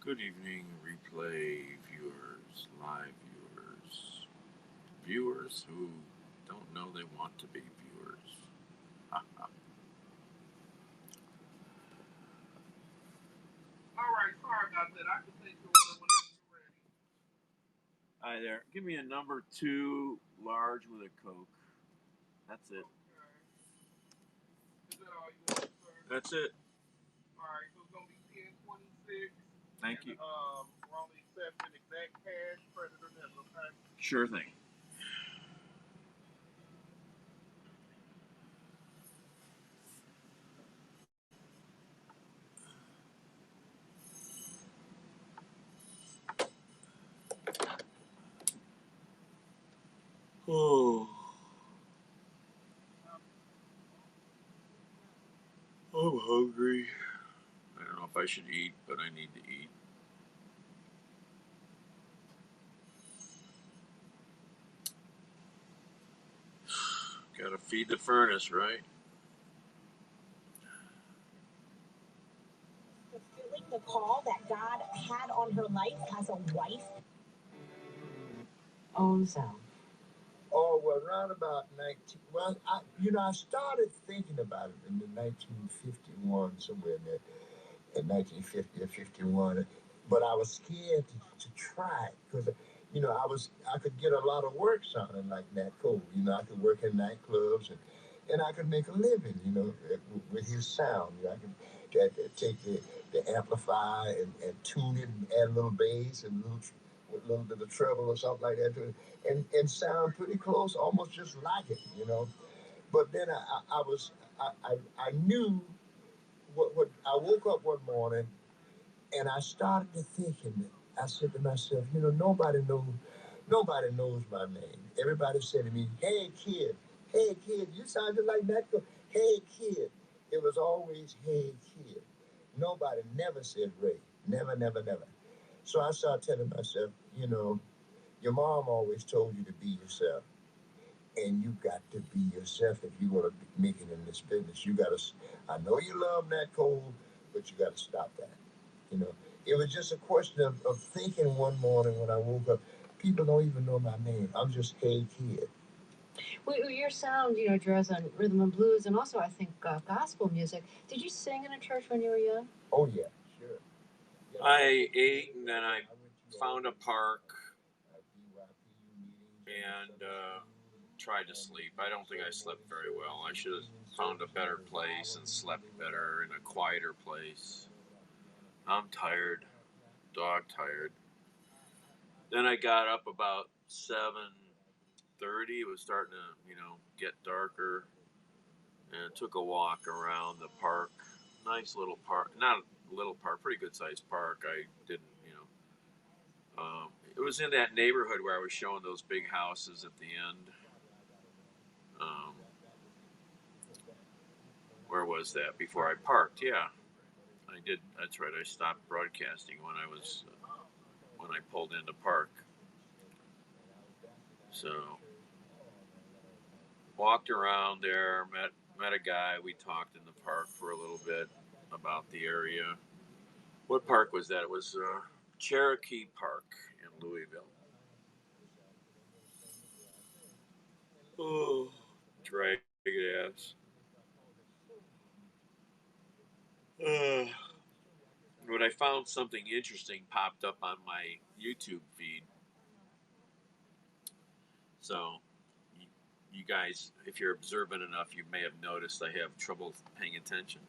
Good evening, replay viewers, live viewers, viewers who don't know they want to be viewers. All right, sorry about that. I can take your order whenever you're ready. Hi there. Give me a number 2 large with a Coke. That's it. Okay. Is that all you want, sir? That's it. All right, so it's gonna be 1026. Thank you. We're only accepting exact cash, credit, or debit. Okay. Sure thing. Oh, I'm hungry. I don't know if I should eat, but I need to eat. Gotta feed the furnace, right? Fulfilling the call that God had on her life as a wife. Own sound. Oh, well, around about 19. Well, I started thinking about it in the 1951, somewhere in there, in 1950 or 51. But I was scared to try it because, I could get a lot of work sounding like Nat Cole. I could work in nightclubs and I could make a living, with his sound. I could take the amplifier and tune it and add a little bass and with a little bit of treble or something like that to it, and sound pretty close, almost just like it. But then I knew what I woke up one morning and I started to thinking. I said to myself, nobody knows my name. Everybody said to me, hey kid, you sounded like that. Hey kid. It was always hey kid. Nobody never said Ray. Never, never, never. So I started telling myself, your mom always told you to be yourself. And you got to be yourself if you want to make it in this business. You got to, I know you love Nat Cole, but you got to stop that. You know, it was just a question of thinking one morning when I woke up, people don't even know my name. I'm just hey kid. Well, your sound, draws on rhythm and blues and also, I think, gospel music. Did you sing in a church when you were young? Oh, yeah, sure. Yeah, I ate and then I found a park and tried to sleep. I don't think I slept very well. I should have found a better place and slept better in a quieter place. I'm tired, dog tired. Then I got up about 7:30. It was starting to, get darker, and took a walk around the park. Nice little park, not a little park, pretty good sized park. I didn't, it was in that neighborhood where I was showing those big houses at the end. Um, where was that before I parked? Yeah, I did. That's right. I stopped broadcasting when I pulled into park. So walked around there, met a guy. We talked in the park for a little bit about the area. What park was that? It was Cherokee Park in Louisville. Oh, drag ass. Uh, but I found something interesting popped up on my YouTube feed. So, you guys, if you're observant enough, you may have noticed I have trouble paying attention,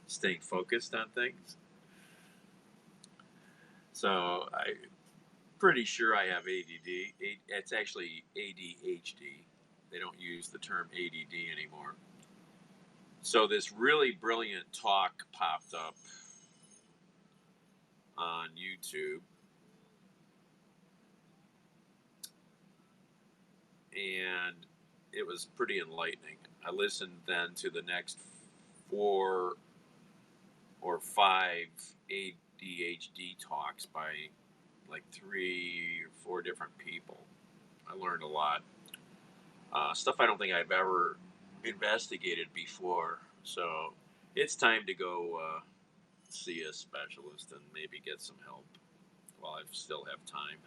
staying focused on things. So, I'm pretty sure I have ADD. It's actually ADHD. They don't use the term ADD anymore. So, this really brilliant talk popped up on YouTube. And it was pretty enlightening. I listened then to the next 4 or 5 ADHD talks by like 3 or 4 different people. I learned a lot. Stuff I don't think I've ever investigated before. So it's time to go see a specialist and maybe get some help while I still have time.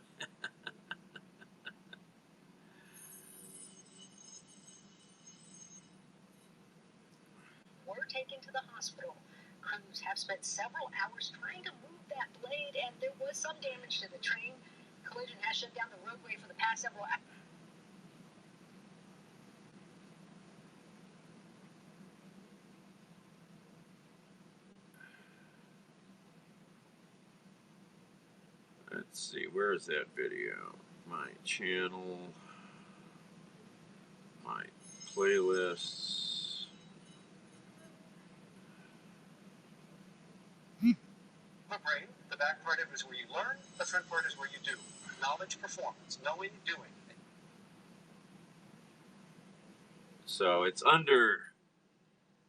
Were taken to the hospital. Crews have spent several hours trying to move that blade, and there was some damage to the train. Collision has shut down the roadway for the past several hours. Let's see, where is that video? My channel, my playlists. The brain, the back part of it is where you learn, the front part is where you do. Knowledge, performance, knowing, doing. So it's under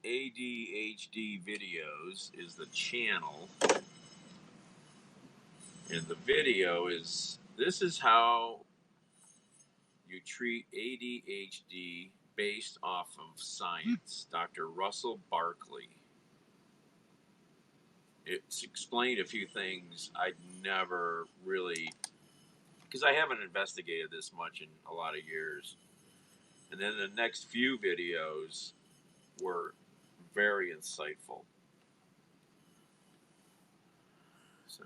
ADHD videos is the channel. And the video is, this is how you treat ADHD based off of science. Dr. Russell Barkley. It's explained a few things I'd never really, because I haven't investigated this much in a lot of years. And then the next few videos were very insightful. So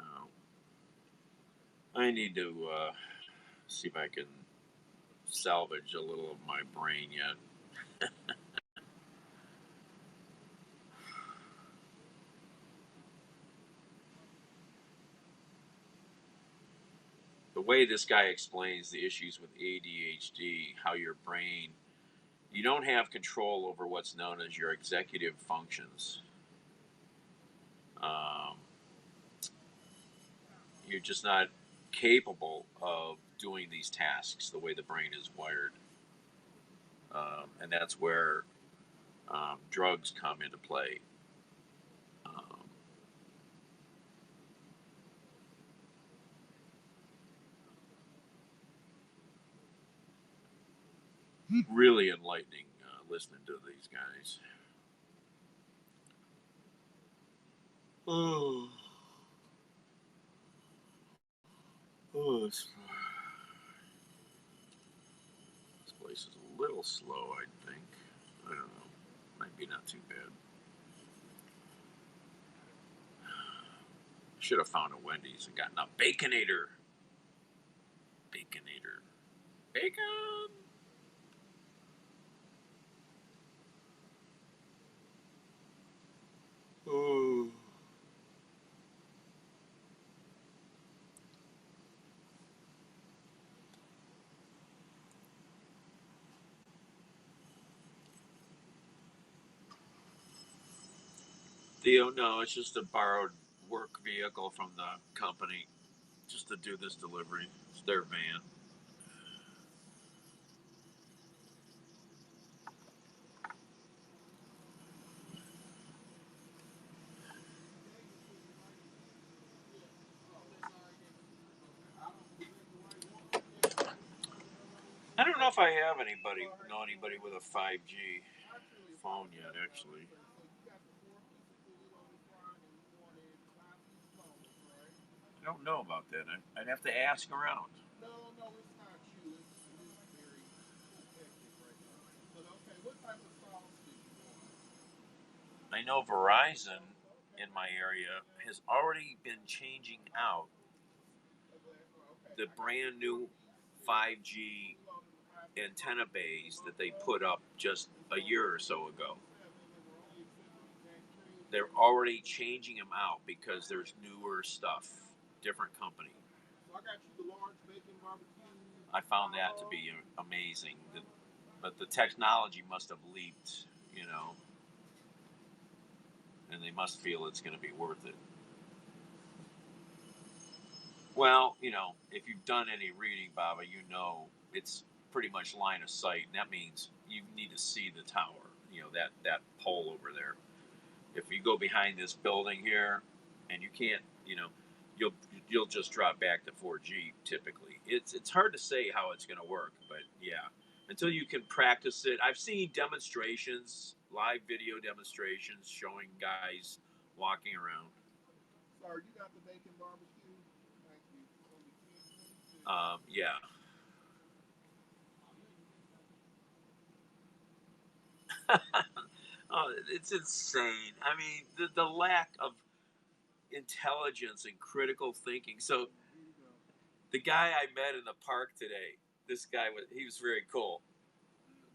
I need to see if I can salvage a little of my brain yet. The way this guy explains the issues with ADHD, how your brain, you don't have control over what's known as your executive functions. You're just not capable of doing these tasks the way the brain is wired. And that's where drugs come into play. Really enlightening listening to these guys. Oh, this place is a little slow, I think. I don't know. Might be not too bad. Should have found a Wendy's and gotten a Baconator. Baconator. Bacon! Oh. Theo, no, it's just a borrowed work vehicle from the company just to do this delivery. It's their van. I don't know if I have know anybody with a 5G phone yet, actually. I don't know about that. I'd have to ask around. No, it's not you. It is very hectic right now. But okay, what type of sauce did you want? I know Verizon in my area has already been changing out the brand new 5G antenna bays that they put up just a year or so ago. They're already changing them out because there's newer stuff, different company. So I got you the large bacon barbecue. I found that to be amazing. But the technology must have leaped, and they must feel it's going to be worth it. Well, if you've done any reading, Baba, it's pretty much line of sight, and that means you need to see the tower, that pole over there. If you go behind this building here, and you can't, you'll just drop back to 4G typically. It's hard to say how it's going to work, but yeah, until you can practice it. I've seen demonstrations, live video demonstrations showing guys walking around. Sir, you got the bacon barbecue? Thank you. Only 10:26. Yeah. Oh, it's insane. I mean, the lack of intelligence and critical thinking. So Here you go. the guy I met in the park today, he was very cool.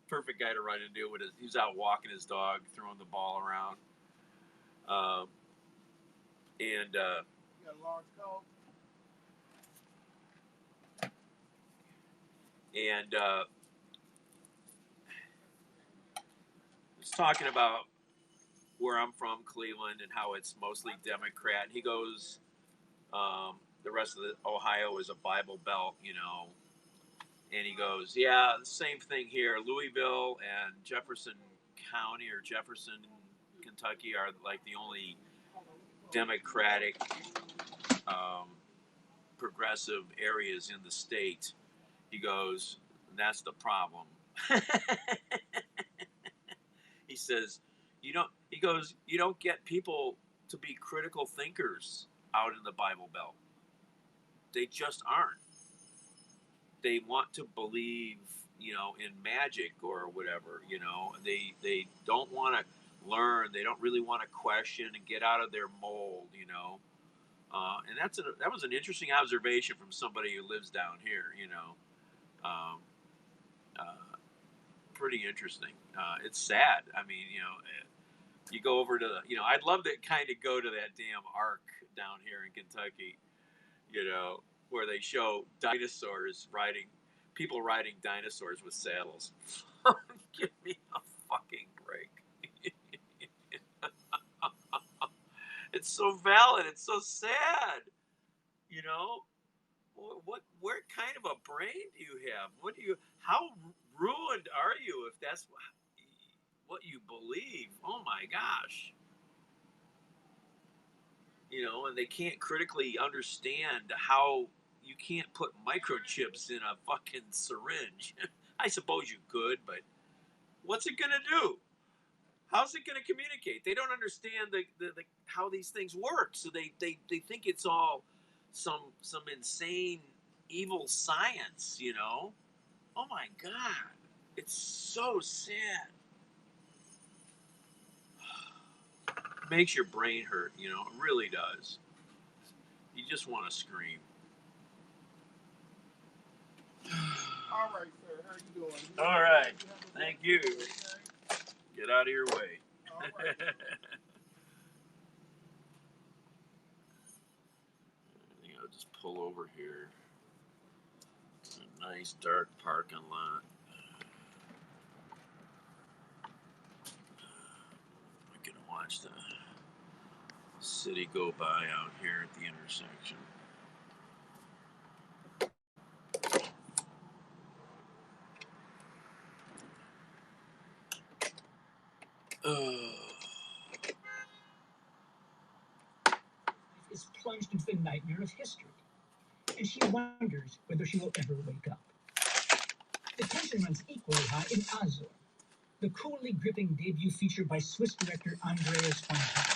Perfect guy to run into with he was out walking his dog, throwing the ball around. Um, and You got a large coat? was talking about where I'm from, Cleveland, and how it's mostly Democrat. And he goes, the rest of Ohio is a Bible Belt, And he goes, yeah, the same thing here. Louisville and Jefferson County or Jefferson, Kentucky are like the only Democratic, progressive areas in the state. He goes, that's the problem. He says, you don't get people to be critical thinkers out in the Bible Belt. They just aren't. They want to believe, in magic or whatever, They don't want to learn. They don't really want to question and get out of their mold. And that was an interesting observation from somebody who lives down here. Um, uh, Pretty interesting. It's sad. I mean, you go over to I'd love to kind of go to that damn ark down here in Kentucky, where they show people riding dinosaurs with saddles. Give me a fucking break. It's so valid. It's so sad. You know, where kind of a brain do you have? How ruined are you if that's what you believe? Oh my gosh. And they can't critically understand how you can't put microchips in a fucking syringe. I suppose you could, but what's it going to do? How's it going to communicate? They don't understand the how these things work, so they think it's all some insane evil science. Oh my god, it's so sad. It makes your brain hurt, it really does. You just want to scream. All right, sir. How you doing? All right. You Thank you. Okay? Get out of your way. All right. I think I'll just pull over here. It's a nice dark parking lot. I can watch the city go by out here at the intersection. Is plunged into the nightmare of history, and she wonders whether she will ever wake up. The tension runs equally high in Azor, the coolly gripping debut feature by Swiss director Andreas Fontana.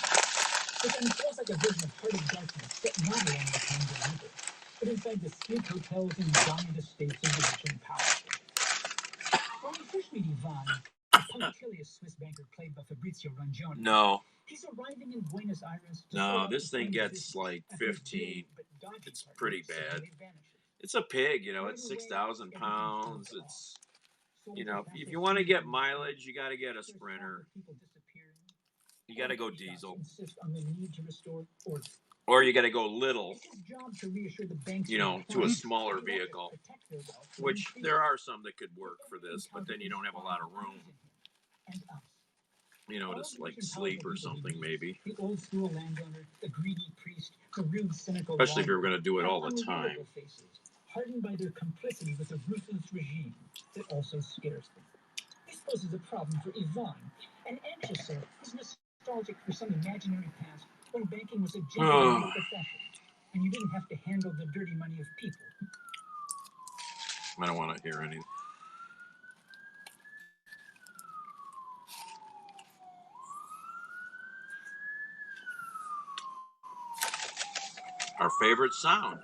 It unfolds like a vision of Heart of Darkness set not along the Congo River, but inside the sleek hotels and dominant estates of the rich and powerful. When we first meet Ivan, a punctilious Swiss banker played by Fabrizio Rangione, No. he's arriving in Buenos Aires. No, this thing gets like 15. It's pretty bad. It's a pig, it's 6,000 pounds. It's, if you want to get mileage, you got to get a Sprinter. You got to go diesel. Or you got to go little, to a smaller vehicle, which there are some that could work for this, but then you don't have a lot of room, to like sleep or something maybe. The old school landowner, the greedy priest, the rude, cynical, especially if you're going to do it all the time. Faces, hardened by their complicity with a ruthless regime that also scares them. This poses a problem for Ivan, an anxious soul who's nostalgic for some imaginary past when banking was a genuine profession, and you didn't have to handle the dirty money of people. I don't want to hear anything. Our favorite sound.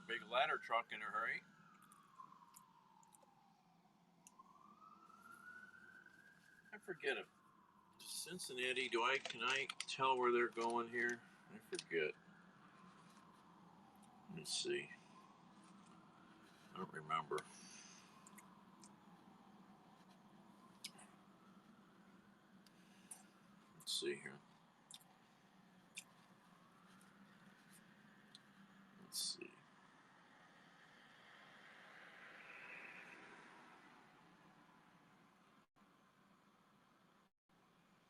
Big ladder truck in a hurry. I forget it. Cincinnati. Can I tell where they're going here? I forget. Let's see. I don't remember. Let's see here. Let's see.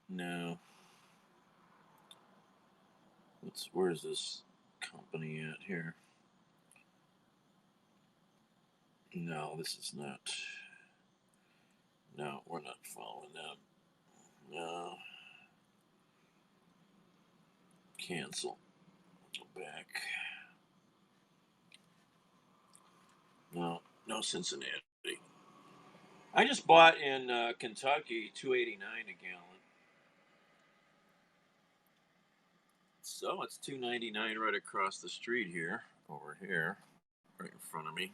No. Where's this company at here? No, this is not. No, we're not following them. No. Cancel. Go back. No Cincinnati. I just bought in Kentucky $2.89 a gallon. So it's $2.99 right across the street here, over here, right in front of me.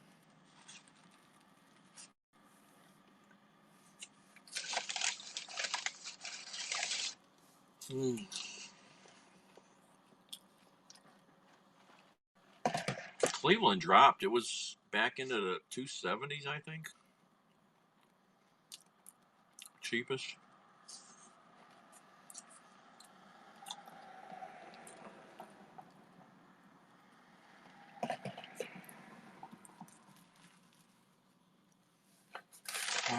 Cleveland dropped. It was back into the 270s, I think. Cheapest. I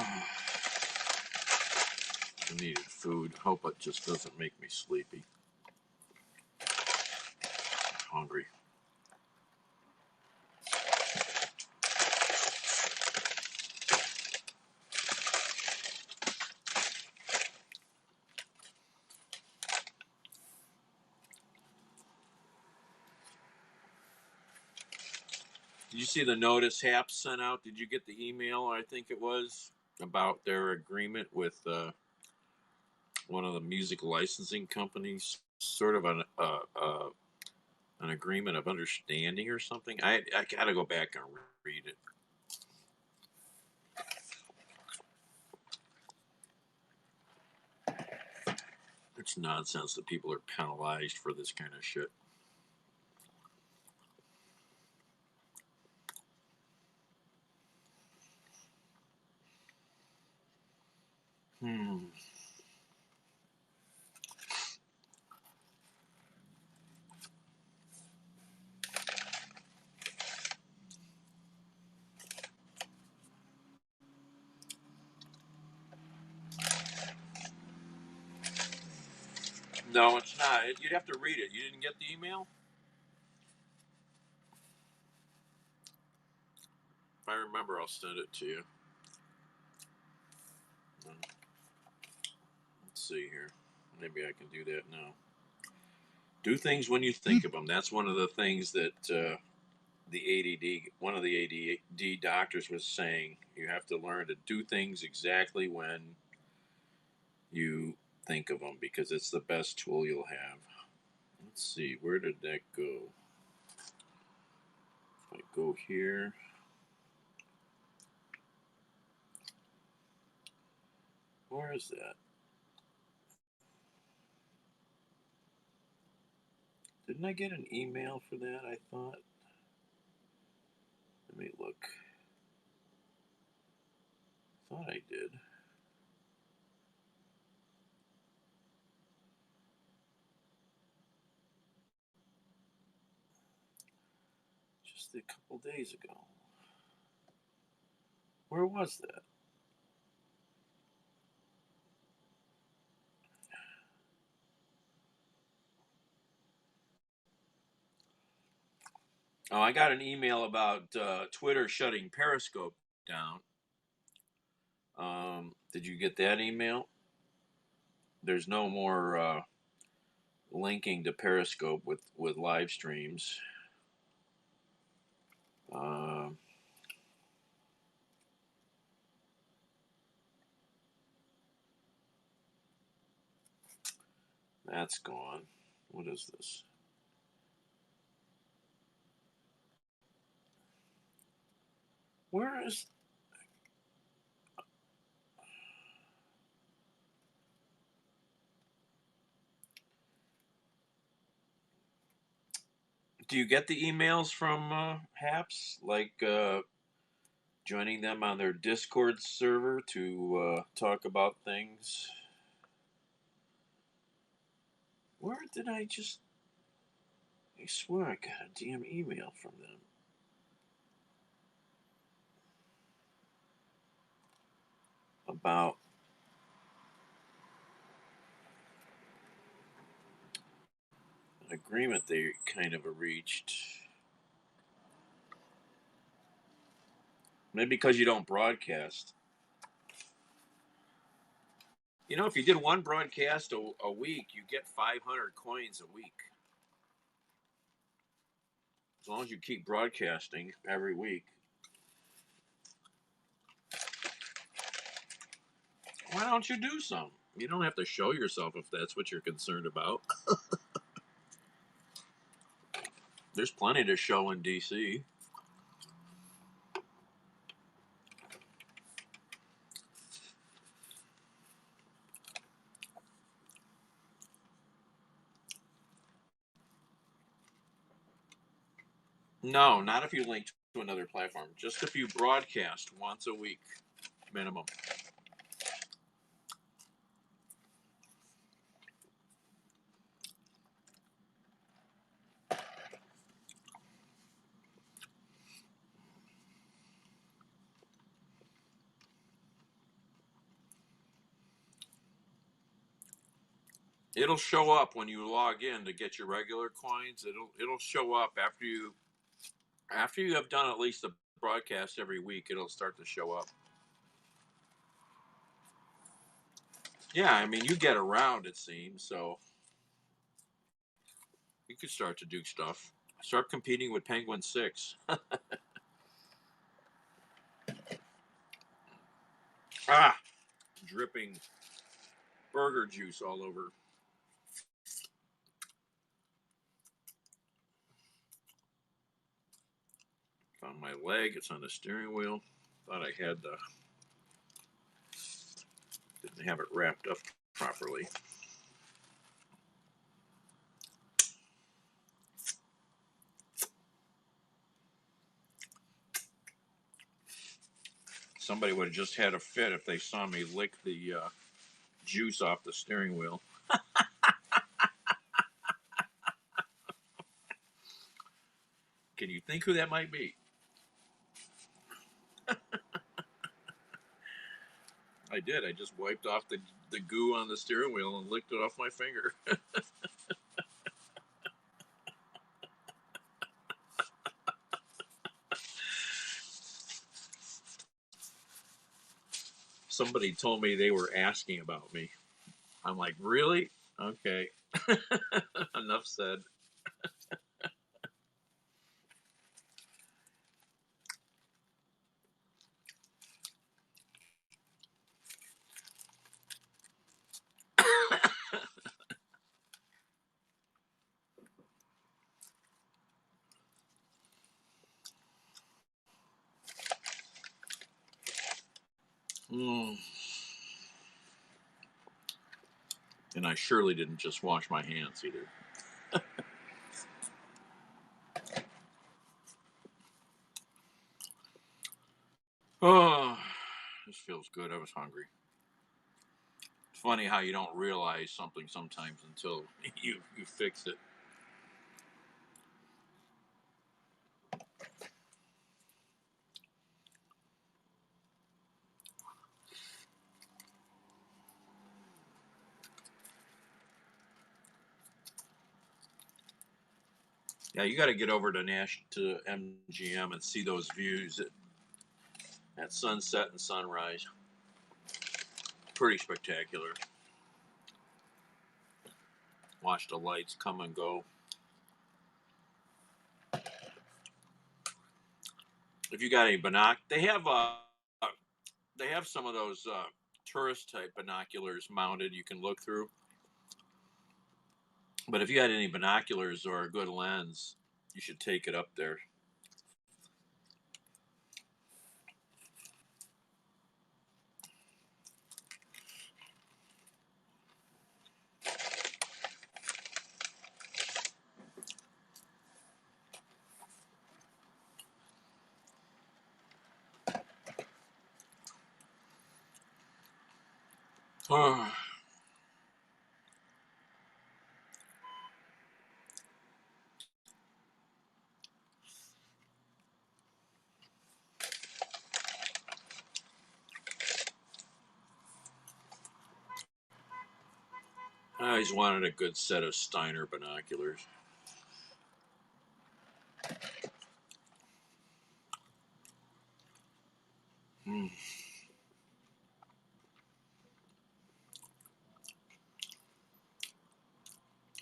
needed food. Hope it just doesn't make me sleepy. I'm hungry. Did you see the notice HAP sent out? Did you get the email? I think it was about their agreement with one of the music licensing companies, sort of an agreement of understanding or something. I got to go back and read it. It's nonsense that people are penalized for this kind of shit. No, it's not. You'd have to read it. You didn't get the email? If I remember, I'll send it to you. Let's see here. Maybe I can do that now. Do things when you think of them. That's one of the things that one of the ADD doctors was saying. You have to learn to do things exactly when you think of them, because it's the best tool you'll have. Let's see, where did that go? If I go here. Where is that? Didn't I get an email for that, I thought? Let me look. I thought I did. Just a couple days ago. Where was that? Oh, I got an email about Twitter shutting Periscope down. Did you get that email? There's no more linking to Periscope with live streams. Uh, that's gone. What is this? Where is... Do you get the emails from HAPS? Like joining them on their Discord server to talk about things? Where did I just... I swear I got a damn email from them. About an agreement they kind of reached. Maybe because you don't broadcast. You know, if you did one broadcast a week, you get 500 coins a week. As long as you keep broadcasting every week. Why don't you do some? You don't have to show yourself if that's what you're concerned about. There's plenty to show in DC. No, not if you link to another platform. Just if you broadcast once a week, minimum. It'll show up when you log in to get your regular coins. It'll show up after you have done at least a broadcast every week. It'll start to show up. Yeah, I mean you get around, it seems, so you could start to do stuff. Start competing with Penguin 6. Ah, dripping burger juice all over. On my leg, it's on the steering wheel. Thought I had didn't have it wrapped up properly. Somebody would have just had a fit if they saw me lick the juice off the steering wheel. Can you think who that might be? I did. I just wiped off the goo on the steering wheel and licked it off my finger. Somebody told me they were asking about me. I'm like, really? Okay. Enough said. Mm. And I surely didn't just wash my hands either. Oh, this feels good. I was hungry. It's funny how you don't realize something sometimes until you fix it. Yeah, you got to get over to MGM and see those views at sunset and sunrise. Pretty spectacular. Watch the lights come and go. if you got any they have some of those tourist type binoculars mounted you can look through. But if you had any binoculars or a good lens, you should take it up there. Oh, I always wanted a good set of Steiner binoculars. Hmm.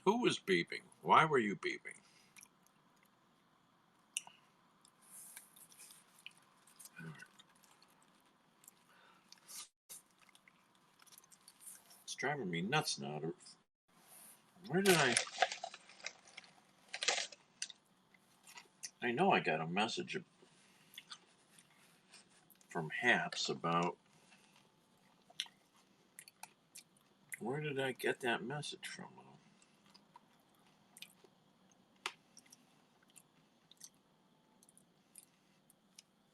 Who was beeping? Why were you beeping? It's driving me nuts now. Where did I know I got a message from Haps about. Where did I get that message from?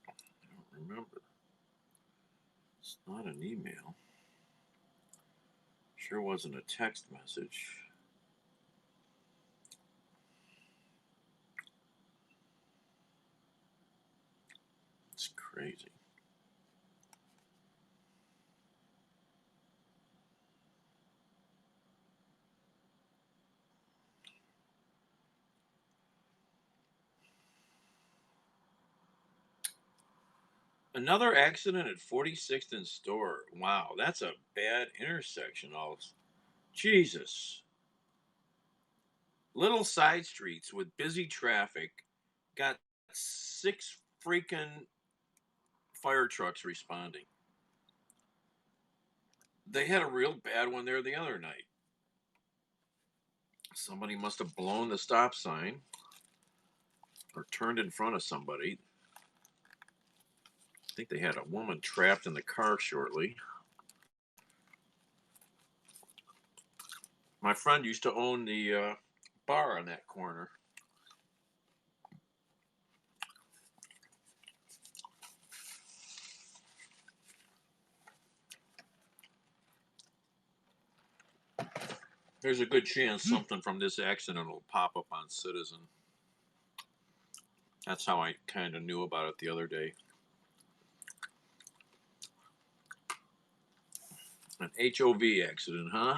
I don't remember. It's not an email. Sure wasn't a text message. It's crazy. Another accident at 46th and Store. Wow, that's a bad intersection. All Jesus. Little side streets with busy traffic got 6 freaking fire trucks responding. They had a real bad one there the other night. Somebody must have blown the stop sign or turned in front of somebody. I think they had a woman trapped in the car shortly. My friend used to own the bar on that corner. There's a good chance something from this accident will pop up on Citizen. That's how I kind of knew about it the other day. An HOV accident, huh?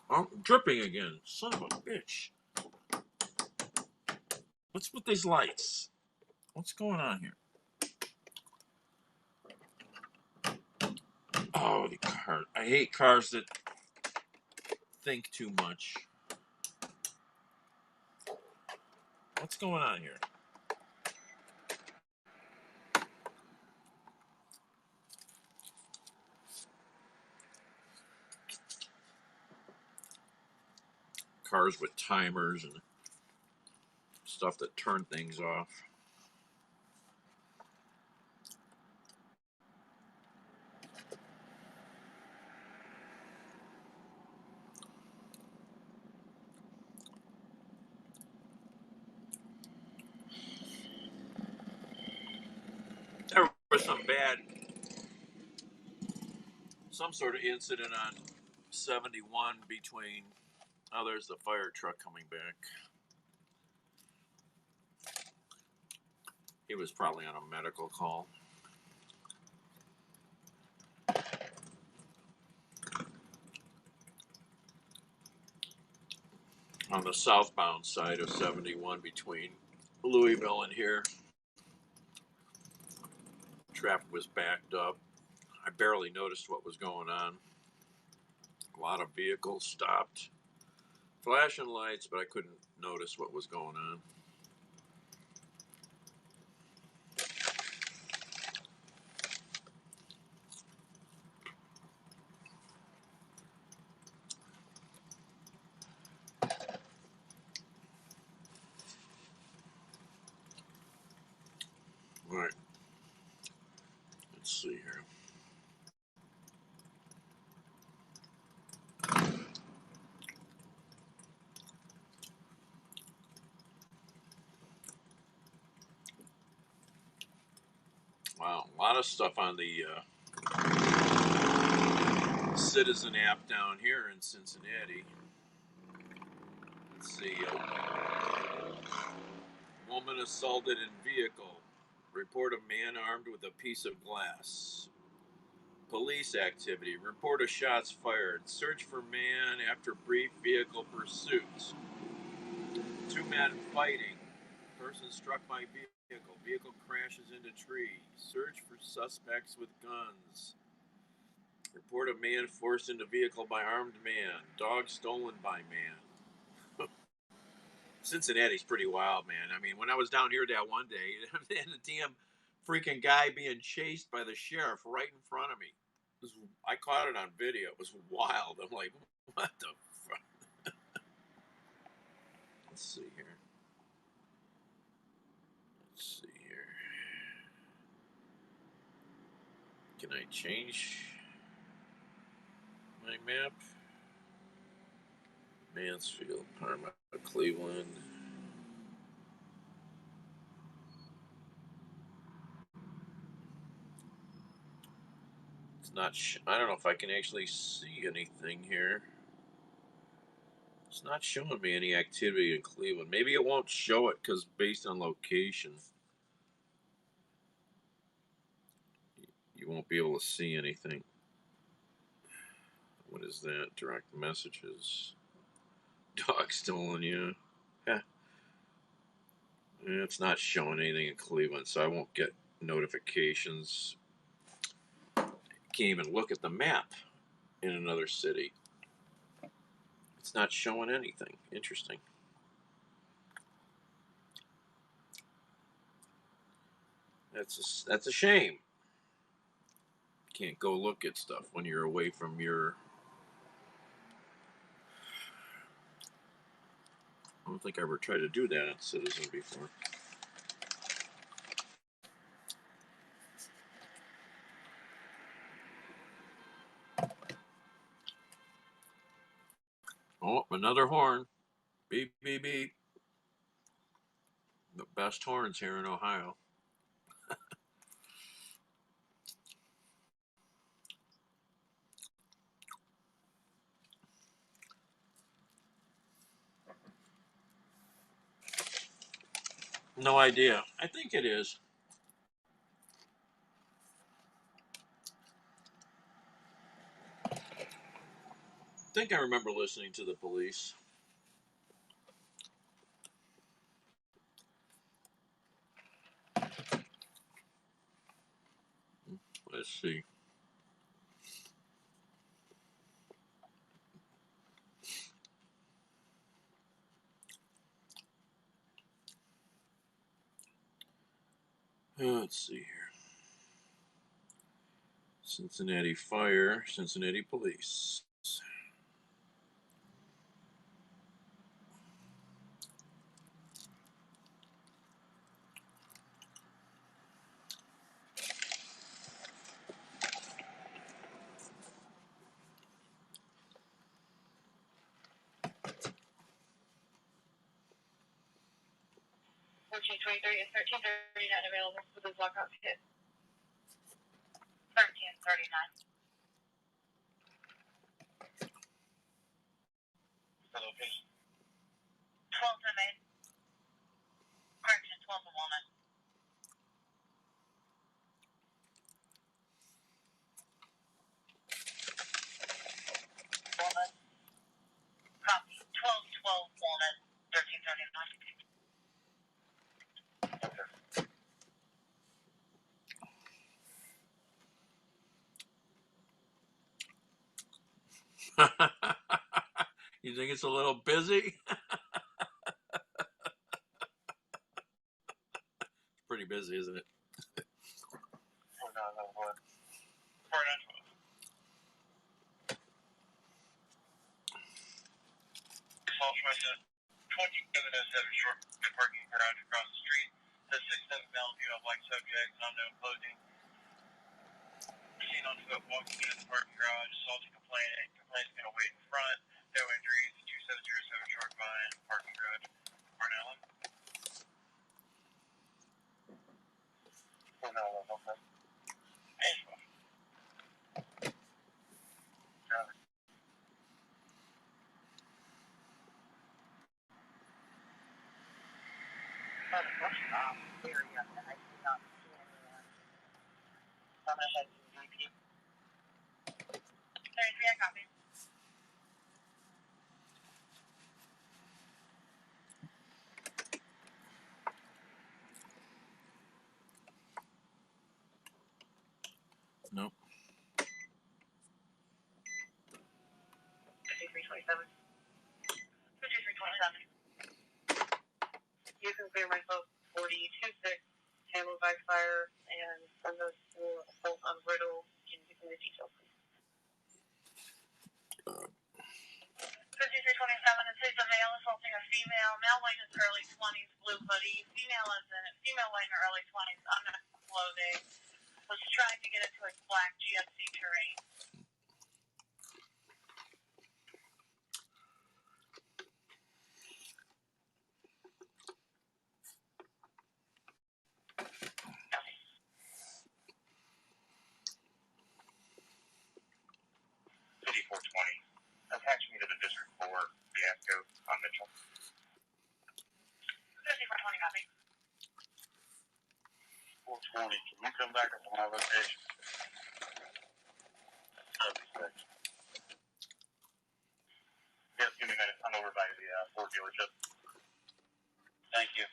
Oh, dripping again. Son of a bitch. What's with these lights? What's going on here? Oh, the car. I hate cars that think too much. What's going on here? Cars with timers and stuff that turn things off. There was some sort of incident on 71 between. Oh, there's the fire truck coming back. He was probably on a medical call. On the southbound side of 71 between Louisville and here, traffic was backed up. I barely noticed what was going on. A lot of vehicles stopped, flashing lights, but I couldn't notice what was going on. All right, let's see here. Wow, a lot of stuff on the Citizen app down here in Cincinnati. Let's see. Woman assaulted in vehicle. Report of man armed with a piece of glass. Police activity. Report of shots fired. Search for man after brief vehicle pursuit. 2 men fighting. Person struck by vehicle. Vehicle crashes into tree. Search for suspects with guns. Report of man forced into vehicle by armed man. Dog stolen by man. Cincinnati's pretty wild, man. I mean, when I was down here that one day, and the damn freaking guy being chased by the sheriff right in front of me. I caught it on video. It was wild. I'm like, what the fuck? Let's see here. Let's see here. Can I change my map? Mansfield, Parma, Cleveland. It's not. I don't know if I can actually see anything here. It's not showing me any activity in Cleveland. Maybe it won't show it because based on location, you won't be able to see anything. What is that? Direct messages. Dog stolen, yeah. Yeah. It's not showing anything in Cleveland, so I won't get notifications. Can't even look at the map in another city. It's not showing anything. Interesting. That's a shame. Can't go look at stuff when you're away from your. I don't think I ever tried to do that on Citizen before. Oh, another horn. Beep, beep, beep. The best horns here in Ohio. No idea. I think it is. I think I remember listening to the police. Let's see. Let's see here. Cincinnati Fire, Cincinnati Police. Is 1330 not available for the lockout kit? 1339. The location. 12 to Main. Correction, 12 to Walnut. You think it's a little busy? It's pretty busy, isn't it? Oh, no, no, what? Pardon? Call from a 2707 short parking garage across the street. The 6-7 Bellevue of white subject, unknown clothing. Seen on foot walking into the parking garage, assaulting complaint. Complaint's going to wait in front. No injuries. 2707 short behind parking garage. Barnellen. Oh, no, no, okay. By the bus stop area, and I did not see anyone. I'm going to head to VP. 33, I copy. Nope. 5327. 5327. You can clear myself 42-6, handle backfire, and send us to assault on Riddle. Can you give me the details, please? 5327, it says a male assaulting a female. Male weight is early 20s, blue hoodie. Female weight in her early 20s, unknown clothing. Was trying to get into a black GMC terrain. Okay. 5420. Attach me to the district 4 fiasco on Mitchell. 5420, copy. 420. Can you come back up to my location? 76. Yes, give me a minute. I'm over by the Ford dealership. Thank you.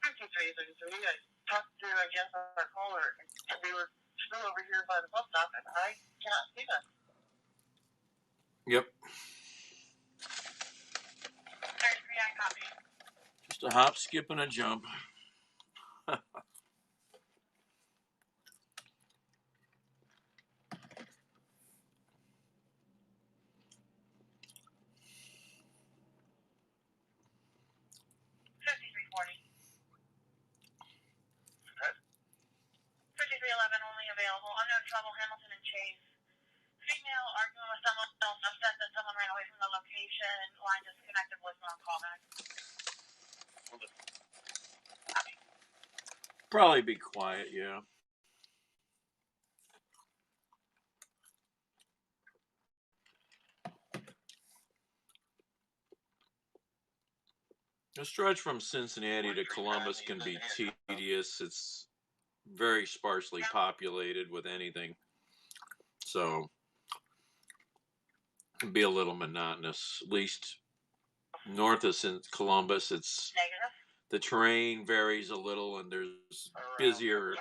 5333. You guys talked to, I guess, our caller. We were still over here by the bus stop, and I cannot see them. Yep. 33, I copy. Just a hop, skip, and a jump. 5340. 5311 only available. Unknown trouble, Hamilton and Chase. Female arguing with someone else, upset that someone ran away from the location. Line disconnected, voicemail on callback. Probably be quiet, yeah. The stretch from Cincinnati to Columbus can be tedious. It's very sparsely populated with anything. So it can be a little monotonous. At least north of Columbus, it's Negative. the terrain varies a little and there's busier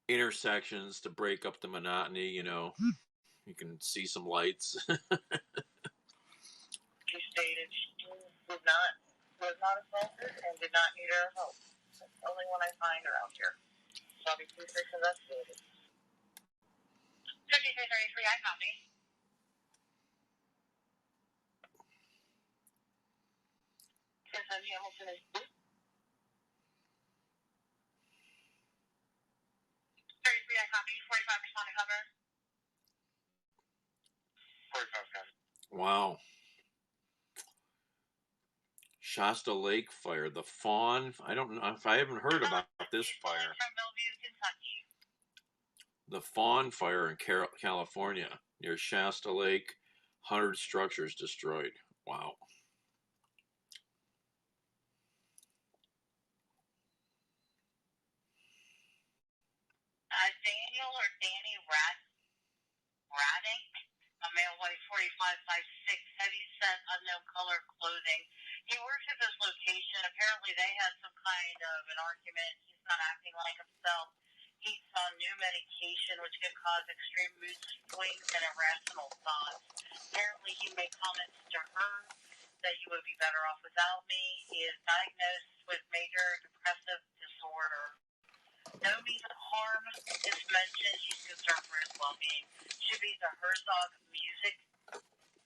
intersections to break up the monotony, you know. You can see some lights. She stated she was not assaulted and did not need our help. That's the only one I find around here. So I'll be 26 investigated. 5333, I copy. Since Hamilton is 33, I copy. 45 respond to cover. 45 cover. Wow. Shasta Lake fire, the Fawn. I don't know if I haven't heard about this fire. From Bellevue, Kentucky. The Fawn fire in California near Shasta Lake, 100 structures destroyed. Wow. Daniel or Danny Radink, a male weight 45 by 6, heavy set, unknown color clothing. He works at this location. Apparently, they had some kind of an argument. He's not acting like himself. He's on new medication, which can cause extreme mood swings and irrational thoughts. Apparently, he made comments to her that you would be better off without me. He is diagnosed with major depressive disorder. No means of harm is mentioned. She's concerned for his well-being. Should be the Herzog Music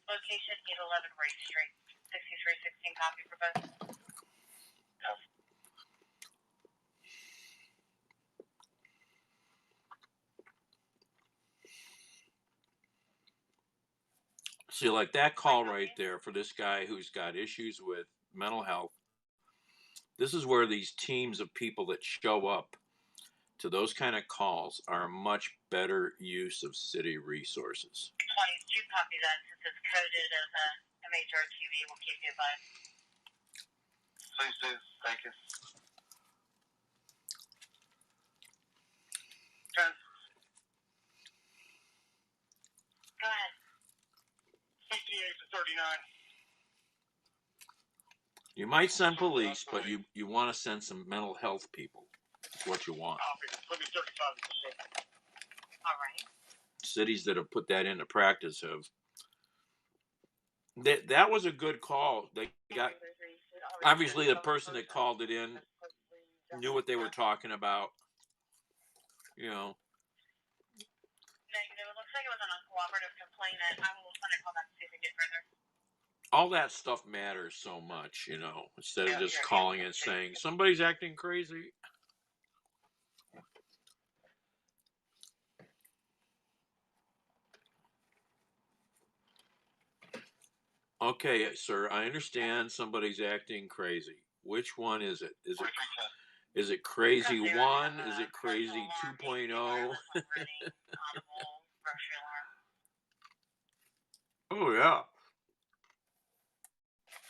location, 811 Ray Street, 6316. Copy for both. See, like that call right there for this guy who's got issues with mental health. This is where these teams of people that show up to those kind of calls are a much better use of city resources. 22, copy that. Since it's coded as a MHRTV, we'll keep you advised. Please do. Thank you. 10. Go ahead. 58 to 39. You might send police, but you want to send some mental health people. That's what you want. Put me 35%. All right. Cities that have put that into practice have. That was a good call. They got obviously the person that called it in knew what they were talking about. You know. Negative. It looks like it was an uncooperative complainant. I will send a call back to see if we can get further. All that stuff matters so much, you know, instead of just calling and saying somebody's acting crazy. Okay, sir, I understand somebody's acting crazy. Which one is it? Is it crazy 1? Is it crazy 2.0? Oh, yeah.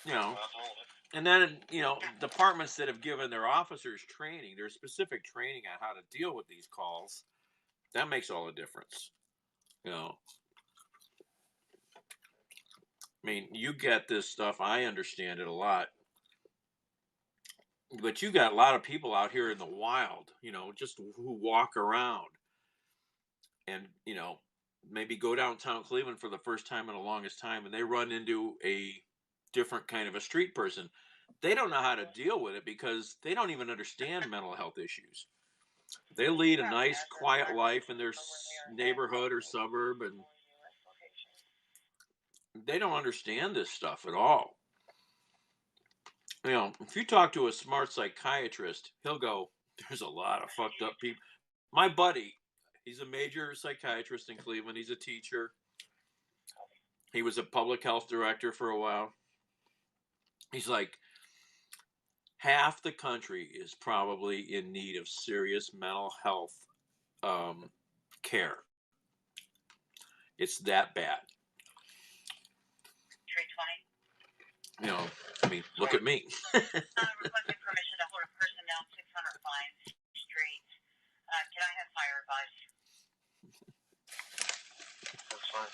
You know, and then, you know, departments that have given their officers training, there's specific training on how to deal with these calls. That makes all the difference. You know, I mean, you get this stuff. I understand it a lot. But you got a lot of people out here in the wild, you know, just who walk around and, you know, maybe go downtown Cleveland for the first time in the longest time and they run into a different kind of a street person. They don't know how to deal with it because they don't even understand mental health issues. They lead a nice, quiet life in their neighborhood or suburb, and they don't understand this stuff at all. You know, if you talk to a smart psychiatrist, he'll go, there's a lot of fucked up people. My buddy, he's a major psychiatrist in Cleveland. He's a teacher. He was a public health director for a while. He's like, half the country is probably in need of serious mental health care. It's that bad. 320. You know, I mean, look at me. Requesting permission to hold a person down 600 Vine Street. Can I have fire advice? That's fine.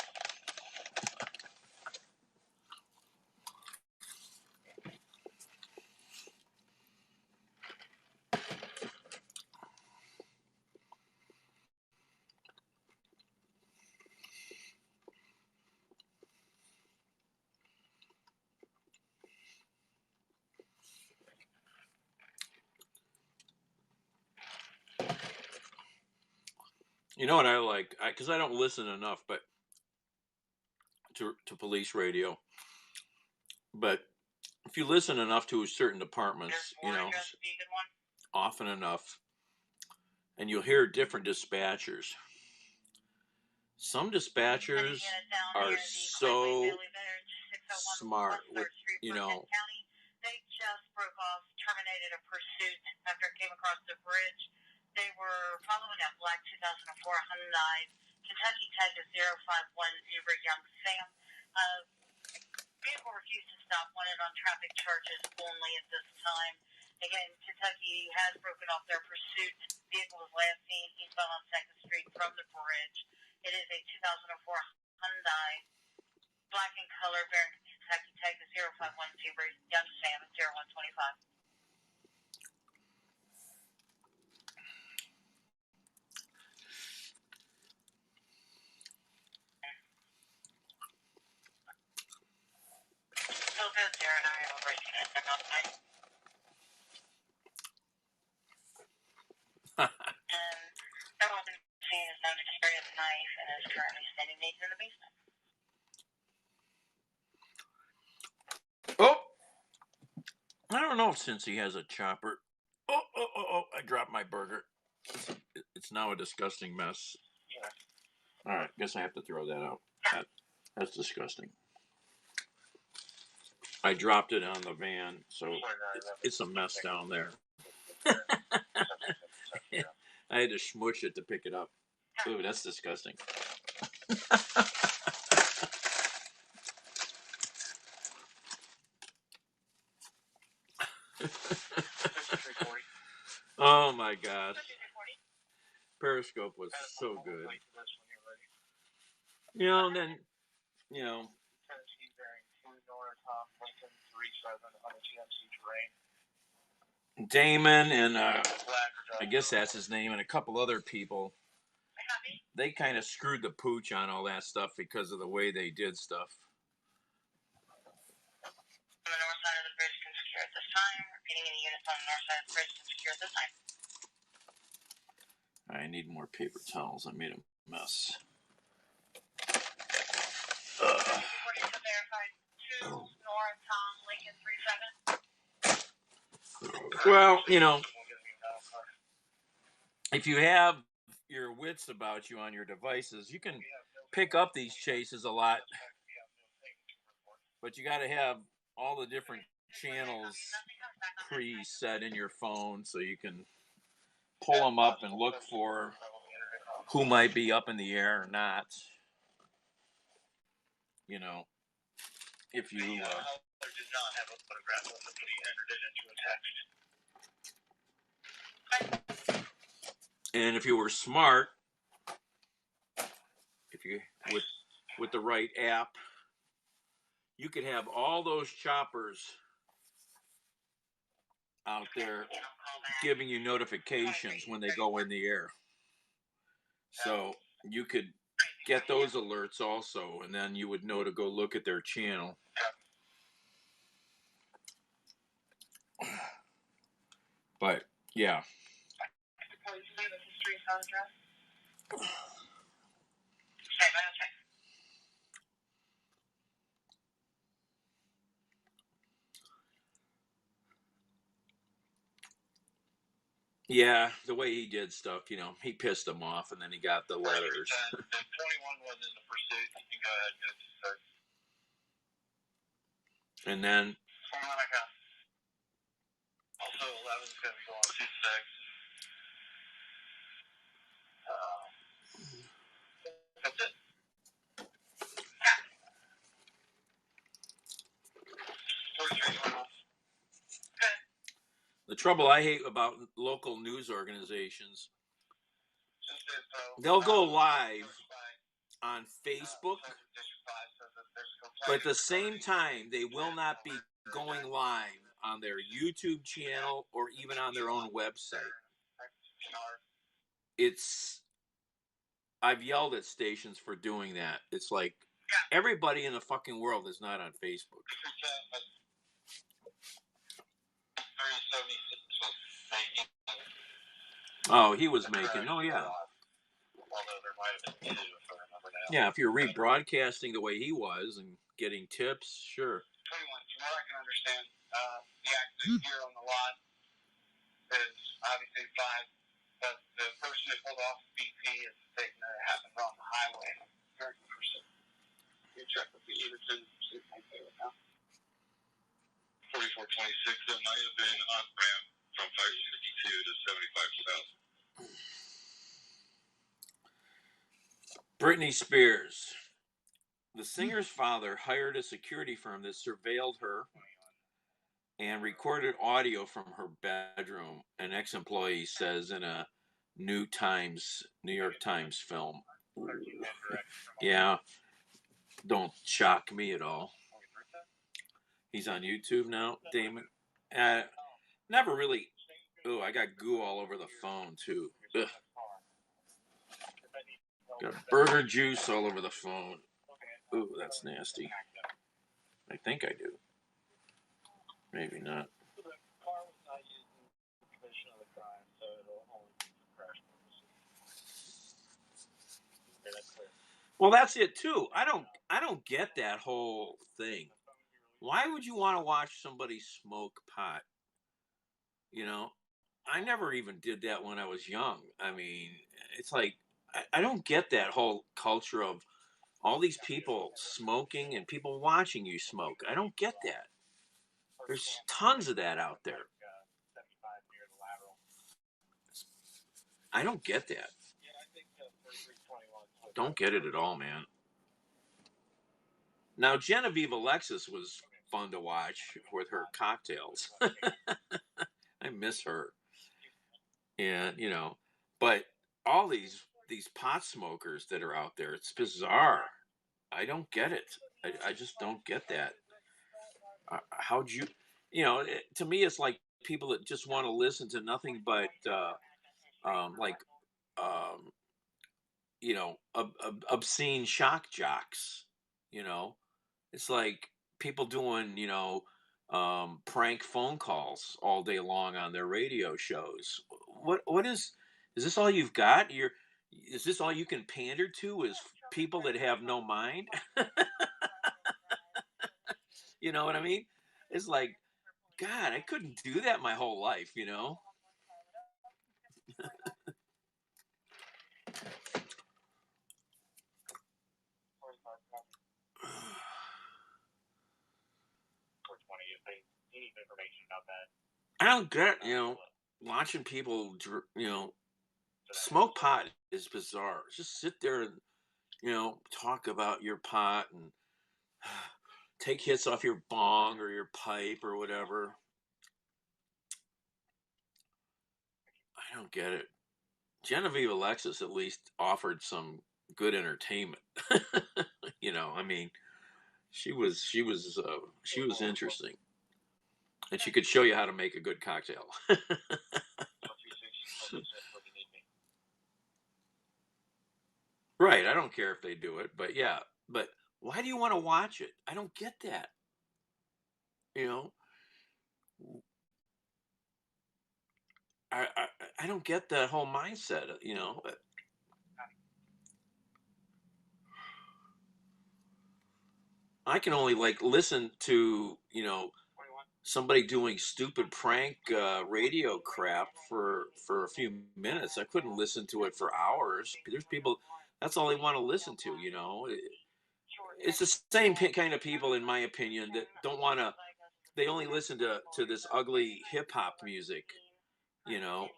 You know what I like? Because I don't listen enough, but to police radio. But if you listen enough to certain departments, you know, often enough, and you'll hear different dispatchers. Some dispatchers are so smart with, you know. They just broke off, terminated a pursuit after it came across the bridge. They were following a black 2004 Hyundai Kentucky tag to 051 Zebra Young Sam. Vehicle refused to stop, wanted on traffic charges only at this time. Again, Kentucky has broken off their pursuit. Vehicle was last seen eastbound on 2nd Street from the bridge. It is a 2004 Hyundai, black in color, bearing Kentucky, take the 051 Seabreeze down to Sam at 0125. Still good, Sarah and I are breaking it on night. And that was seen is known to carry a knife and is currently standing naked in the basement. Oh, I don't know if Cincy has a chopper. Oh, I dropped my burger. It's now a disgusting mess. All right, guess I have to throw that out. That's disgusting. I dropped it on the van, so it's a mess down there. I had to smush it to pick it up. Ooh, that's disgusting. Oh my gosh. Periscope was so good. And then, Damon and I guess that's his name, and a couple other people, they kind of screwed the pooch on all that stuff because of the way they did stuff. On the north side of the bridge can secure at this time. Repeating, any units on the north side of the bridge can secure at this time. I need more paper towels. I made a mess. Verified 2 North Tom Lincoln 37. Well, if you have your wits about you on your devices, you can pick up these chases a lot, but you got to have all the different channels preset in your phone so you can pull them up and look for who might be up in the air or not. If you did not have a photograph of it, but he entered it into a text. and if you were smart, if you with the right app, you could have all those choppers out there giving you notifications when they go in the air. So you could get those alerts also, and then you would know to go look at their channel. But yeah. Yeah, the way he did stuff, he pissed them off, and then he got the letters. 21 was in the pursuit. You can go ahead and go to search. And then. Also, 11 is going to be going to 6. That's it. The trouble I hate about local news organizations, they'll go live on Facebook, but at the same time, they will not be going live on their YouTube channel or even on their own website. I've yelled at stations for doing that. It's like everybody in the fucking world is not on Facebook. Oh, he was making. Oh, yeah. Although there might have been 2, if I remember now. Yeah, if you're rebroadcasting the way he was and getting tips, sure. 21, from what I can understand, the accident here on the lot is obviously 5, but the person who pulled off BP is stating that it happened on the highway. 30%. You check with the Everton, see if they pay it now. 4426, that might have been on ramp from 562 to 75 South. Britney Spears. The singer's father hired a security firm that surveilled her and recorded audio from her bedroom, an ex-employee says in a New York Times film. Yeah, don't shock me at all. He's on YouTube now, Damon. Uh, never really. Oh, I got goo all over the phone too. Ugh. Got burger juice all over the phone. Ooh, that's nasty. I think I do. Maybe not. Well, that's it too. I don't get that whole thing. Why would you want to watch somebody smoke pot? You know, I never even did that when I was young. I mean, it's like I don't get that whole culture of all these people smoking and people watching you smoke. I don't get that. There's tons of that out there. I don't get that. Don't get it at all, man. Now, Genevieve Alexis was fun to watch with her cocktails. I miss her. And, but all these pot smokers that are out there, it's bizarre. I don't get it. I just don't get that. How'd you, to me, it's like people that just want to listen to nothing but, like, um, obscene shock jocks. You know, it's like people doing, prank phone calls all day long on their radio shows. What is this all you've got? Is this all you can pander to? Is people that have no mind? You know what I mean? It's like, God, I couldn't do that my whole life, I don't get, watching people, smoke pot is bizarre. Just sit there and, talk about your pot and take hits off your bong or your pipe or whatever. I don't get it. Genevieve Alexis at least offered some good entertainment. I mean, she was interesting, and she could show you how to make a good cocktail. Right. I don't care if they do it, but yeah. But why do you want to watch it? I don't get that. You know, I don't get that whole mindset. I can only like listen to somebody doing stupid prank radio crap for a few minutes. I couldn't listen to it for hours. There's people that's all they want to listen to. It's the same kind of people, in my opinion, that don't want to. They only listen to this ugly hip hop music. You know,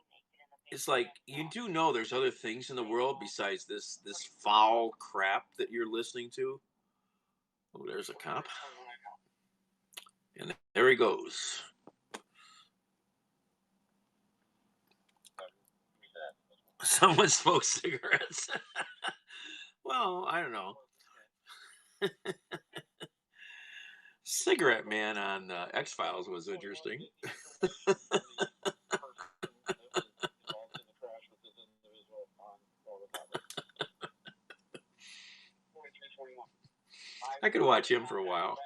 it's like you do know there's other things in the world besides this foul crap that you're listening to. Oh, there's a cop, and there he goes. Someone smokes cigarettes. Well, I don't know. Cigarette Man on X Files was interesting. I could watch him for a while.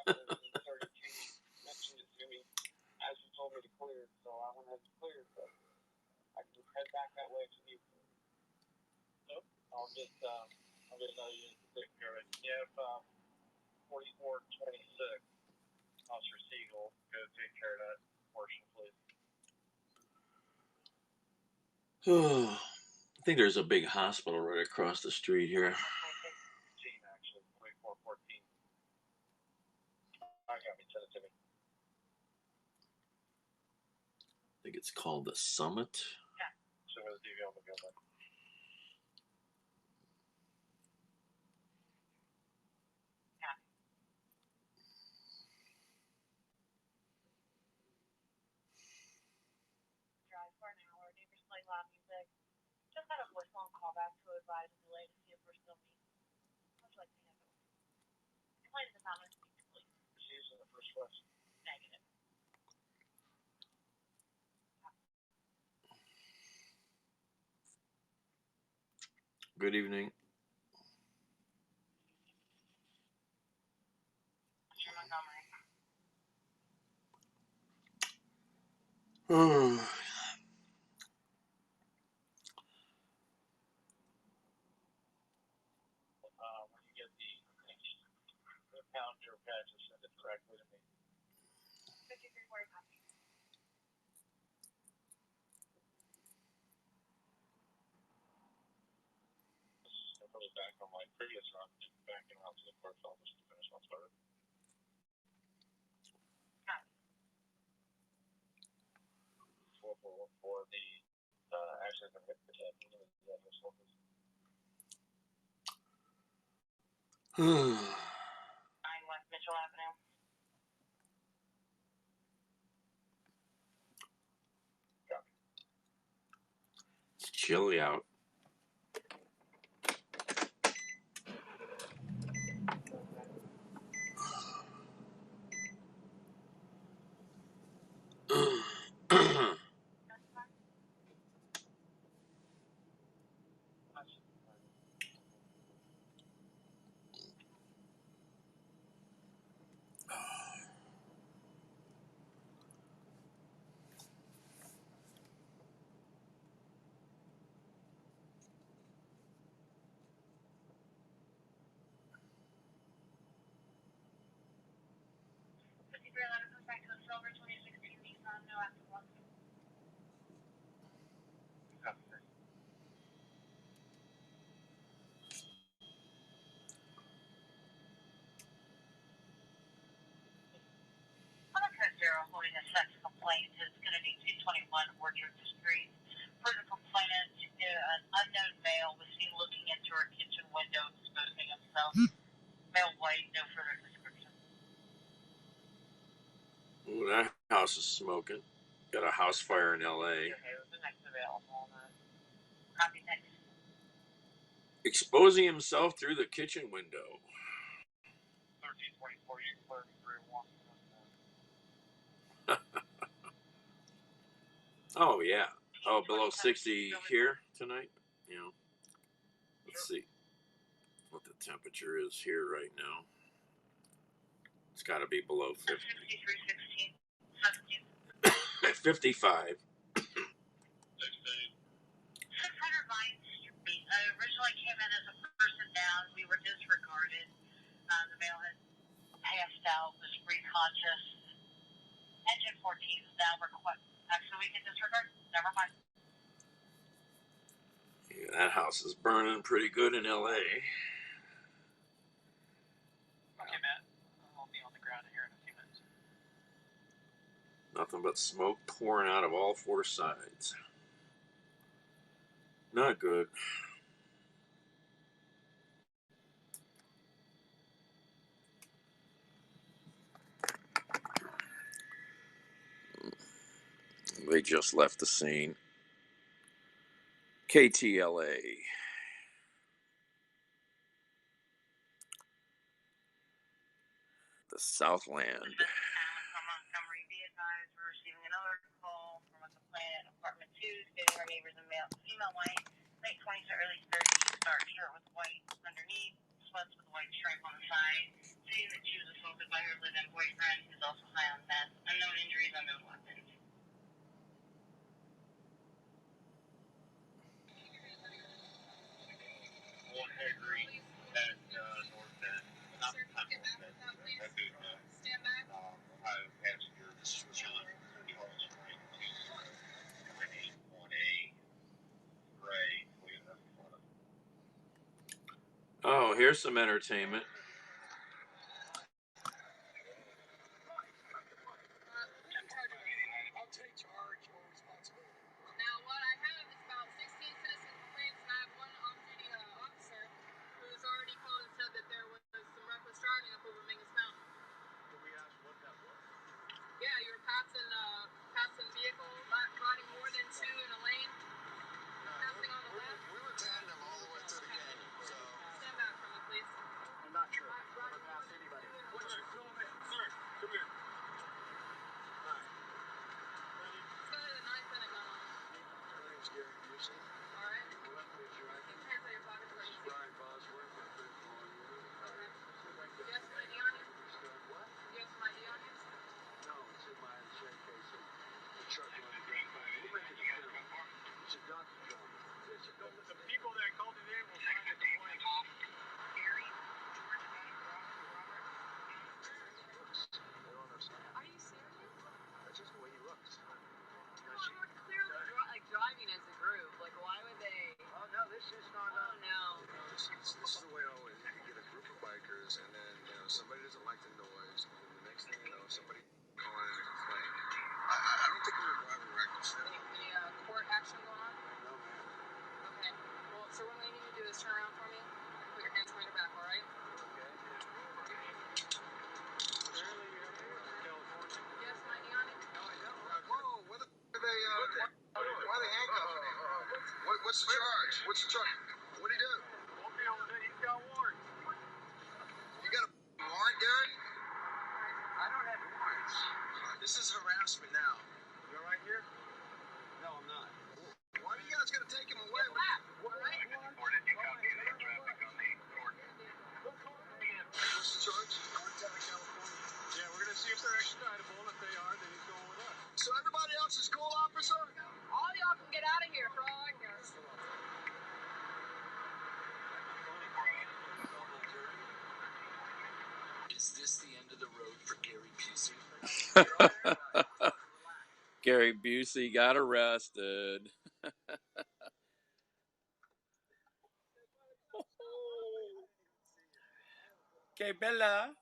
I think there's a big hospital right across the street here. I think it's called the Summit. Good evening. When you get the pound your patch, just send it directly to me. 5340 copy. I'm probably back on my previous run, backing out to the clerk's office to finish my start. For the actually the hit protect. West Mitchell Avenue. It's chilly out. Comes back to the silver 2016 Nissan, no active one. Zero holding a sex complaint is going to be 221 Orchard Street. For the complainant, an unknown male was seen looking into her kitchen window, exposing himself. Male white, no further description. Ooh, that house is smoking. Got a house fire in LA. Okay, it was the next available. Copy text. Exposing himself through the kitchen window. 1324, you can clear me 301. Oh, yeah. Oh, below 60 here tonight? Yeah. Let's see what the temperature is here right now. It's got to be below 50. 6316. 55. 600 Vine Street. Originally came in as a person down. We were disregarded. The male had passed out, was reconscious. Engine 14 is now request. Actually, we can disregard. Never mind. Yeah, that house is burning pretty good in LA. Okay, Matt. I'll be on the ground here in a few minutes. Nothing but smoke pouring out of all four sides. Not good. They just left the scene. KTLA. The Southland. Montgomery, be advised, we're receiving another call from a complainant in apartment 2, stating our neighbors a female white, late 20s to early 30s, dark shirt with white underneath, sweats with white stripe on the side, saying that she was assaulted by her live-in boyfriend, who's also high on meth, unknown injuries, unknown weapons. One Haggerty at North End, not North End, Ohio passenger John Charles Frank 981A Gray Toyota. Oh, here's some entertainment. I'll take charge or responsibility. Now, what I have is about 16 citizen complaints, and I have one off-duty officer who's already called and said that there was some reckless driving up over Mingus Mountain. Did we ask what that was? Yeah, you were passing vehicles, riding more than two in a lane, passing on the left. We were tandem all the way to the game, so... Stand back from me, please. I'm not somebody calling in a complaint. I don't think we were driving reckless. Any court action going on? No, man. Okay. Well, so what I need you to do is turn around for me. Put your hands behind your back, all right? Okay. Apparently you're up here in California. Yes, my Yanni? No, I don't. Whoa, what the f*** are they, why are they handcuffing me? What's the charge? What's the charge? What'd he do? Won't be able to do it. He's got a warrant. You got a warrant, Gary? I don't have warrants. This is harassment now. You're right here? No, I'm not. Why are you guys going to take him away? What's the charge? Yeah, we're going to see if they're extraditable, and if they are, then he's going with us. So everybody else is cool, officer? All y'all can get out of here for all I care. Is this the end of the road for Gary Busey? Gary Busey got arrested. Okay, Bella.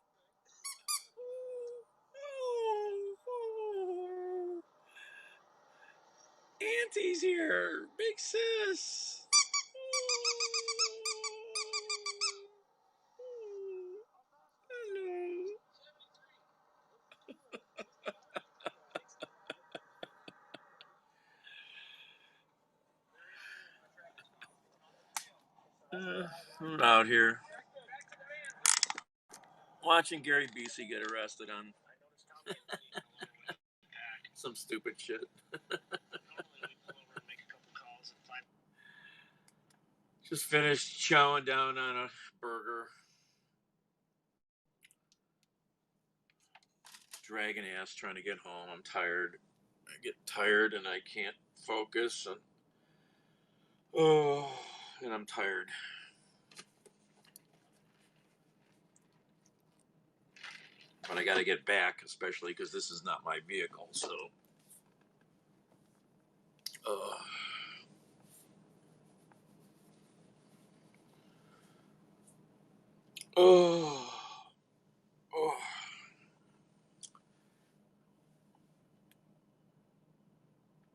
Auntie's here. Big sis. Hello. I'm out here watching Gary Busey get arrested on some stupid shit. Just finished chowing down on a burger. Dragging ass trying to get home. I'm tired. I get tired and I can't focus. And I'm tired. But I got to get back, especially because this is not my vehicle. So, oh,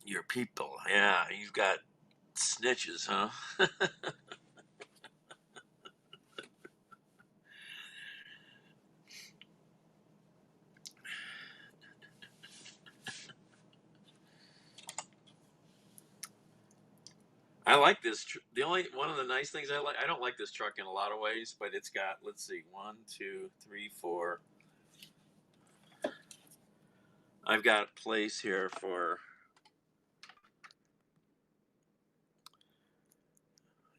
your people, yeah, you've got snitches, huh? I like this. The only one of the nice things I don't like this truck in a lot of ways, but it's got, let's see, 1, 2, 3, 4. I've got place here for,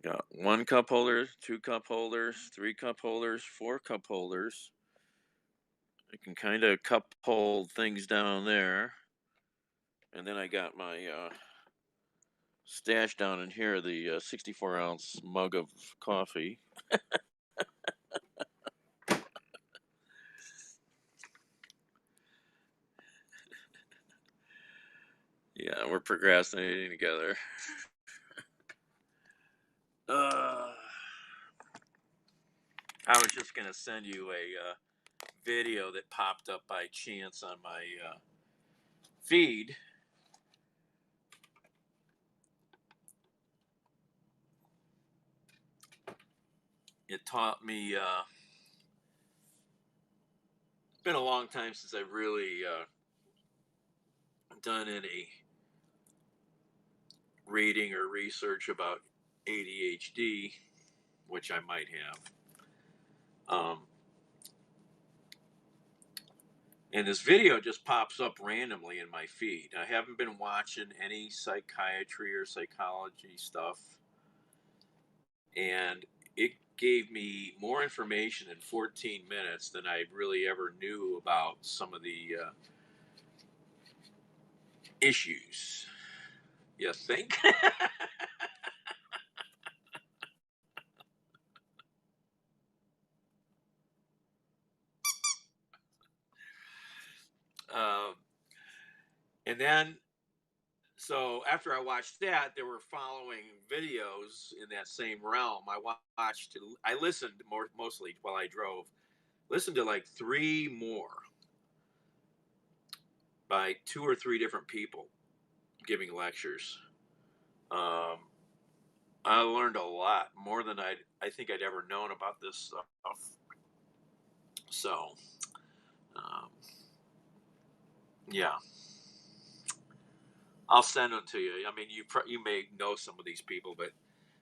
got 1 cup holder, 2 cup holders, 3 cup holders, 4 cup holders. I can kind of cup hold things down there. And then I got my stash down in here, the 64 ounce mug of coffee. Yeah, we're procrastinating together. I was just going to send you a video that popped up by chance on my feed. It taught me, it's been a long time since I've really done any reading or research about ADHD, which I might have. And this video just pops up randomly in my feed. I haven't been watching any psychiatry or psychology stuff. And it gave me more information in 14 minutes than I really ever knew about some of the issues. You think? And then, so after I watched that, there were following videos in that same realm. I listened mostly while I drove, listened to like 3 more. by 2 or 3 different people giving lectures. I learned a lot more than I think I'd ever known about this stuff. So, um, yeah, I'll send them to you. I mean, you may know some of these people, but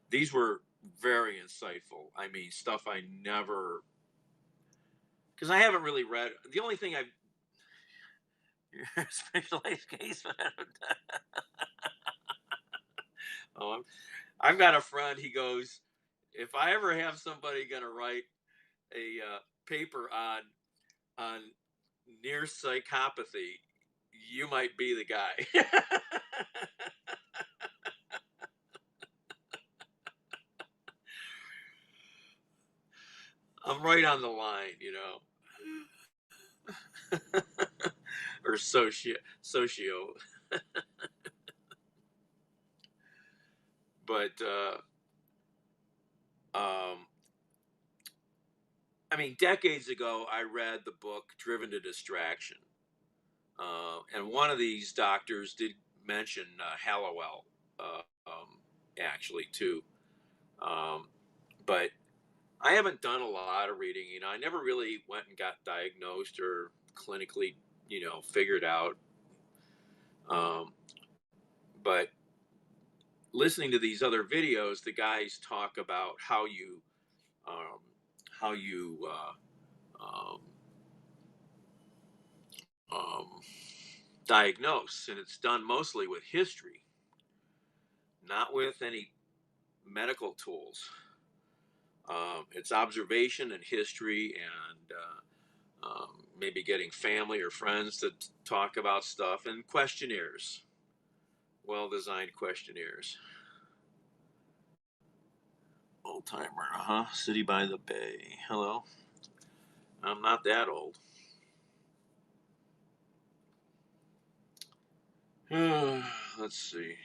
these were very insightful. I mean, stuff I never, because I haven't really read. The only thing I've specialized case. Oh, I've got a friend. He goes, if I ever have somebody gonna write a paper on near psychopathy, you might be the guy. I'm right on the line, or socio. But I mean, decades ago, I read the book Driven to Distraction. And one of these doctors did mention Hallowell, actually, too. But I haven't done a lot of reading. I never really went and got diagnosed or clinically, figured out. But listening to these other videos, the guys talk about um, how you um, um, diagnose, and it's done mostly with history, not with any medical tools. It's observation and history, and maybe getting family or friends to talk about stuff, and questionnaires, well-designed questionnaires. Old timer, City by the Bay. Hello. I'm not that old. Let's see.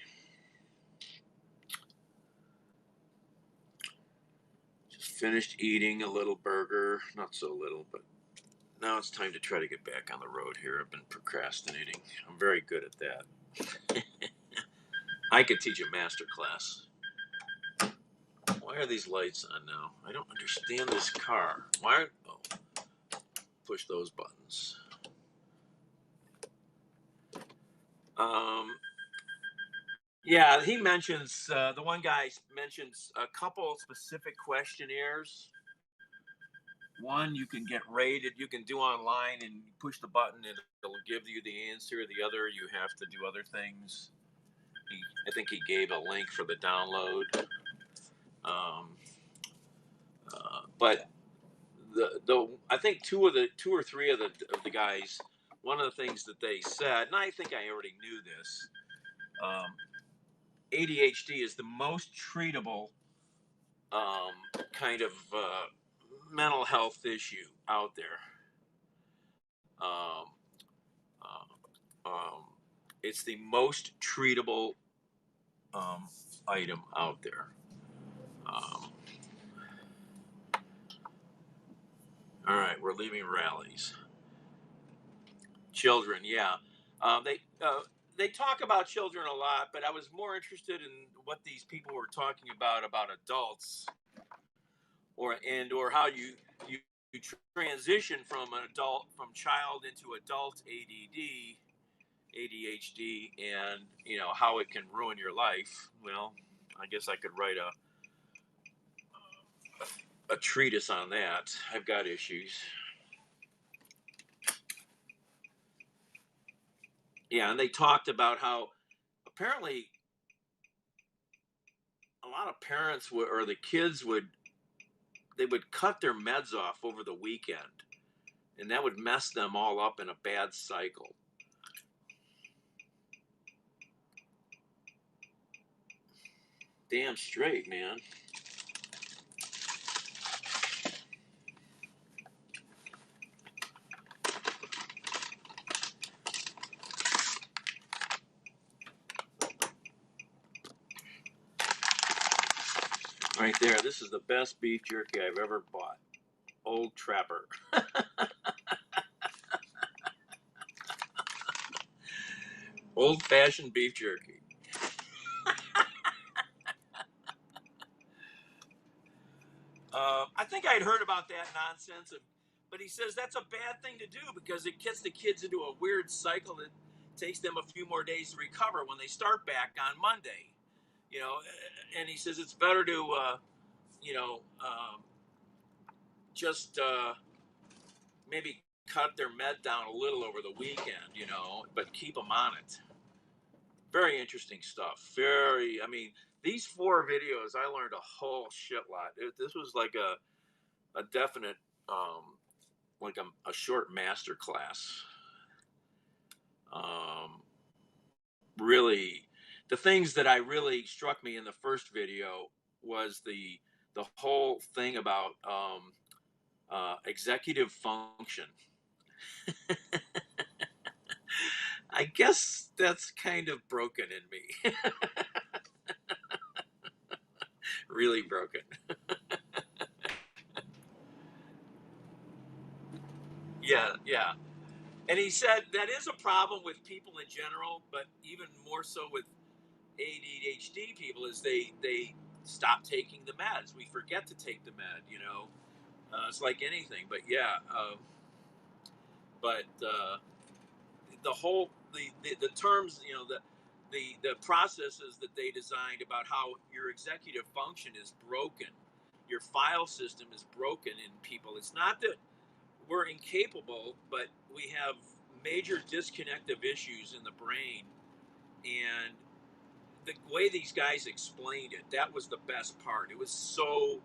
Just finished eating a little burger. Not so little, but now it's time to try to get back on the road here. I've been procrastinating. I'm very good at that. I could teach a master class. Why are these lights on now? I don't understand this car. Push those buttons. Yeah, he mentions, the one guy mentions a couple specific questionnaires. One you can get rated, you can do online and push the button and it'll give you the answer. The other, you have to do other things. I think he gave a link for the download. But the I think two or three of the guys, one of the things that they said, and I think I already knew this, ADHD is the most treatable kind of mental health issue out there. Um, um, it's the most treatable item out there. All right, we're leaving rallies. Children, yeah. They talk about children a lot, but I was more interested in what these people were talking about adults, or how you transition from child into adult ADHD, and how it can ruin your life. Well, I guess I could write a treatise on that. I've got issues. Yeah, and they talked about how apparently a lot of parents or the kids would cut their meds off over the weekend, and that would mess them all up in a bad cycle. Damn straight, man. Right there, this is the best beef jerky I've ever bought. Old Trapper. Old-fashioned beef jerky. I think I'd heard about that nonsense, but he says that's a bad thing to do because it gets the kids into a weird cycle that takes them a few more days to recover when they start back on Monday. And he says it's better to, just maybe cut their med down a little over the weekend, but keep them on it. Very interesting stuff. I mean, these 4 videos, I learned a whole shit lot. This was like a definite, like a short master class. Really, the things that I really struck me in the first video was the whole thing about executive function. I guess that's kind of broken in me. Really broken. Yeah. And he said that is a problem with people in general, but even more so with ADHD people is they stop taking the meds. We forget to take the med, it's like anything. But yeah, but the whole the terms, the processes that they designed about how your executive function is broken, your file system is broken in people. It's not that we're incapable, but we have major disconnective issues in the brain. And the way these guys explained it, that was the best part. It was so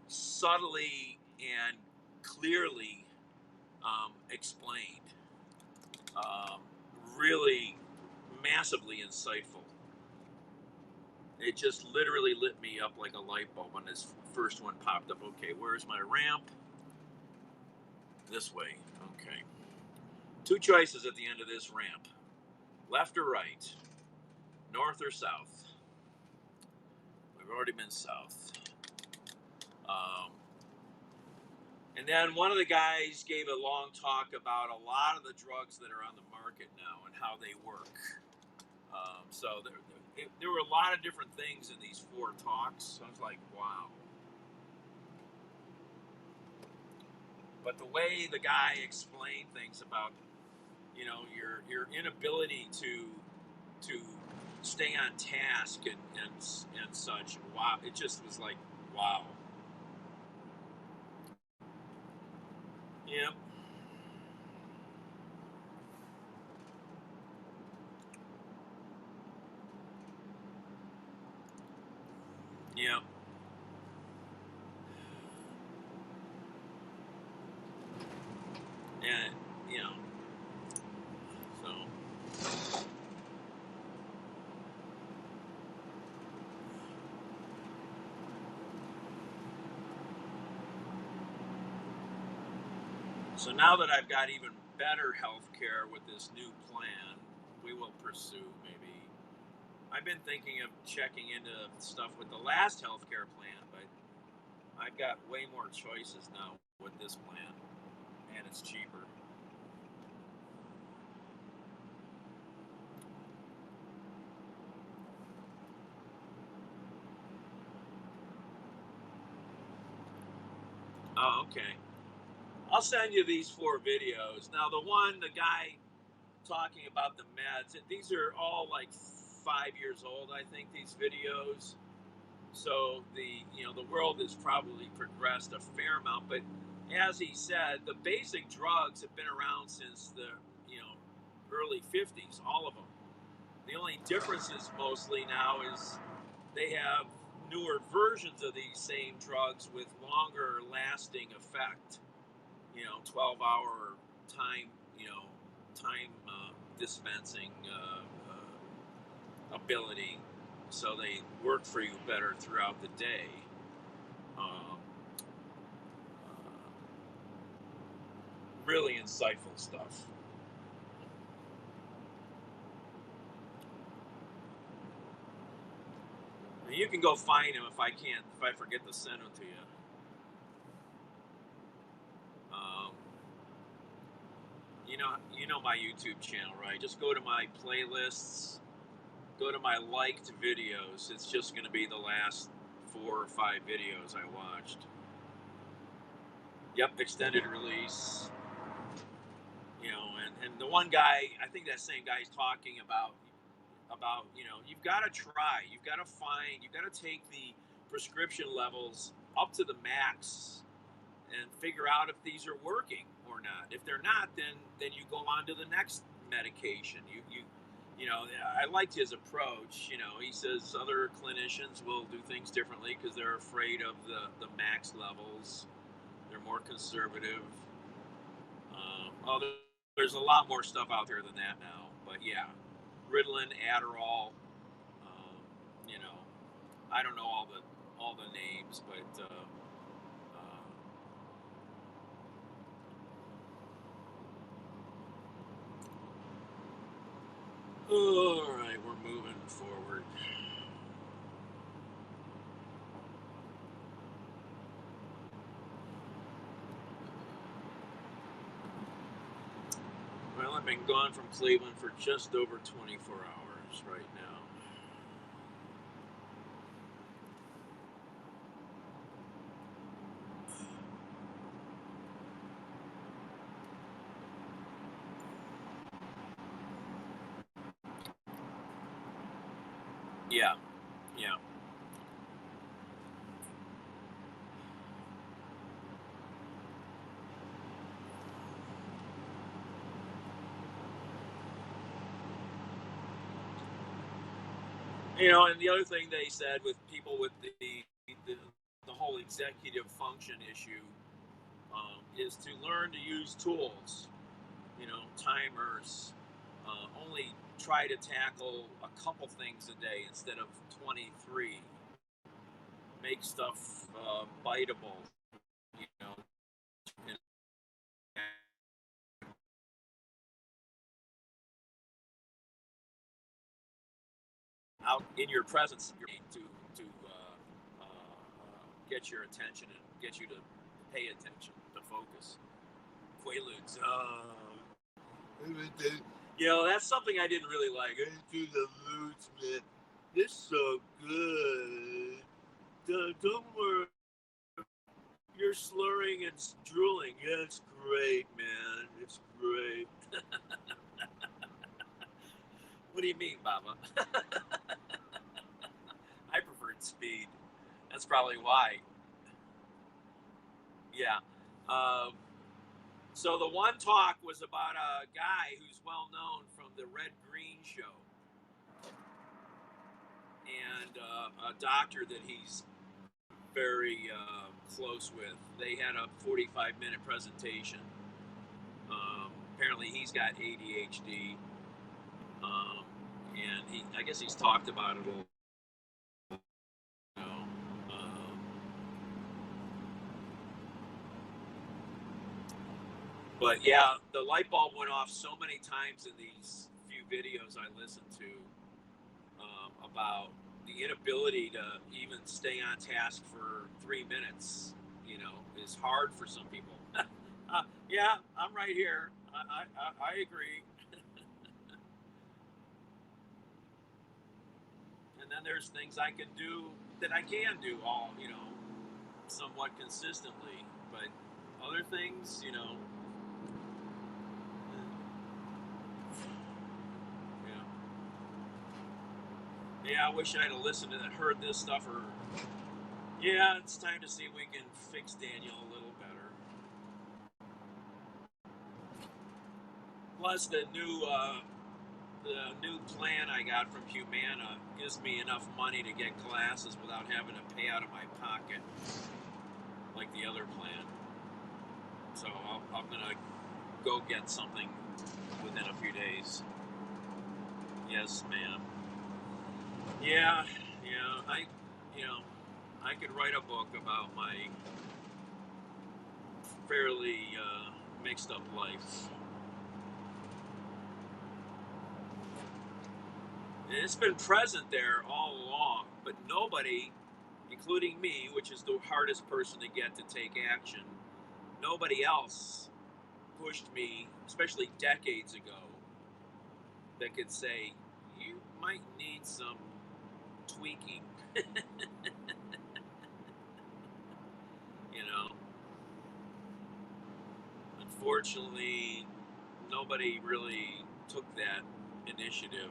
subtly and clearly explained. Really massively insightful. It just literally lit me up like a light bulb when this first one popped up. Okay, where's my ramp? This way. Okay. 2 choices at the end of this ramp. Left or right? North or south? We've already been south. And then one of the guys gave a long talk about a lot of the drugs that are on the market now and how they work. So there were a lot of different things in these 4 talks. I was like, wow. But the way the guy explained things about, your inability to stay on task and such, wow, it just was like, wow. Yep. Yep. And so now that I've got even better health care with this new plan, we will pursue maybe. I've been thinking of checking into stuff with the last healthcare plan, but I've got way more choices now with this plan, and it's cheaper. Oh, okay. I'll send you these 4 videos. Now, the guy talking about the meds, these are all like 5 years old, I think, these videos. So the world has probably progressed a fair amount, but as he said, the basic drugs have been around since the early 50s, all of them. The only differences mostly now is they have newer versions of these same drugs with longer lasting effect. 12-hour time, time dispensing ability, so they work for you better throughout the day. Really insightful stuff. You can go find him if I forget to send them to you. You know my YouTube channel, right? Just go to my playlists, go to my liked videos. It's just going to be the last 4 or 5 videos I watched. Yep, extended release. And the one guy, I think that same guy is talking about you've got to try, you've got to find, you've got to take the prescription levels up to the max and figure out if these are working or not. If they're not, then you go on to the next medication. I liked his approach. He says other clinicians will do things differently because they're afraid of the max levels. They're more conservative. There's a lot more stuff out there than that now. But yeah, Ritalin, Adderall. Um, you know, I don't know all the names, but all right, we're moving forward. Well, I've been gone from Cleveland for just over 24 hours right now. Yeah, yeah. And the other thing they said with people with the whole executive function issue is to learn to use tools, timers. Only try to tackle a couple things a day instead of 23. Make stuff biteable, you know. Out in your presence to get your attention and get you to pay attention, to focus. Quaaludes. That's something I didn't really like. Do the roots, man. It's so good. Don't worry. You're slurring and drooling. Yeah, it's great, man. It's great. What do you mean, Baba? I preferred speed. That's probably why. Yeah. Um, so the one talk was about a guy who's well known from the Red Green Show, and a doctor that he's very close with. They had a 45-minute presentation. Apparently, he's got ADHD, um, and I guess he's talked about it a little. You know, um, but yeah, the light bulb went off so many times in these few videos I listened to about the inability to even stay on task for 3 minutes. Is hard for some people. Yeah, I'm right here. I agree. And then there's things I can do that I can do all somewhat consistently, but other things, yeah. Yeah, I wish I'd have listened and heard this stuff. Or yeah, it's time to see if we can fix Daniel a little better. Plus, the new plan I got from Humana gives me enough money to get glasses without having to pay out of my pocket like the other plan. So I'm gonna go get something within a few days. Yes, ma'am. Yeah, yeah. I could write a book about my fairly mixed up life. And it's been present there all along, but nobody, including me, which is the hardest person to get to take action, nobody else pushed me, especially decades ago, that could say, you might need some tweaking. you know, Unfortunately, nobody really took that initiative,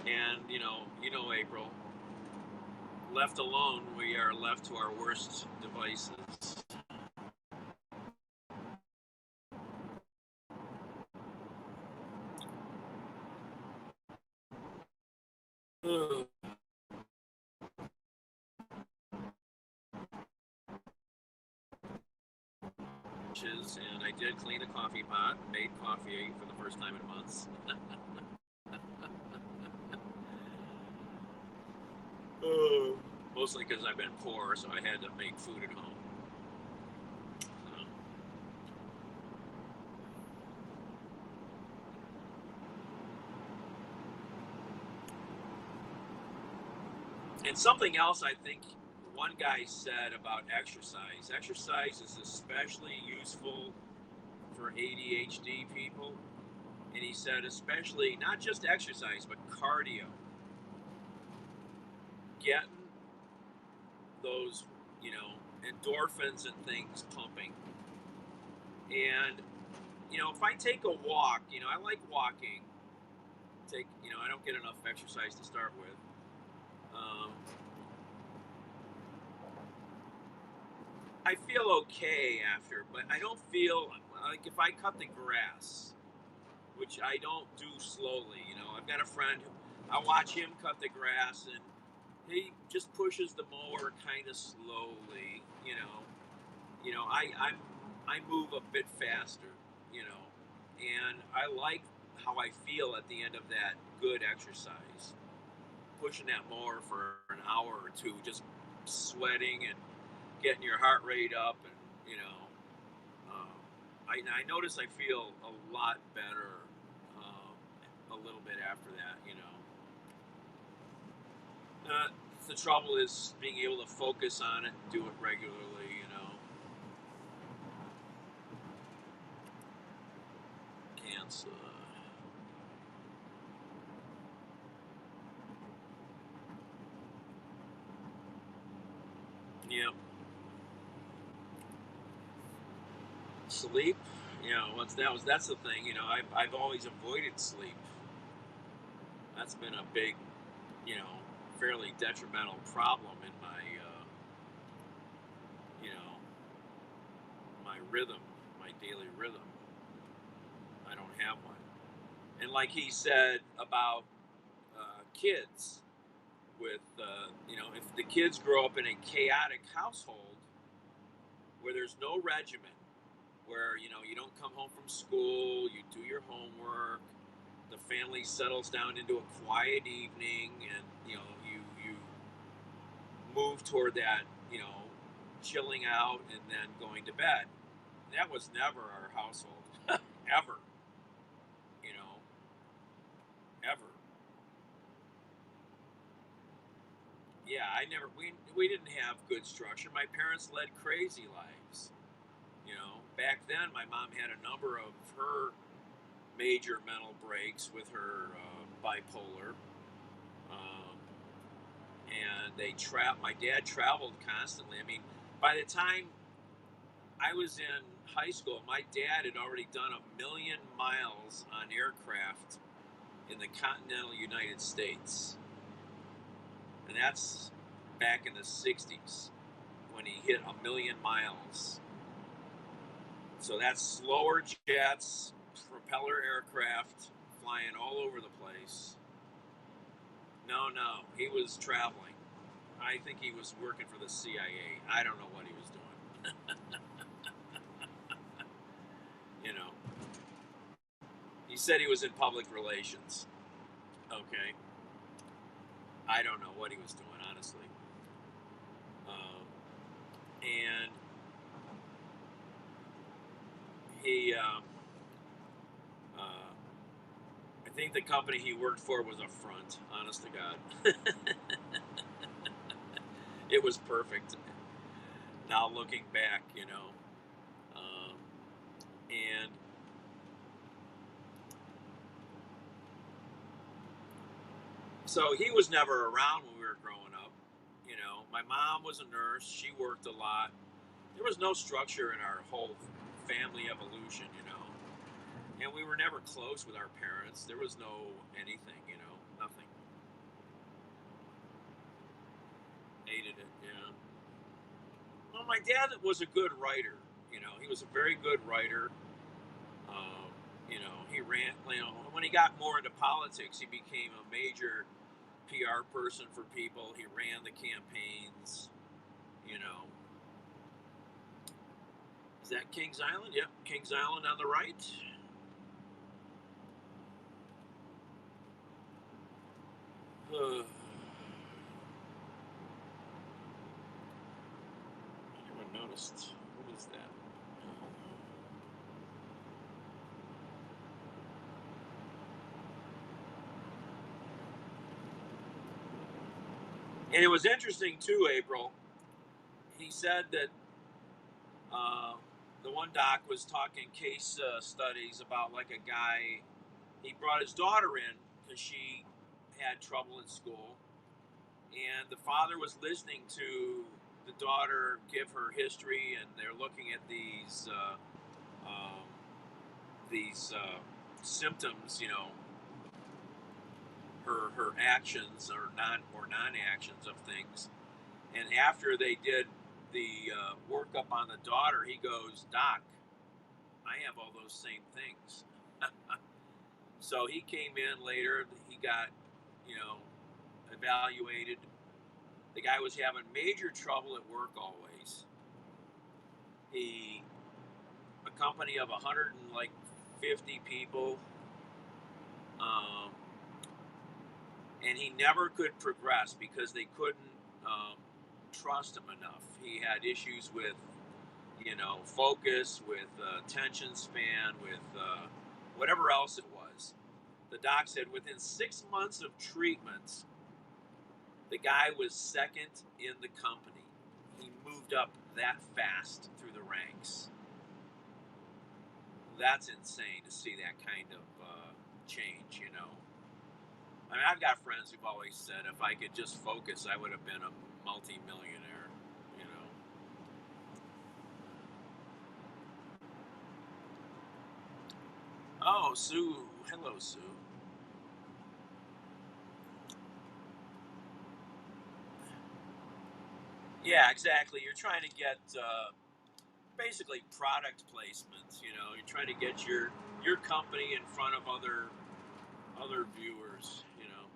And April, left alone, we are left to our worst devices. Ugh. And I did clean the coffee pot, made coffee for the first time in months. Mostly because I've been poor, so I had to make food at home. So. And something else I think one guy said about exercise. Exercise is especially useful for ADHD people. And he said especially not just exercise, but cardio. Getting those, endorphins and things pumping. And, if I take a walk, I like walking. I don't get enough exercise to start with. I feel okay after, but I don't feel like if I cut the grass, which I don't do slowly. I've got a friend I watch him cut the grass, and he just pushes the mower kind of slowly. I move a bit faster. And I like how I feel at the end of that good exercise. Pushing that mower for an hour or two, just sweating and getting your heart rate up, and um, I notice I feel a lot better a little bit after that. The trouble is being able to focus on it and do it regularly. Cancer. Yep. Sleep. That's the thing. I've always avoided sleep. That's been a big, fairly detrimental problem in you know, my rhythm, my daily rhythm. I don't have one. And like he said about kids, with if the kids grow up in a chaotic household where there's no regimen, where you don't come home from school, you do your homework, the family settles down into a quiet evening, and you move toward that chilling out and then going to bed. That was never our household. Ever. you know Ever. Yeah, I never we didn't have good structure. My parents led crazy lives. Back then my mom had a number of her major mental breaks with her bipolar. um, and my dad traveled constantly. I mean, by the time I was in high school, my dad had already done 1,000,000 miles on aircraft in the continental United States. And that's back in the 60s when he hit 1,000,000 miles. So that's slower jets, propeller aircraft flying all over the place. No, he was traveling. I think he was working for the CIA. I don't know what he was doing. you know, he said he was in public relations. Okay. I don't know what he was doing, honestly. And he, I think the company he worked for was a front, honest to God. It was perfect. now looking back, you know. And so he was never around when we were growing up. You know, my mom was a nurse. She worked a lot. There was no structure in our whole family evolution, you know. And we were never close with our parents. There was no anything, you know, nothing. Hated it, yeah. Well, my dad was a good writer. You know, he was a very good writer. Um, you know, he ran. You know, when he got more into politics, he became a major PR person for people. He ran the campaigns. You know, is that Kings Island? Yep, Kings Island on the right. I never noticed. What is that? And it was interesting too, April. He said that uh, the one doc was talking case studies about like a guy. He brought his daughter in because she had trouble in school, and the father was listening to the daughter give her history, and they're looking at um, these symptoms, you know, her actions or non actions of things. And after they did the workup on the daughter, he goes, "Doc, I have all those same things." So he came in later. He got, you know, evaluated. The guy was having major trouble at work always. He, a company of 150 people, um, and he never could progress because they couldn't um, trust him enough. He had issues with, you know, focus, with attention span, with whatever else it was. The doc said within 6 months of treatment, the guy was second in the company. He moved up that fast through the ranks. That's insane to see that kind of change, you know. I mean, I've got friends who've always said if I could just focus, I would have been a multi-millionaire, you know. Oh, Sue. Hello, Sue. Yeah, exactly. You're trying to get basically product placements. You know, you're trying to get your company in front of other viewers. You know.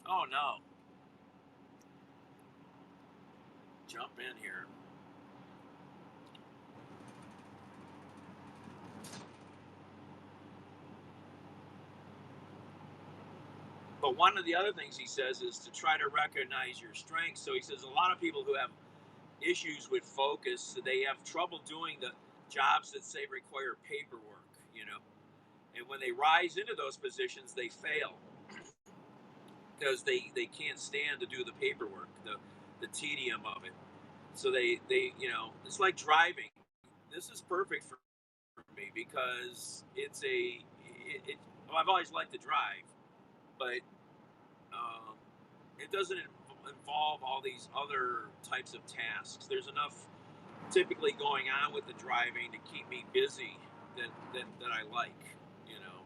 Oh no, jump in here. But one of the other things he says is to try to recognize your strengths. So he says a lot of people who have issues with focus, they have trouble doing the jobs that say require paperwork. You know, and when they rise into those positions, they fail because they can't stand to do the paperwork, the tedium of it. So they you know, it's like driving. This is perfect for me because well, I've always liked to drive, but um, it doesn't involve all these other types of tasks. There's enough typically going on with the driving to keep me busy that I like, you know.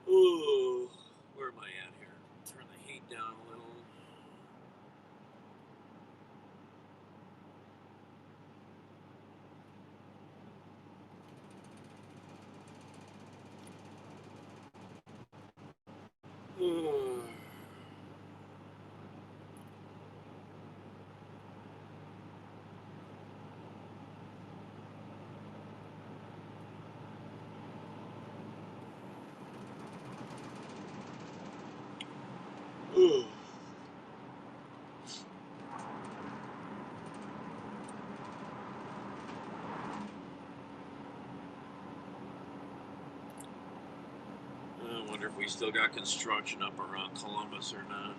Ooh, where am I at here? Turn the heat down a little. Ooh. if we still got construction up around Columbus or not.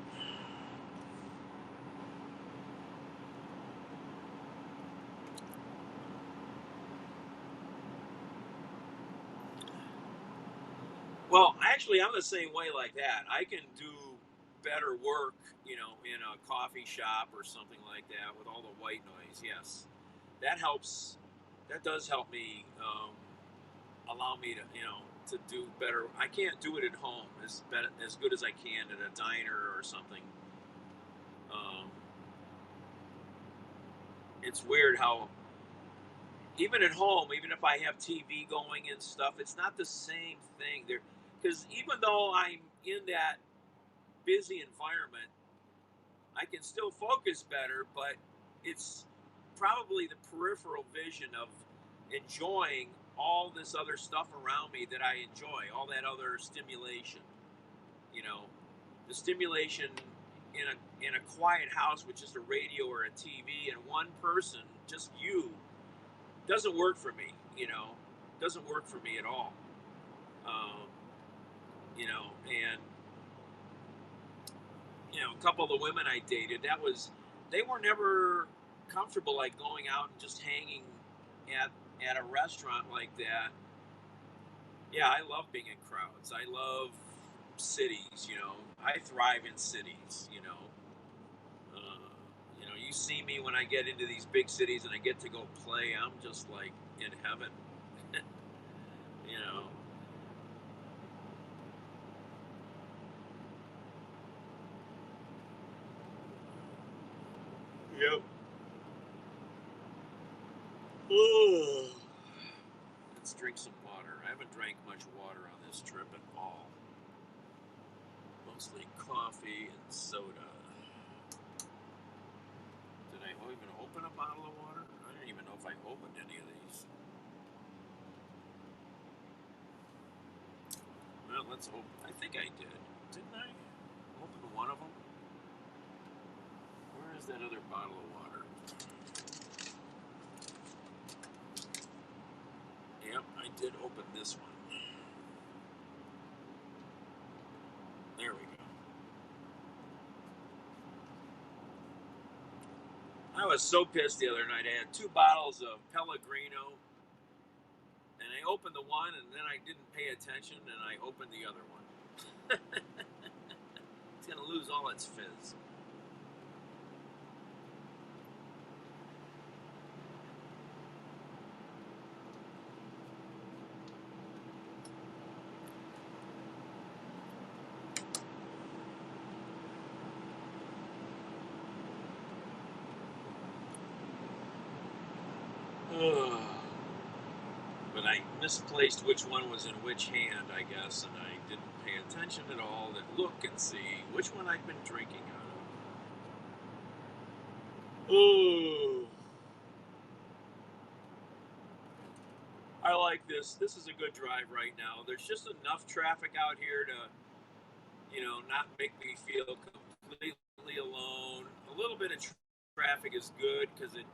Well, actually, I'm the same way like that. I can do better work, in a coffee shop or something like that with all the white noise. Yes, that helps. That does help me, allow me to do better. I can't do it at home as good as I can at a diner or something. Um, it's weird how even at home, even if I have TV going and stuff, it's not the same thing there. Because even though I'm in that busy environment, I can still focus better, but it's probably the peripheral vision of enjoying all this other stuff around me that I enjoy, all that other stimulation. You know, the stimulation in a quiet house with just a radio or a TV and one person, just you, doesn't work for me. Doesn't work for me at all. Um, and a couple of the women I dated, they were never comfortable like going out and just hanging at a restaurant like that. Yeah, I love being in crowds. I love cities. I thrive in cities. You see me when I get into these big cities and I get to go play. I'm just like in heaven. you know. Yep. Let's drink some water. I haven't drank much water on this trip at all. Mostly coffee and soda. Did I even open a bottle of water? I don't even know if I opened any of these. Well, let's open. I think I did. Didn't I? Open one of them? Where is that other bottle of water? Yep, I did open this one. There we go. I was so pissed the other night. I had 2 bottles of Pellegrino, and I opened the one, and then I didn't pay attention, and I opened the other one. It's going to lose all its fizz. But I misplaced which one was in which hand, I guess, and I didn't pay attention at all to look and see which one I'd been drinking out of. Oh, I like this. This is a good drive right now. There's just enough traffic out here to, not make me feel completely alone. A little bit of traffic is good because it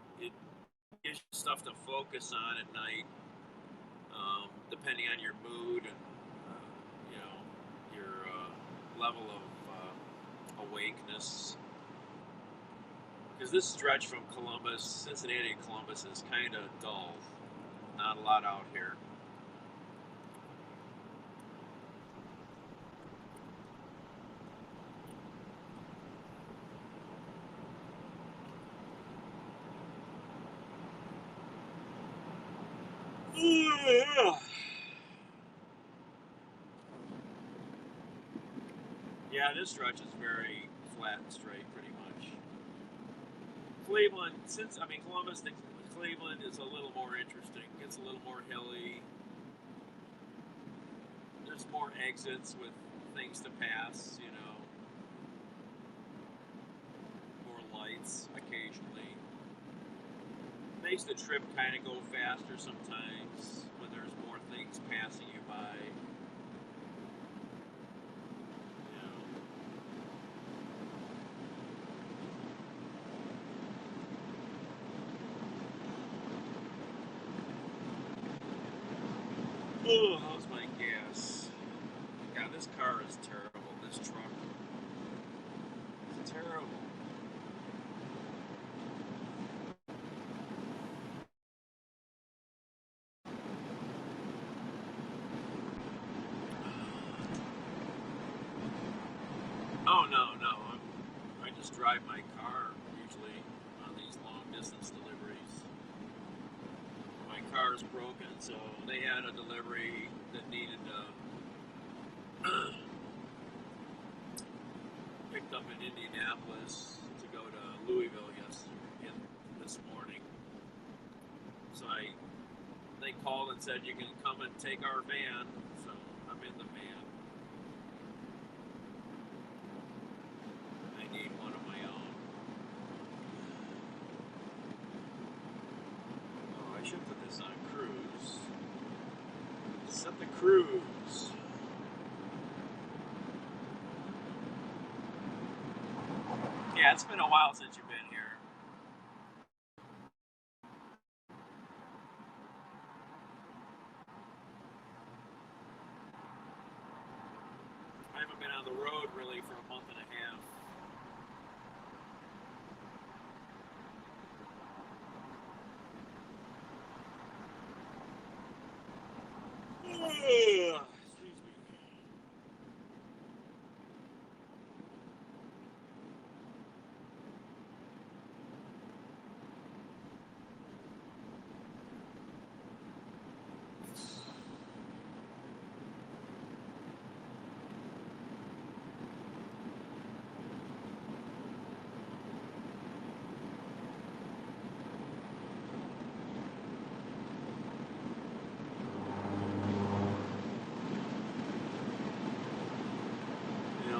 gives you stuff to focus on at night, depending on your mood and your level of awakeness. Because this stretch from Cincinnati to Columbus is kind of dull. Not a lot out here. Yeah, this stretch is very flat and straight, pretty much. Columbus to Cleveland is a little more interesting. It's a little more hilly. There's more exits with things to pass, more lights occasionally. Makes the trip kind of go faster sometimes when there's more things passing you by. Oh, how's my gas? God, this car is terrible. This truck is terrible. Oh no, no. I just drive my car usually on these long distance deliveries. My car's broken, so they had a delivery that needed picked up in Indianapolis to go to Louisville this morning. So they called and said you can come and take our van. So I'm in the van. I need one of my own. Oh, I should put this on cruise. Set the cruise. Yeah, it's been a while since you've been here. I haven't been on the road really for a month and a half. Excuse me.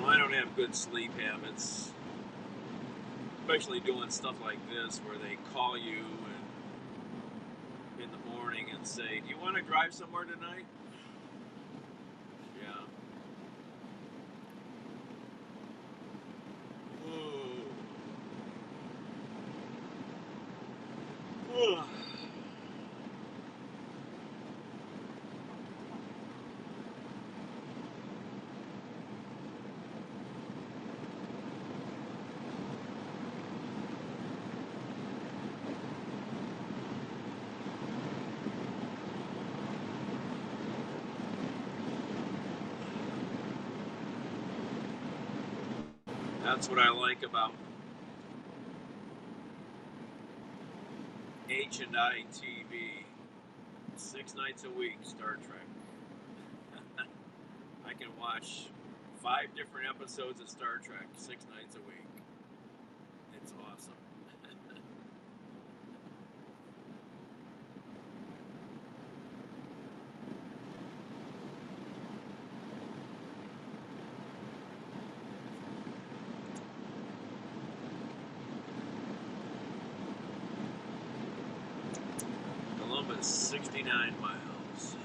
I don't have good sleep habits, especially doing stuff like this where they call you in the morning and say, "Do you want to drive somewhere tonight?" Yeah. That's what I like about H&I TV. 6 nights a week, Star Trek. I can watch 5 different episodes of Star Trek 6 nights a week. It's awesome. Columbus, 69 miles.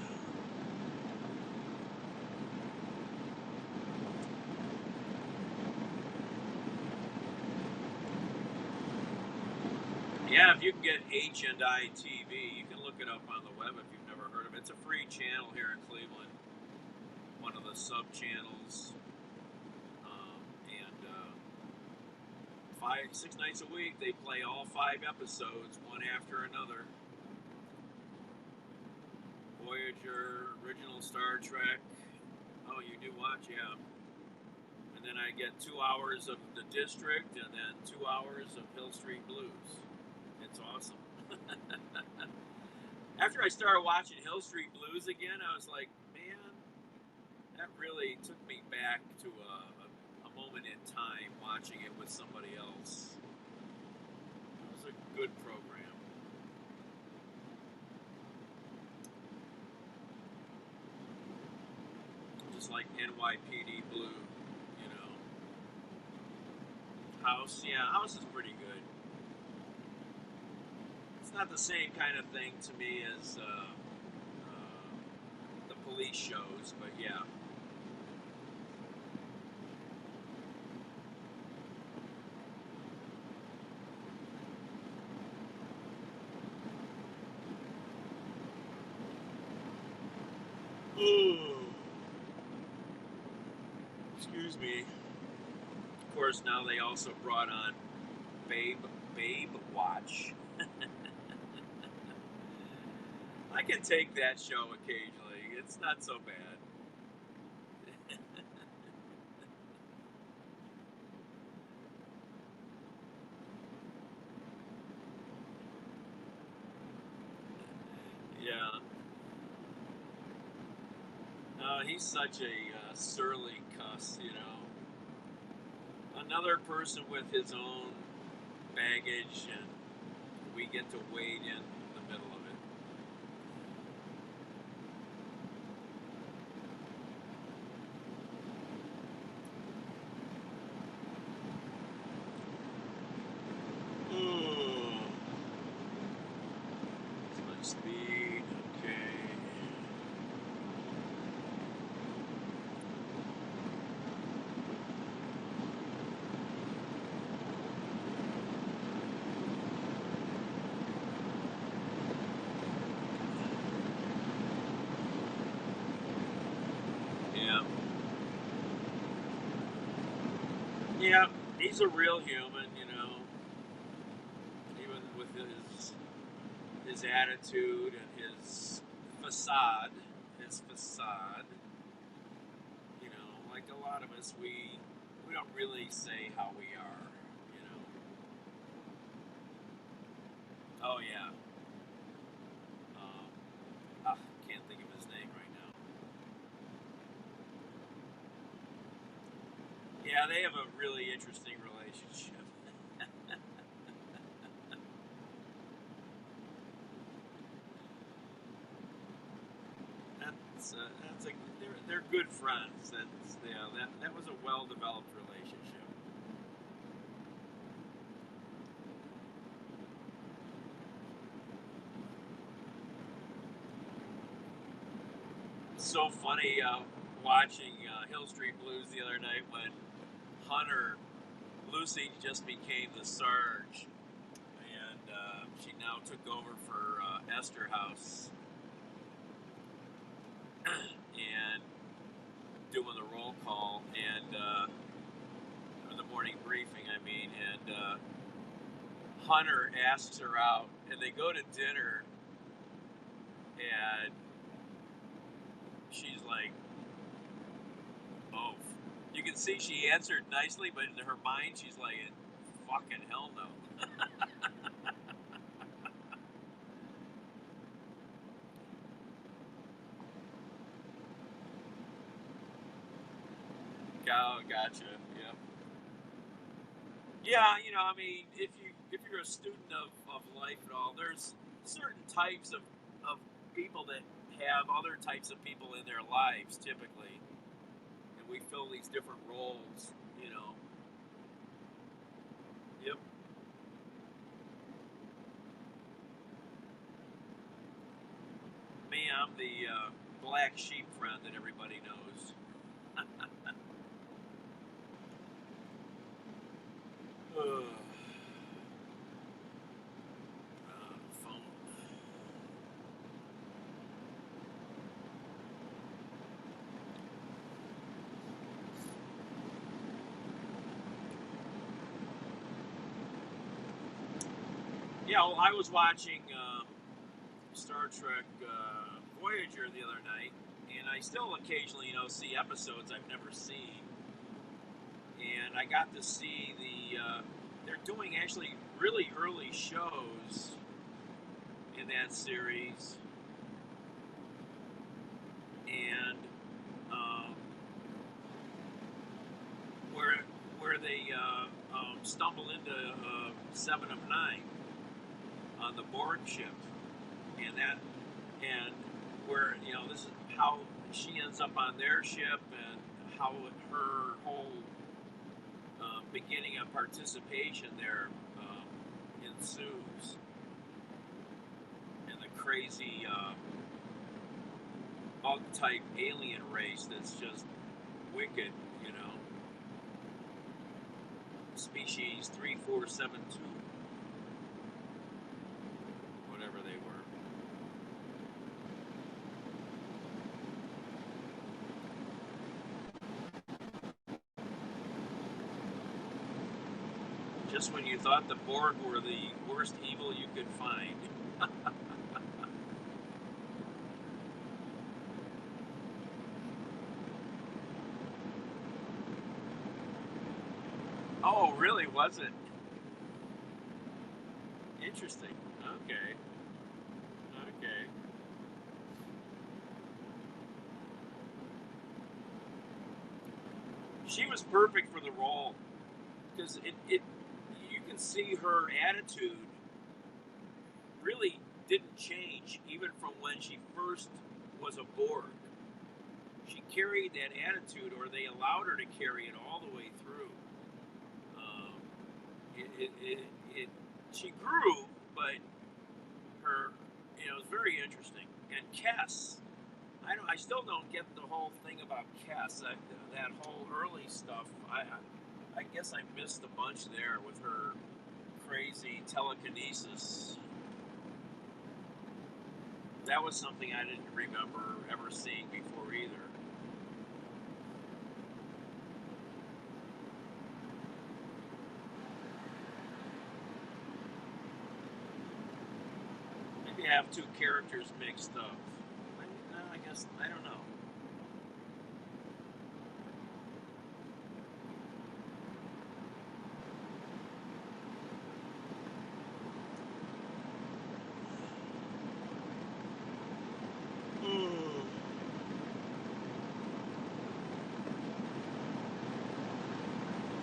Yeah, if you can get H&I TV, you can look it up on the web if you've never heard of it. It's a free channel here in Cleveland, one of the sub channels, and 6 nights a week they play all 5 episodes, one after another. Voyager, original Star Trek. Oh, you do watch, yeah. And then I get 2 hours of The District, and then 2 hours of Hill Street Blues. It's awesome. After I started watching Hill Street Blues again, I was like, man, that really took me back to a moment in time watching it with somebody else. It was a good program. Just like NYPD Blue, you know. House, yeah, House is pretty good. It's not the same kind of thing to me as the police shows, but yeah. Excuse me. Of course, now they also brought on Babe Watch. I can take that show occasionally. It's not so bad. Yeah. He's such a surly cuss, you know. Another person with his own baggage, and we get to wade in the middle of it. Oh, my speed. Okay. Yeah. Yeah. He's a real human, you know. Even with his attitude and facade, his facade. You know, like a lot of us, we don't really say how we are. You know. Oh yeah. Can't think of his name right now. Yeah, they have a really interesting relationship. That's a they're good friends. That's yeah that was a well developed relationship. It's so funny watching Hill Street Blues the other night when Hunter Lucy just became the Sarge, and she now took over for Esther House and doing the roll call and or the morning briefing. I mean, and Hunter asks her out, and they go to dinner, and she's like, "Oh." You can see she answered nicely, but in her mind, she's like, "Fucking hell no." Oh, gotcha. Yeah. Yeah, you know, I mean, if you're a student of life at all, there's certain types of people that have other types of people in their lives typically, and we fill these different roles. You know. Yep. Me, I'm the black sheep friend that everybody knows. Phone. Yeah, well, I was watching Star Trek Voyager the other night, and I still occasionally, you know, see episodes I've never seen. And I got to see they're doing actually really early shows in that series, and um, where they stumble into Seven of Nine on the Borg ship, and where you know this is how she ends up on their ship and how her whole beginning of participation there ensues, and the crazy bug type alien race that's just wicked, you know. Species 3472, whatever they were. Just when you thought the Borg were the worst evil you could find. Oh, really? Was it? Interesting. Okay. Okay. She was perfect for the role because it you can see her attitude really didn't change even from when she first was a Borg. She carried that attitude, or they allowed her to carry it all the way through. Um, it she grew, but her, it was very interesting. And Kess, I still don't get the whole thing about Kess. That whole early stuff. I guess I missed a bunch there with her crazy telekinesis. That was something I didn't remember ever seeing before either. Maybe I have two characters mixed up. I guess I don't know.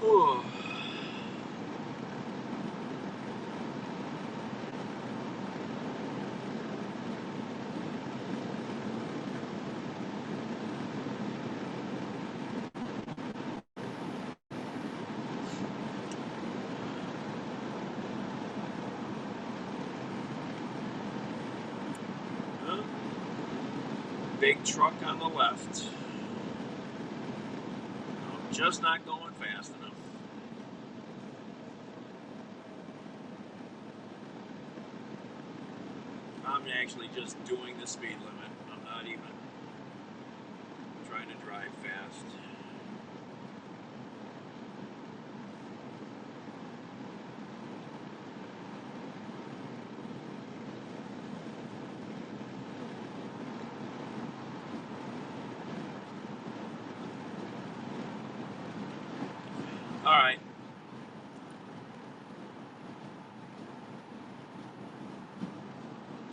Oh. Huh? Big truck on the left. I'm just not going fast enough. I'm actually just doing the speed limit. I'm not even trying to drive fast. All right.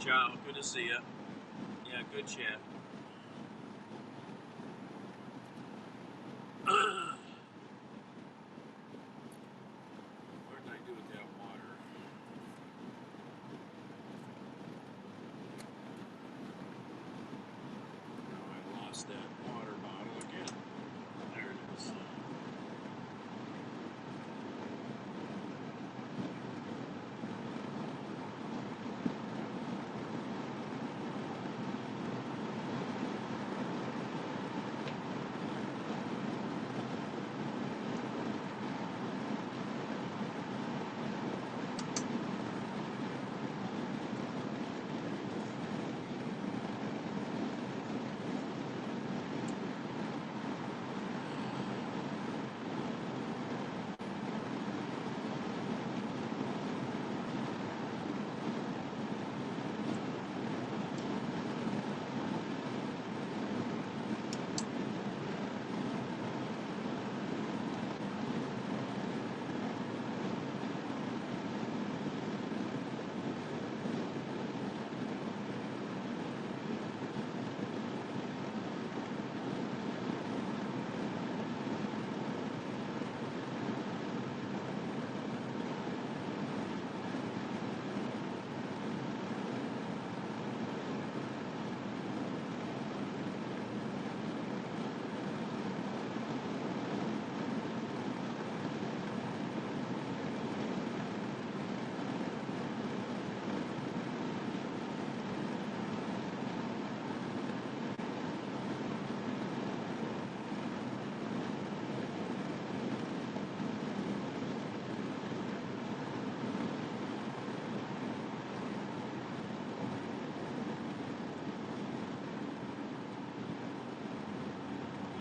Ciao. Good to see you. Yeah, good chat. What did I do with that water? Oh, I lost that water bottle again. There it is.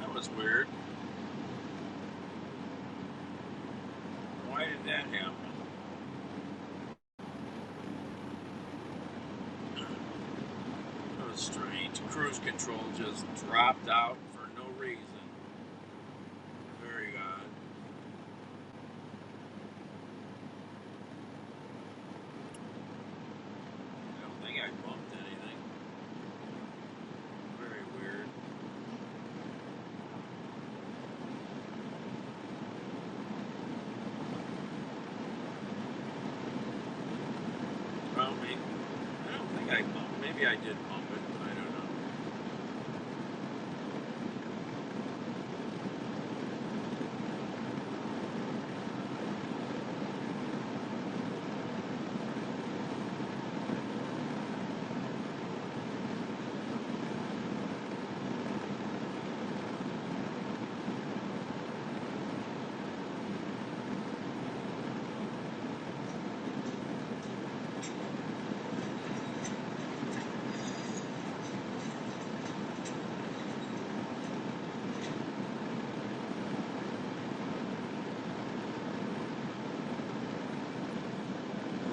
That was weird. Why did that happen? cruise control just dropped out for no reason. Very odd. I don't think I bumped anything. Very weird. Well, maybe. I don't think I bumped. Maybe I did bump it, but I don't know.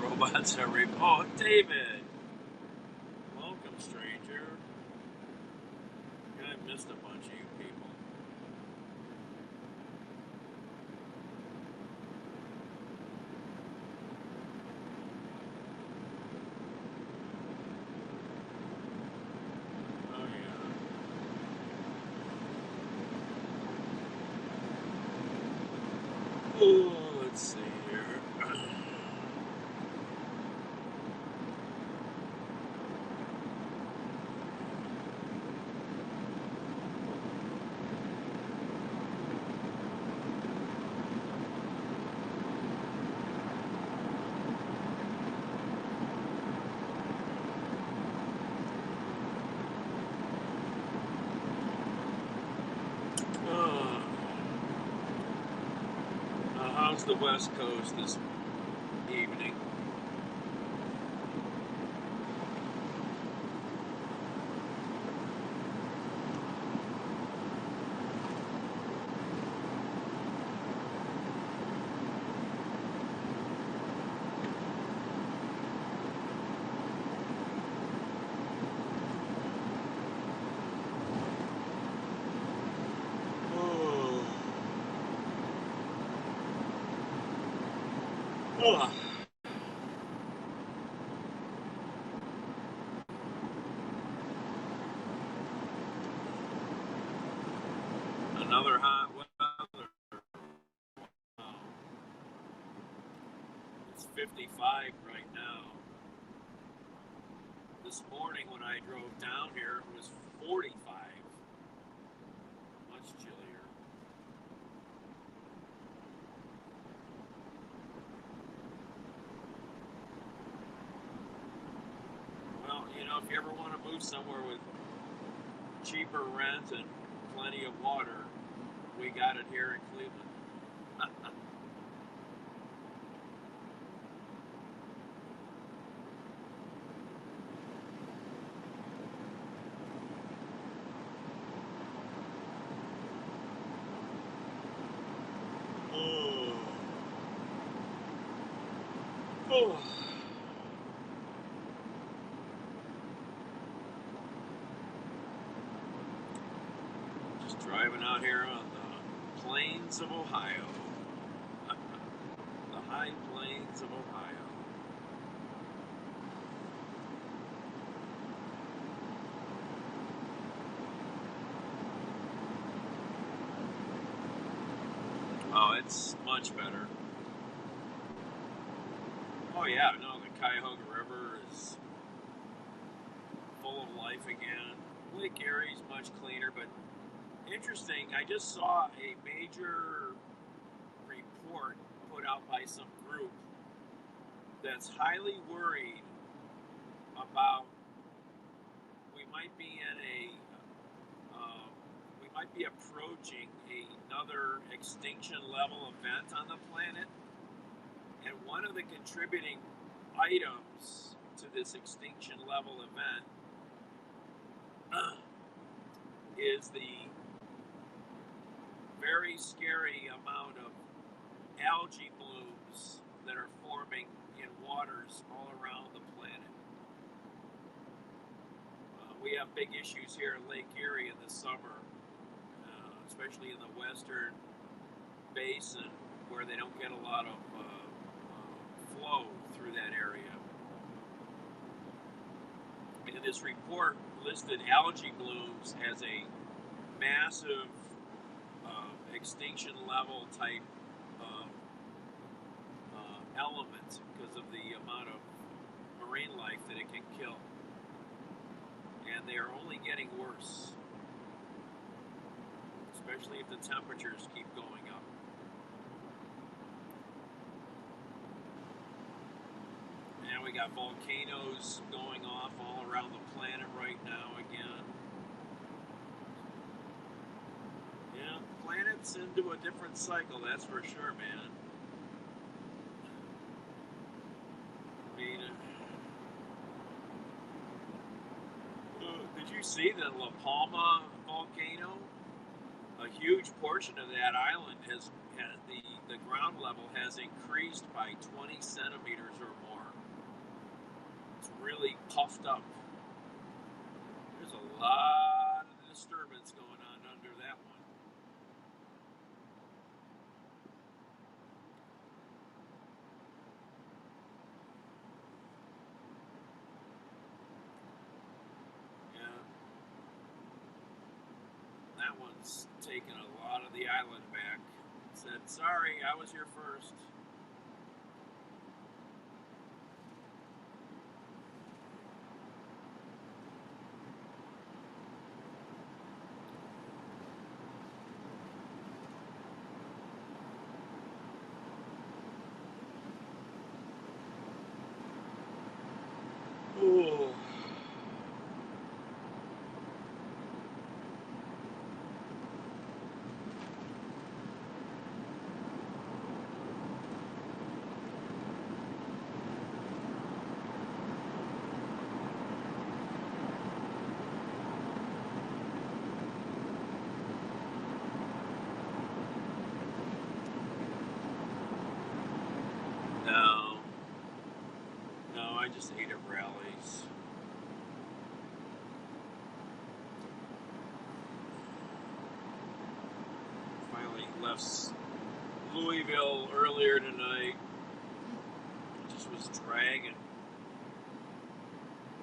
Robots are oh, David! Welcome, stranger. I missed a bunch of you people. Oh, yeah. Oh, let's see here. Oh. How's the West Coast this evening? Oh. Ugh. Another hot weather. Oh, it's 55 right now. This morning when I drove down here, it was 45. Much chillier. Well, if you ever want to move somewhere with cheaper rent and plenty of water, we got it here in Cleveland. Oh. Oh. Just driving out here on the plains of Ohio. The high plains of Ohio. Oh, it's much better. Oh, yeah, no, the Cuyahoga River is full of life again. Lake Erie's much cleaner, but interesting. I just saw a major report put out by some group that's highly worried about we might be in we might be approaching another extinction level event on the planet, and one of the contributing items to this extinction level event is the very scary amount of algae blooms that are forming in waters all around the planet. we have big issues here in Lake Erie in the summer, especially in the western basin where they don't get a lot of flow through that area. And this report listed algae blooms as a massive extinction level type element because of the amount of marine life that it can kill. And they are only getting worse, especially if the temperatures keep going up. And we got volcanoes going off all around the planet right now again. Yeah, planet's into a different cycle, that's for sure, man. I mean, did you see the La Palma volcano? A huge portion of that island has the ground level has increased by 20 centimeters or more. It's really puffed up. There's a lot of disturbance going on under that one. That one's taken a lot of the island back. Said, sorry, I was here first. Ooh. No, I just hate at rallies. Finally left Louisville earlier tonight. It just was dragging.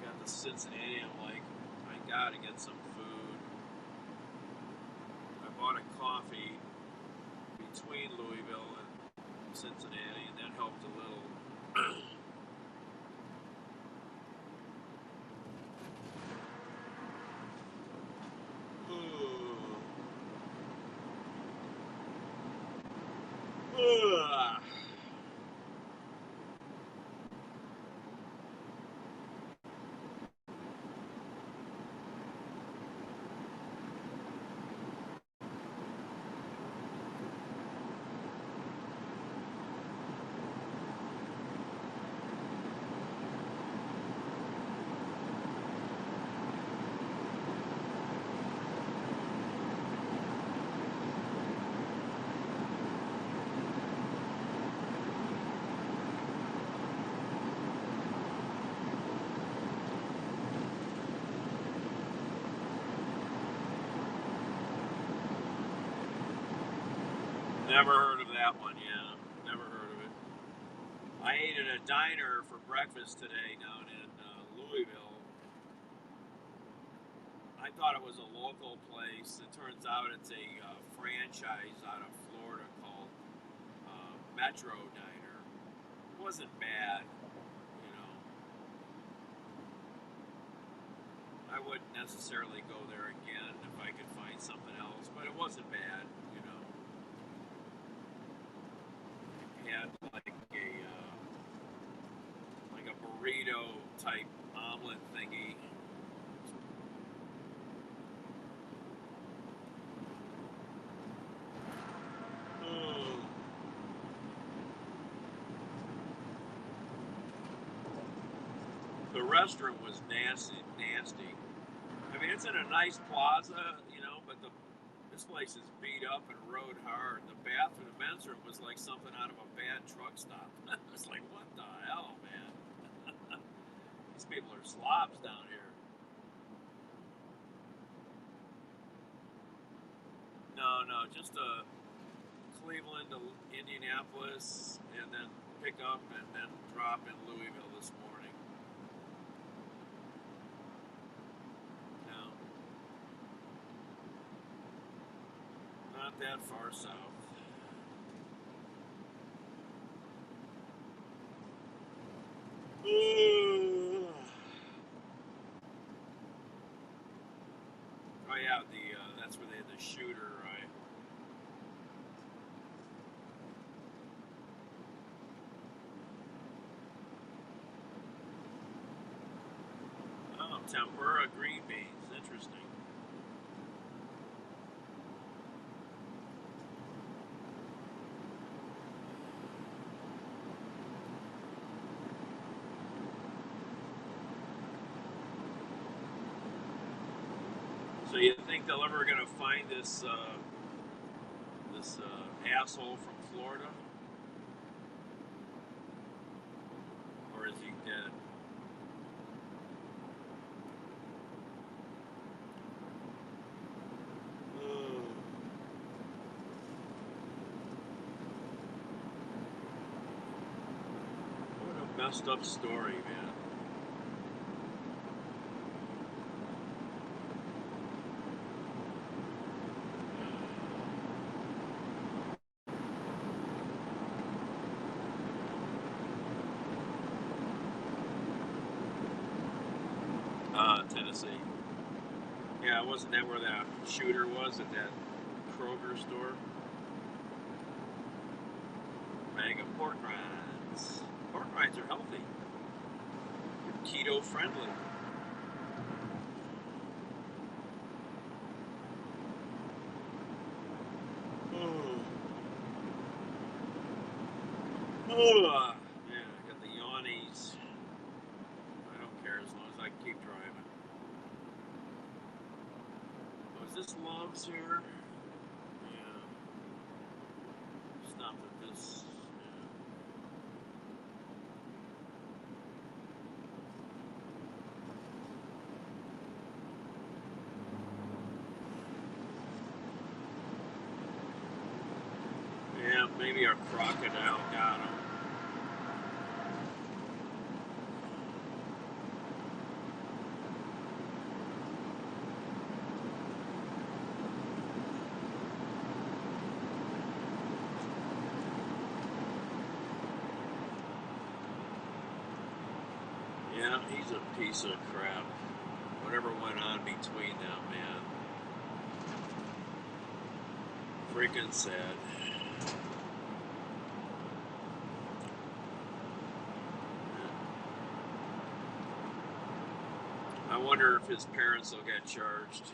Got to Cincinnati, I'm like, I gotta get some food. I bought a coffee between Louisville and Cincinnati, and that helped a little. Never heard of that one, yeah. Never heard of it. I ate at a diner for breakfast today down in Louisville. I thought it was a local place. It turns out it's a franchise out of Florida called Metro Diner. It wasn't bad, you know. I wouldn't necessarily go there again if I could find something else, but it wasn't bad, you know. Had like a burrito type omelet thingy. The restroom was nasty. I mean, it's in a nice plaza, you know, but this place is beat up and rode hard. The bathroom, the men's room was like something out of a bad truck stop. It's like, what the hell, man? These people are slobs down here. No, just Cleveland to Indianapolis, and then pick up and then drop in Louisville this morning. No, not that far south. Oh yeah, that's where they had the shooter, right? Oh, tempura green beans, interesting. So you think they're ever gonna find this asshole from Florida, or is he dead? Oh, what a messed up story, man. Tennessee. Yeah, wasn't that where that shooter was at that Kroger store? Bag of pork rinds. Pork rinds are healthy. Keto friendly. Oh, man, I got the yawnies. I don't care as long as I can keep driving. Oh, is this Love's here? Yeah. Stop at this. Yeah, maybe our crocodile got him. Yeah, he's a piece of crap. Whatever went on between them, man. Freaking sad. I wonder if his parents will get charged.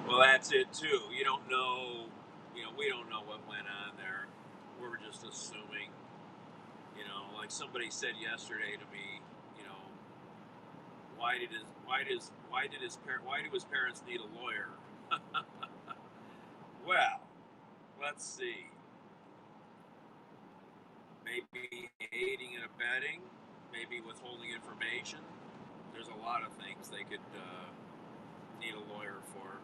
Well, that's it too. You don't know. We don't know what went on there. We're just assuming. Like somebody said yesterday to me. Why do his parents need a lawyer? Well, let's see. Maybe aiding and abetting. Maybe withholding information. There's a lot of things they could need a lawyer for.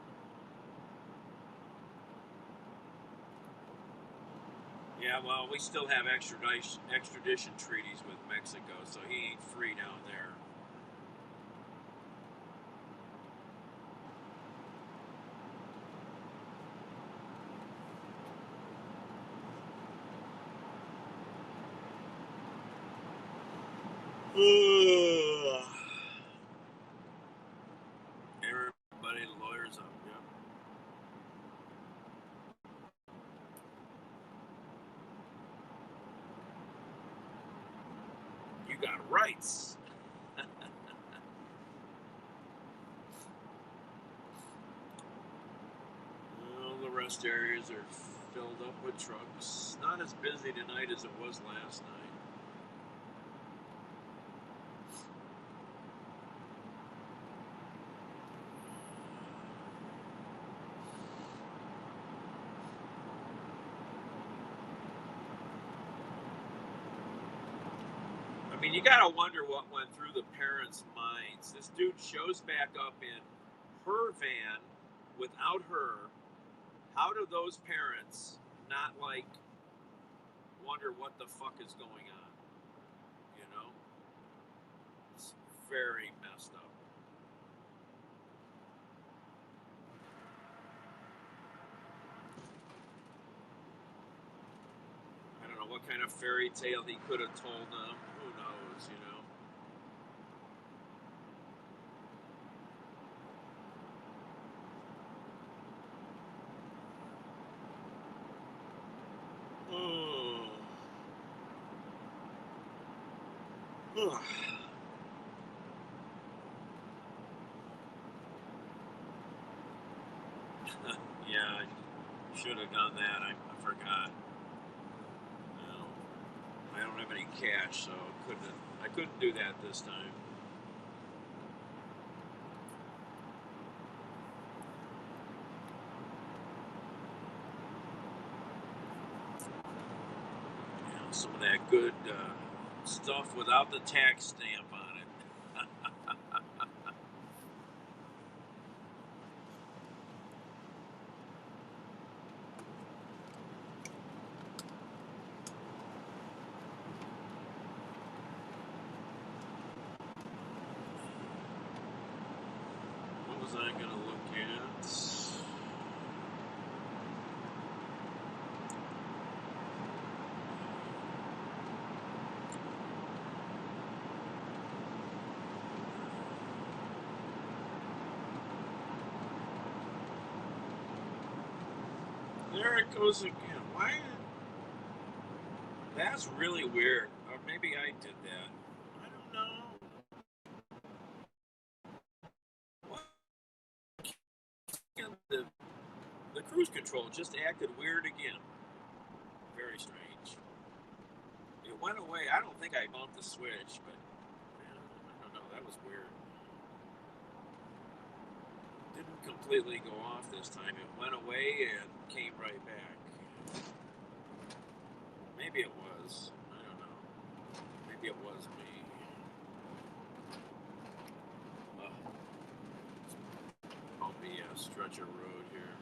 Yeah, well, we still have extradition treaties with Mexico, so he ain't free down there. Everybody, the lawyers up. Yeah. You got rights. Well, the rest areas are filled up with trucks. Not as busy tonight as it was last night. mean, you gotta wonder what went through the parents' minds. This dude shows back up in her van without her. How do those parents not like wonder what the fuck is going on? You know? It's very messed up. I don't know what kind of fairy tale he could have told them. Who knows, you know? Yeah, I should have done that. I forgot. No, I don't have any cash, so I couldn't do that this time. Yeah, some of that good stuff without the tax stamp on it. What was I going to look at? There it goes again. Why? That's really weird. Or maybe I did that. I don't know. What? The cruise control just acted weird again. Very strange. It went away. I don't think I bumped the switch, but I don't know. That was weird. Didn't completely go off this time. It went away and came right back. Maybe it was. I don't know. Maybe it was me. I'll be a stretch of road here.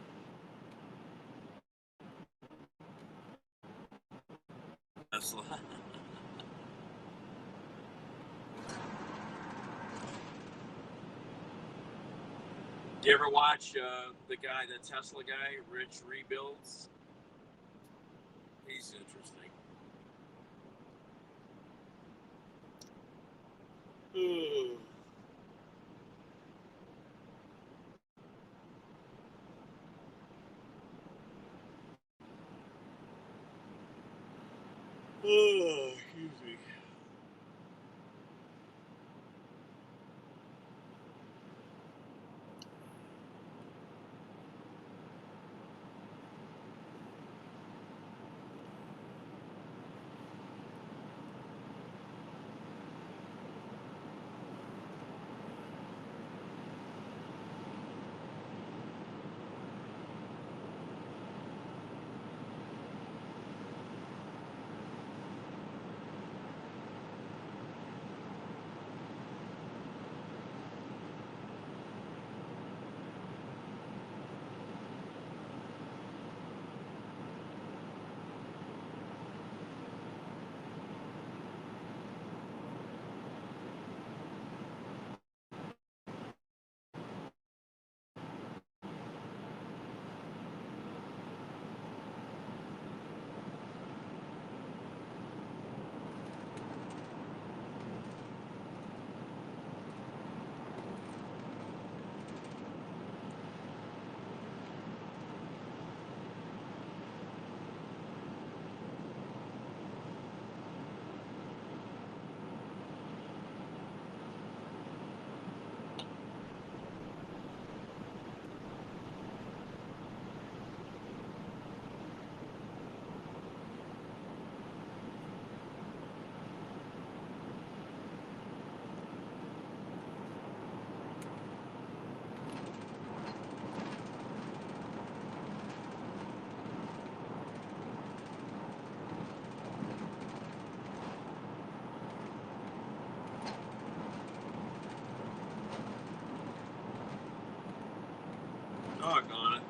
Tesla. Do you ever watch the Tesla guy, Rich Rebuilds? He's interesting. Excuse me.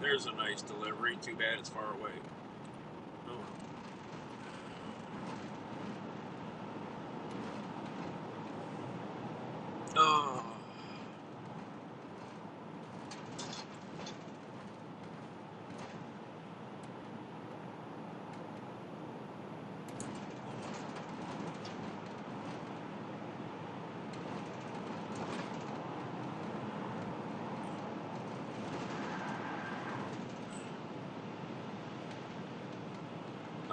There's a nice delivery. Too bad it's far away. Oh. Oh.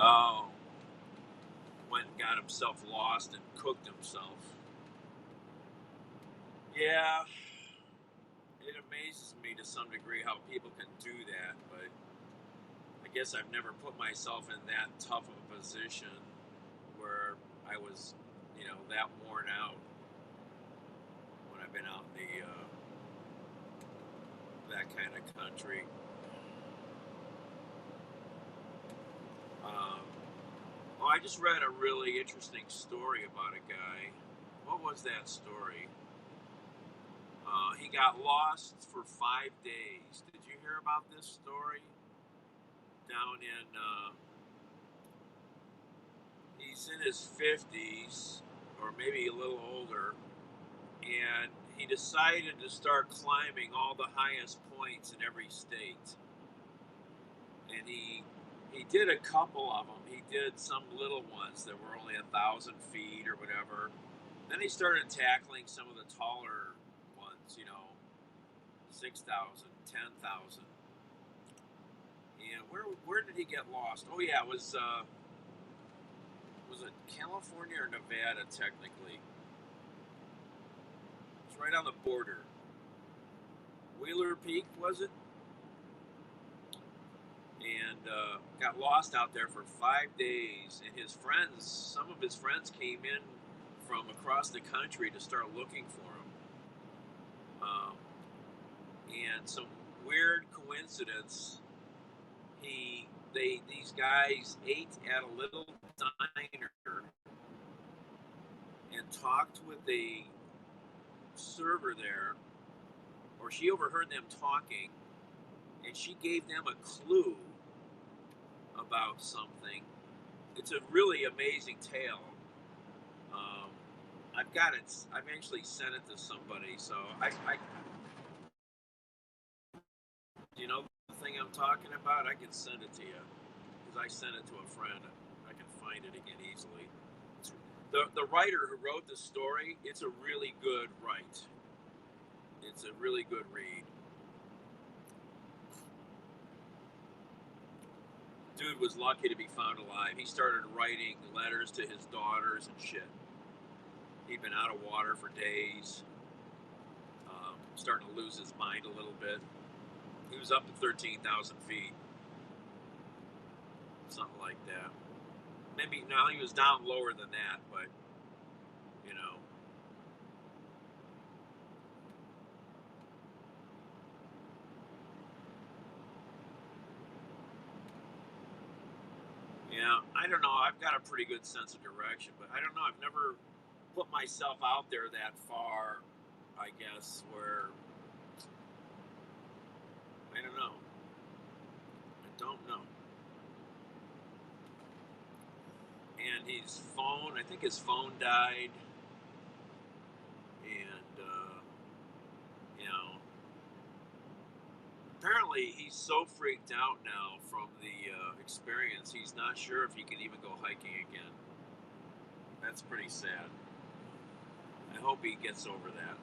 Oh. Went and got himself lost and cooked himself. Yeah. It amazes me to some degree how people can do that, but I guess I've never put myself in that tough of a position where I was, that worn out when I've been out in that kind of country. I just read a really interesting story about a guy. What was that story? He got lost for 5 days. Did you hear about this story? Down in, he's in his 50s, or maybe a little older, and he decided to start climbing all the highest points in every state. And he did a couple of them. He did some little ones that were only 1,000 feet or whatever. Then he started tackling some of the taller ones, 6,000, 10,000. And where did he get lost? Oh yeah, it was it California or Nevada technically? It's right on the border. Wheeler Peak, was it? And got lost out there for 5 days. And some of his friends came in from across the country to start looking for him. And some weird coincidence, these guys ate at a little diner and talked with a server there, or she overheard them talking, and she gave them a clue about something. It's a really amazing tale. I've got it. I've actually sent it to somebody, so I you know the thing I'm talking about. I can send it to you because I sent it to a friend. I can find it again easily. The writer who wrote the story, it's a really good write. It's a really good read. Dude was lucky to be found alive. He started writing letters to his daughters and shit. He'd been out of water for days, starting to lose his mind a little bit. He was up to 13,000 feet, something like that. Maybe now he was down lower than that, but yeah, I don't know. I've got a pretty good sense of direction, but I don't know. I've never put myself out there that far, I guess, where I don't know. I don't know. And I think his phone died, and apparently he's so freaked out now from the experience, he's not sure if he can even go hiking again. That's pretty sad. I hope he gets over that.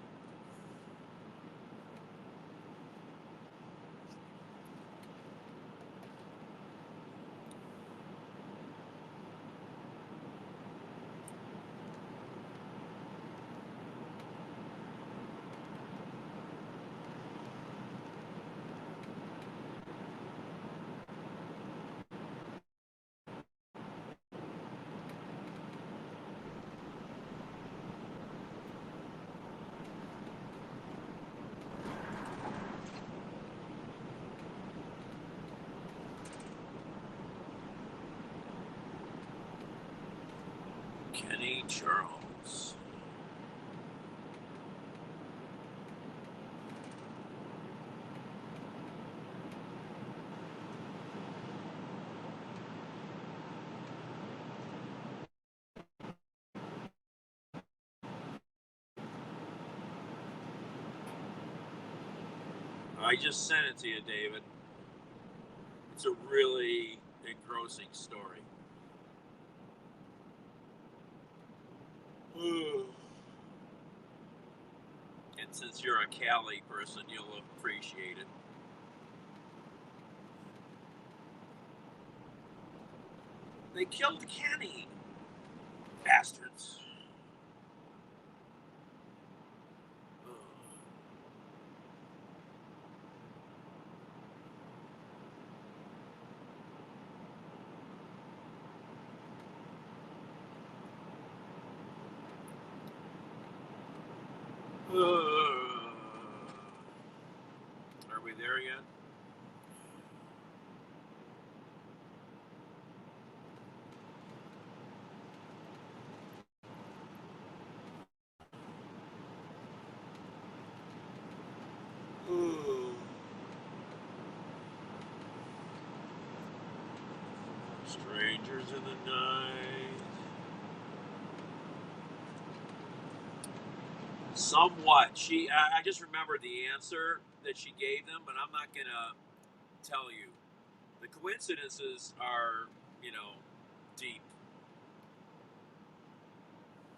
Kenny Charles. I just sent it to you, David. It's a really engrossing story. And since you're a Cali person, you'll appreciate it. They killed Kenny. Bastards. Are we there yet? Strangers in the night. Somewhat. I just remembered the answer that she gave them, but I'm not gonna tell you. The coincidences are, deep.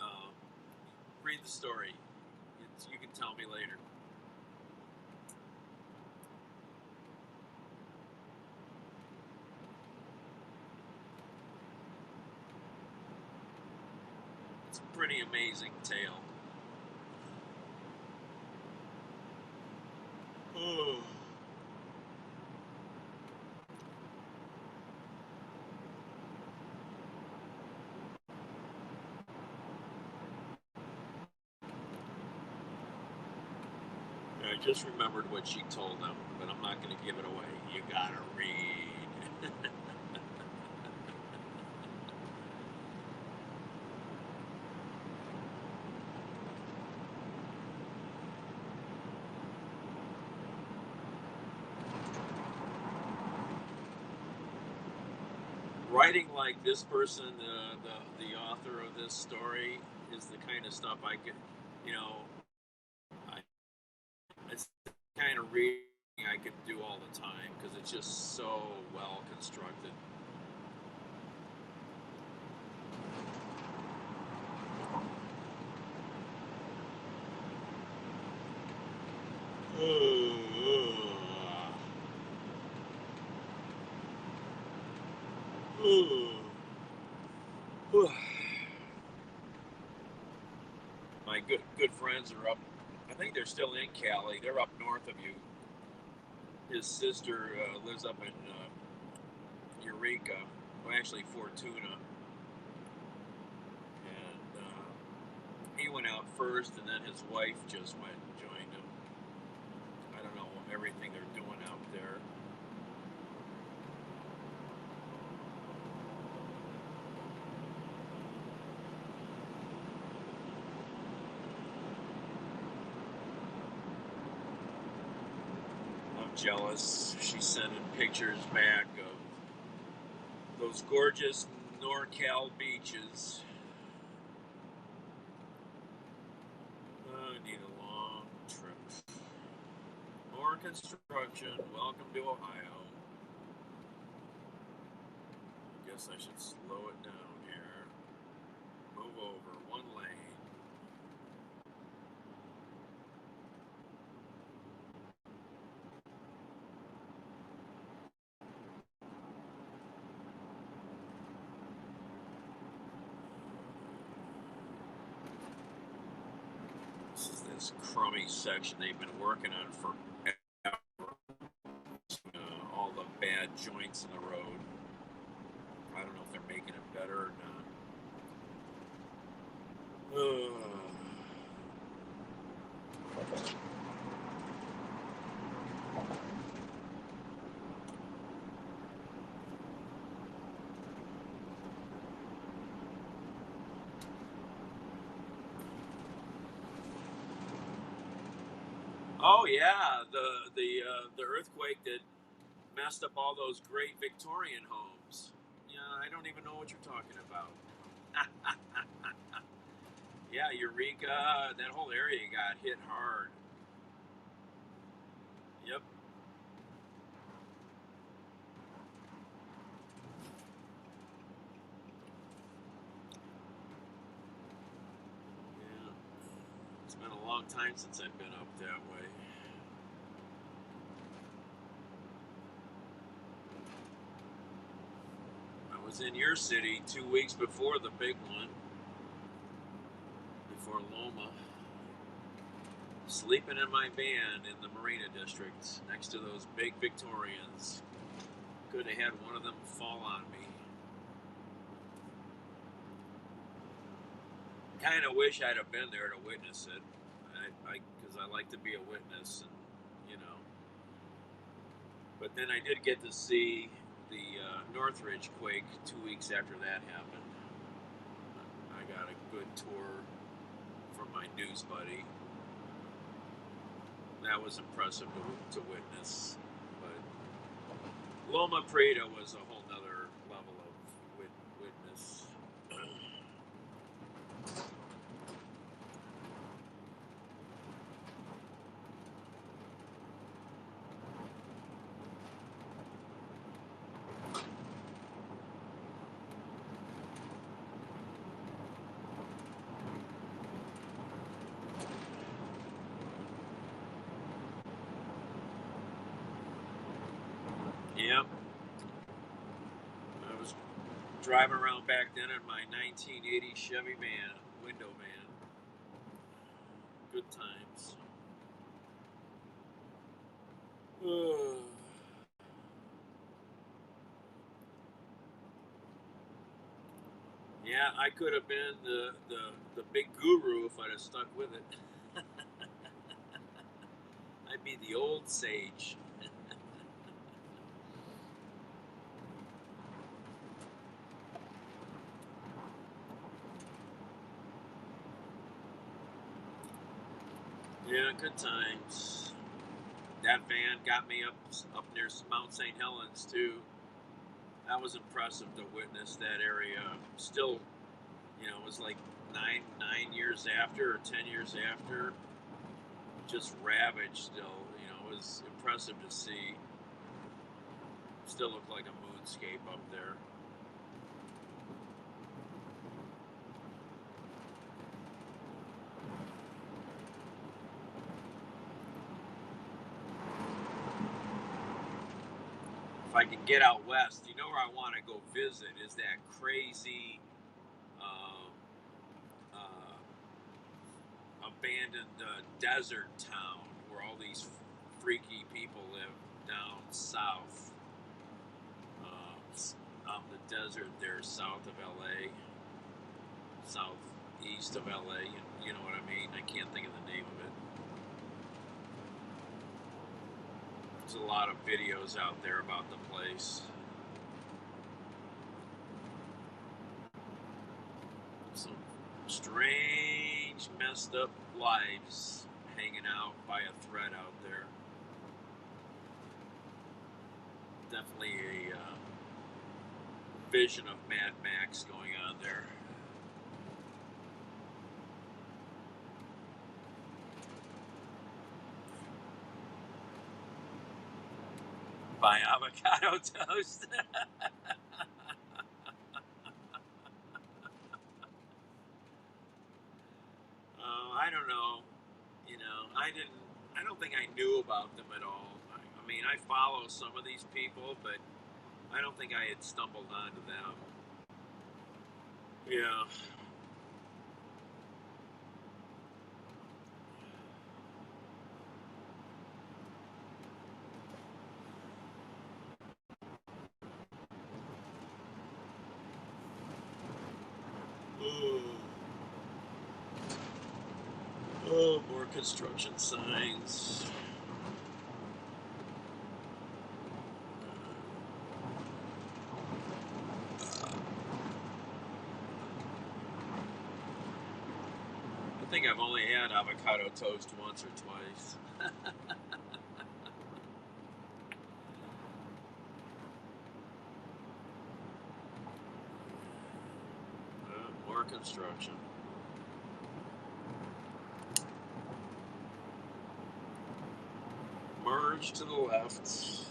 Um, Read the story. You can tell me later. It's a pretty amazing tale. I just remembered what she told them, but I'm not going to give it away. You gotta read. Writing like this person, the author of this story, is the kind of stuff I could, I, it's the kind of reading I could do all the time because it's just so well constructed. My good friends are up. I think they're still in Cali. They're up north of you. His sister lives up in Eureka, well, actually Fortuna, and he went out first, and then his wife just went and joined him. I don't know everything they're doing out there. I'm jealous. She's sending pictures back of those gorgeous NorCal beaches. I need a long trip. More construction. Welcome to Ohio. I guess I should slow it down here. Move over one lane. This crummy section they've been working on forever. All the bad joints in the road. I don't know if they're making it better or not. Oh yeah, the earthquake that messed up all those great Victorian homes. Yeah, I don't even know what you're talking about. Yeah, Eureka, that whole area got hit hard. Yep. Been a long time since I've been up that way. I was in your city 2 weeks before the big one, before Loma, sleeping in my van in the Marina District next to those big Victorians. Could have had one of them fall on me. Kind of wish I'd have been there to witness it, because I like to be a witness, and But then I did get to see the Northridge quake 2 weeks after that happened. I got a good tour from my news buddy. That was impressive to witness. But Loma Prieta was a whole nother level of witness. Yep. I was driving around back then in my 1980 Chevy van, window van. Good times. Yeah, I could have been the big guru if I'd have stuck with it. I'd be the old sage. Yeah, good times. That van got me up near Mount St. Helens too. That was impressive to witness that area. Still, it was like 9 years after or 10 years after. Just ravaged still. It was impressive to see. Still looked like a moonscape up there. If I can get out west, where I want to go visit is that crazy abandoned desert town where all these freaky people live down south, out in the desert there, south of LA, southeast of LA. You know what I mean? I can't think of the name of it. There's a lot of videos out there about the place. Some strange, messed up lives hanging out by a thread out there. Definitely a vision of Mad Max going on there. By avocado toast. I don't know. I don't think I knew about them at all. I mean, I follow some of these people, but I don't think I had stumbled onto them. Yeah. Oh, more construction signs. I think I've only had avocado toast once or twice. More construction. Merge to the left.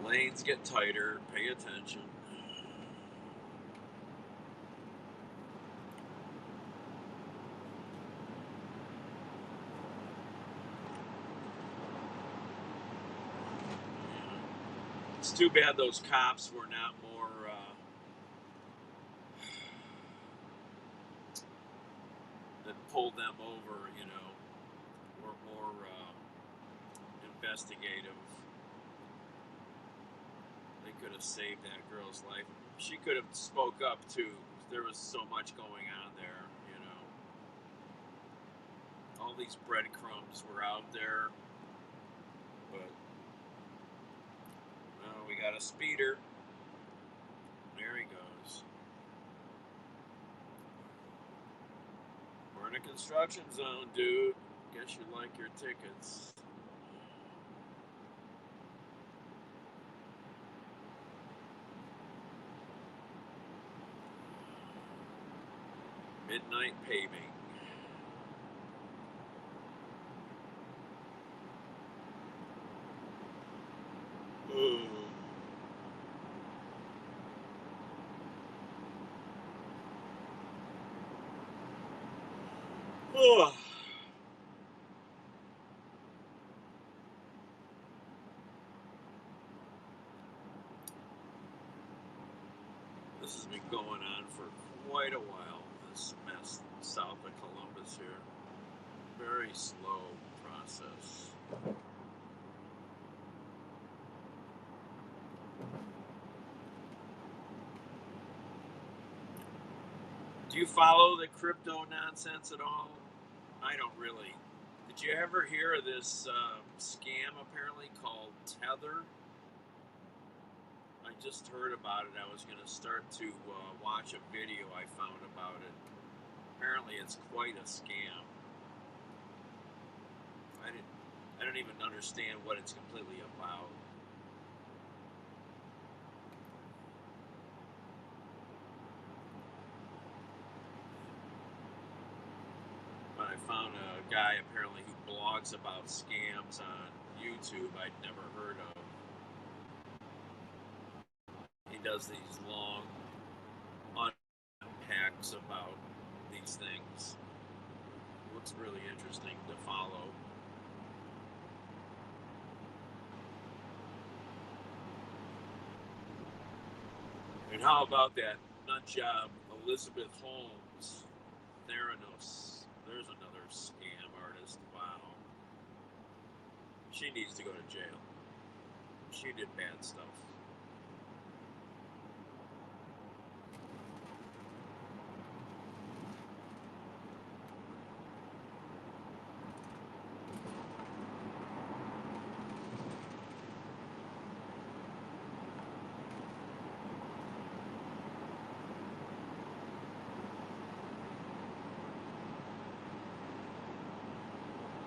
Lanes get tighter. Pay attention. It's too bad those cops were not more that pulled them over, were more investigative. They could have saved that girl's life. She could have spoke up too. There was so much going on there, All these breadcrumbs were out there, but we got a speeder. There he goes. We're in a construction zone, dude. Guess you like your tickets. Midnight paving. Oh. This has been going on for quite a while, this mess south of Columbus here. Very slow process. Do you follow the crypto nonsense at all? I don't really. Did you ever hear of this scam apparently called Tether? I just heard about it. I was going to start to watch a video I found about it. Apparently it's quite a scam. I don't even understand what it's completely about. But I found a guy apparently who blogs about scams on YouTube I'd never heard of. He does these long unpacks about these things. Looks really interesting to follow. And how about that nut job Elizabeth Holmes? Theranos. There's another scam artist. Wow. She needs to go to jail. She did bad stuff.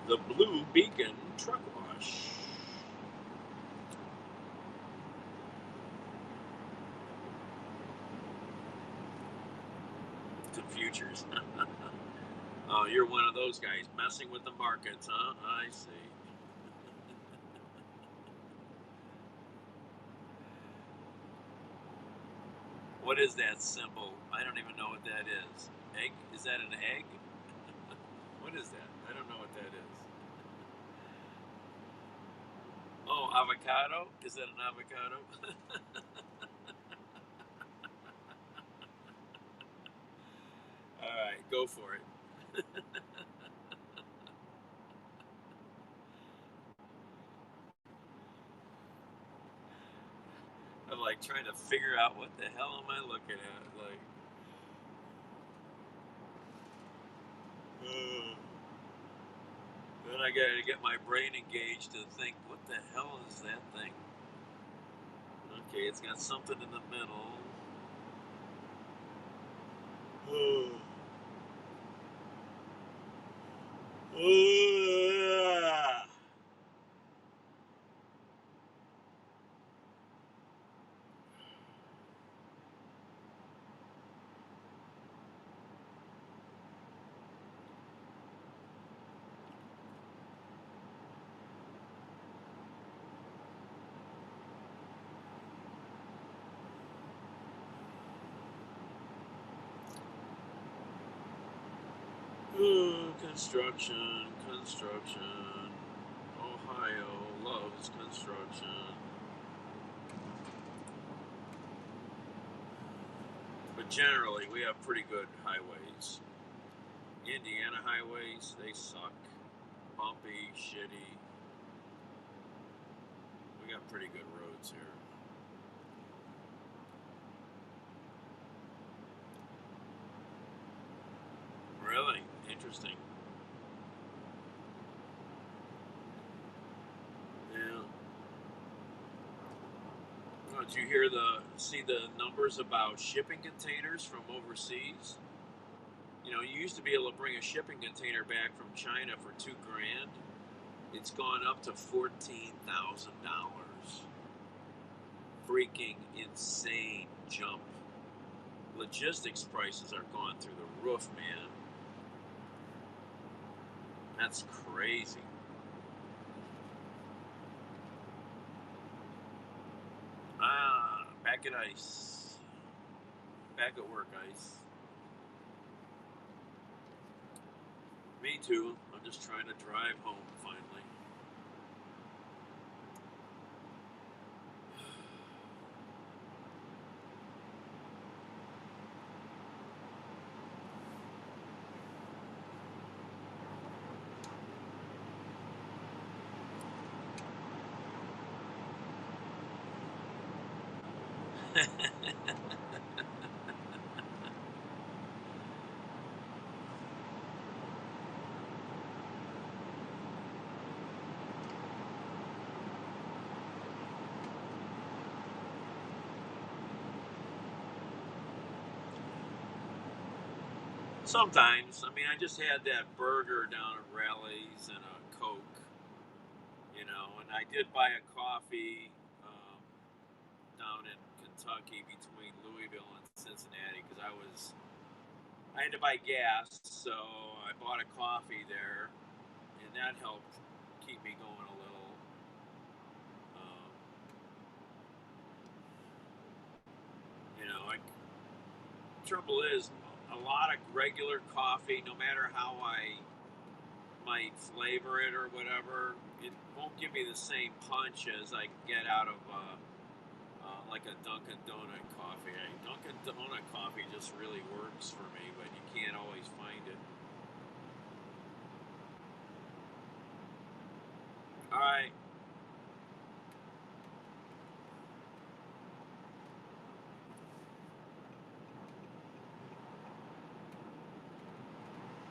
The Blue Beacon Truck Wash. To futures. Oh, you're one of those guys messing with the markets, huh? I see. What is that symbol? I don't even know what that is. Egg? Is that an egg? What is that? I don't know what that is. Oh, avocado? Is that an avocado? Alright, go for it. I'm like trying to figure out what the hell am I looking at? Like, then I gotta get my brain engaged to think, what the hell is that thing? Okay, it's got something in the middle. Construction. Ohio loves construction. But generally, we have pretty good highways. Indiana highways, they suck. Bumpy, shitty. We got pretty good roads here. Really? Interesting. Yeah. Oh, did you see the numbers about shipping containers from overseas? You know, you used to be able to bring a shipping container back from China for $2,000. It's gone up to $14,000. Freaking insane jump. Logistics prices are gone through the roof, man. That's crazy. Back at ice. Back at work, ice. Me too. I'm just trying to drive home finally. Sometimes. I mean, I just had that burger down at Rally's and a Coke, and I did buy a coffee down in Kentucky between Louisville and Cincinnati because I had to buy gas, so I bought a coffee there, and that helped keep me going a little. Um, trouble is, a lot of regular coffee, no matter how I might flavor it or whatever, it won't give me the same punch as I get out of like a Dunkin' Donut coffee. Dunkin' Donut coffee just really works for me, but you can't always find it. All right.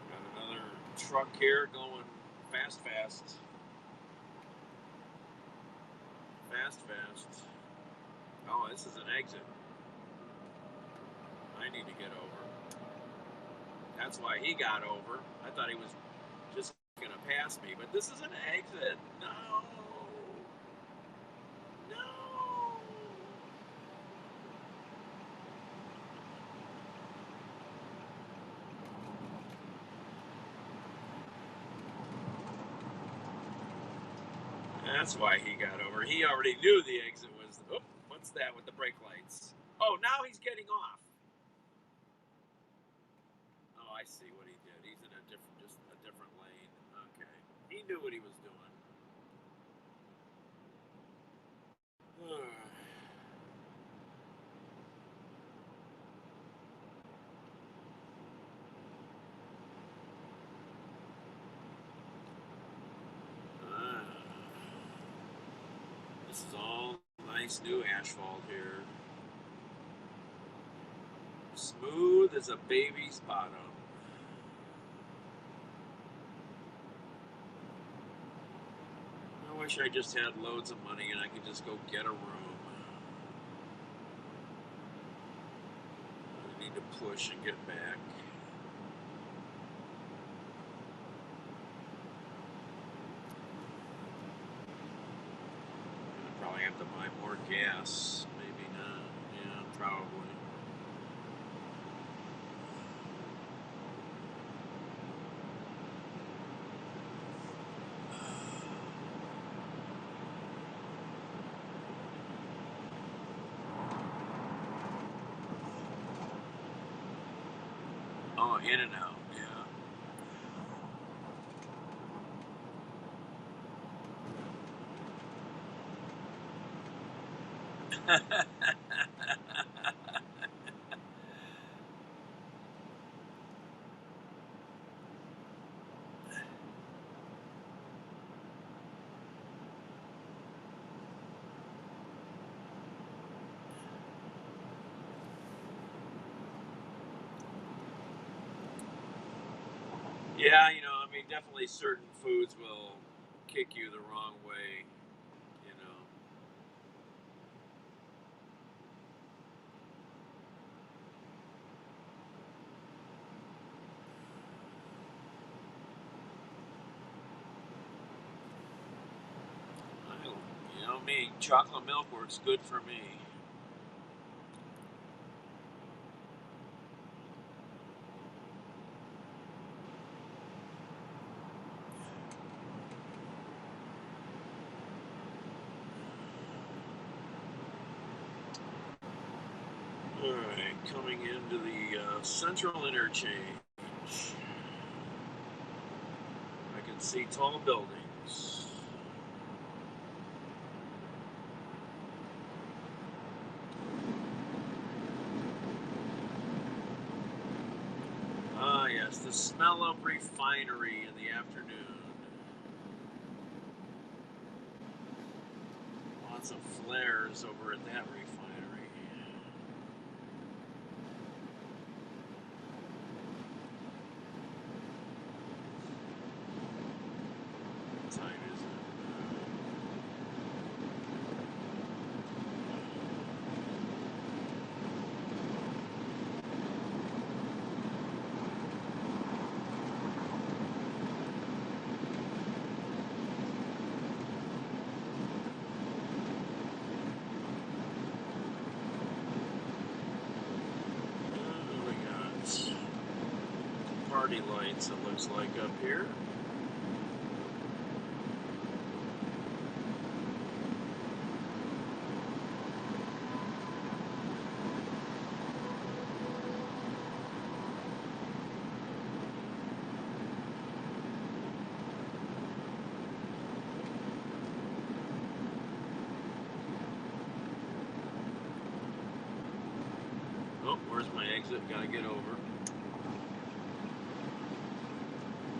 Got another truck here going fast. Oh, this is an exit. I need to get over. That's why he got over. I thought he was just going to pass me, but this is an exit. No. That's why he got over. He already knew the exit was. Oh, what's that with the brake lights? Oh, now he's getting off. Oh, I see what he did. He's in a different lane. Okay, he knew what he was doing. This is all nice new asphalt here. Smooth as a baby's bottom. I wish I just had loads of money and I could just go get a room. I need to push and get back. I'd probably have to buy more gas. Maybe not. Yeah, probably. Oh, in and out, yeah. Yeah, I mean, definitely certain foods will kick you the wrong way. You know. Me, chocolate milk works good for me. All right, coming into the central interchange. I can see tall buildings. Ah, yes, the smell of refinery in the afternoon. Lots of flares over at that refinery. What time is it? We got party lights, it looks like, up here. Oh, where's my exit? Gotta get over.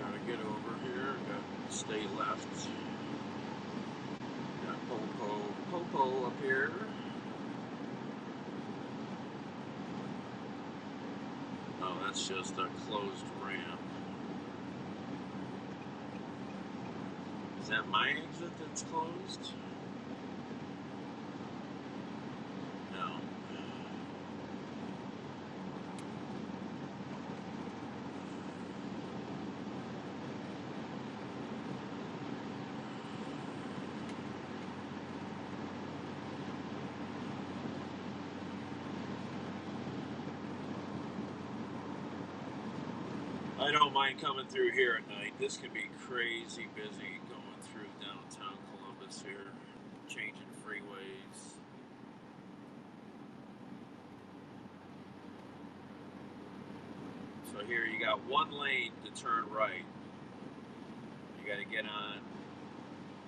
Gotta get over here. Gotta stay left. Got Popo up here. Oh, that's just a closed ramp. Is that my exit that's closed? No. I don't mind coming through here at night. This can be crazy busy going through downtown Columbus here, changing freeways. So here you got one lane to turn right. You got to get on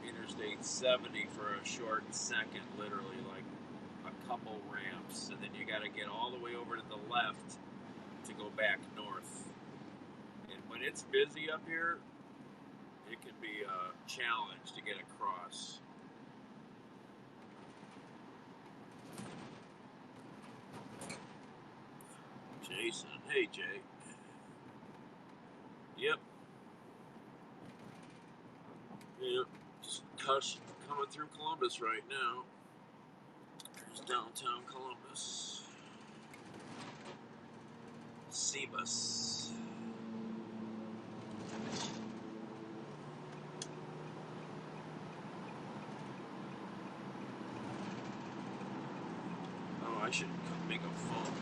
Interstate 70 for a short second, literally, like a couple ramps. And then you got to get all the way over to the left to go back north. And when it's busy up here, it can be a challenge to get across. Jason, hey Jay. Yep. Just coming through Columbus right now. There's downtown Columbus. Cebus. Oh, I should make a phone call.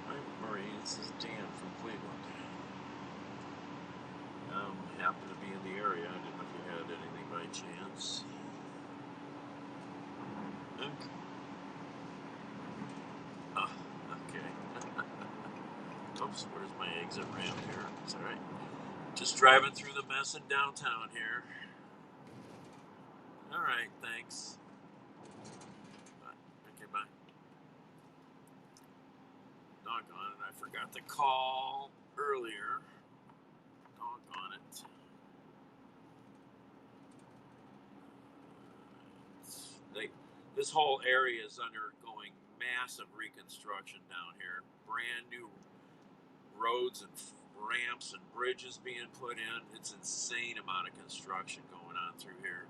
Hi, Marie. This is Dan from Cleveland. happened to be in the area. I didn't know if you had anything by chance. Okay. Oh, okay. Oops, where's my exit ramp here? It's all right. Just driving through the mess in downtown here. All right, thanks. Bye. Okay, bye. Doggone it, I forgot to call earlier. Doggone it. This whole area is undergoing massive reconstruction down here. Brand new roads and ramps and bridges being put in. It's an insane amount of construction going on through here.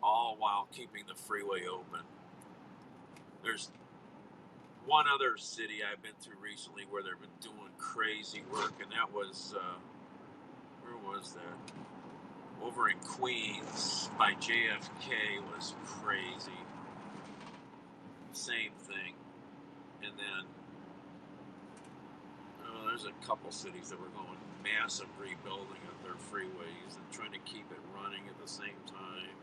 All while keeping the freeway open. There's one other city I've been through recently where they've been doing crazy work, and that was, where was that? Over in Queens by JFK was crazy. Same thing. And then there's a couple cities that were going massive rebuilding of their freeways and trying to keep it running at the same time.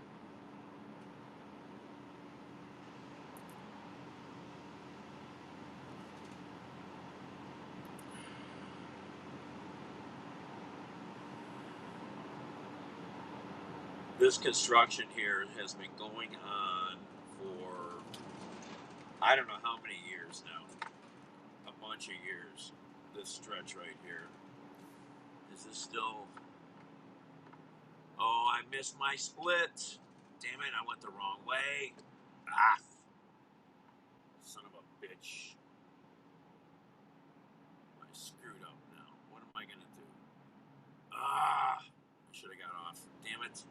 This construction here has been going on for I don't know how many years now. A bunch of years. This stretch right here. Is this still... Oh, I missed my split. Damn it, I went the wrong way. Ah. Son of a bitch. I screwed up now. What am I going to do? Ah. I should have got off. Damn it.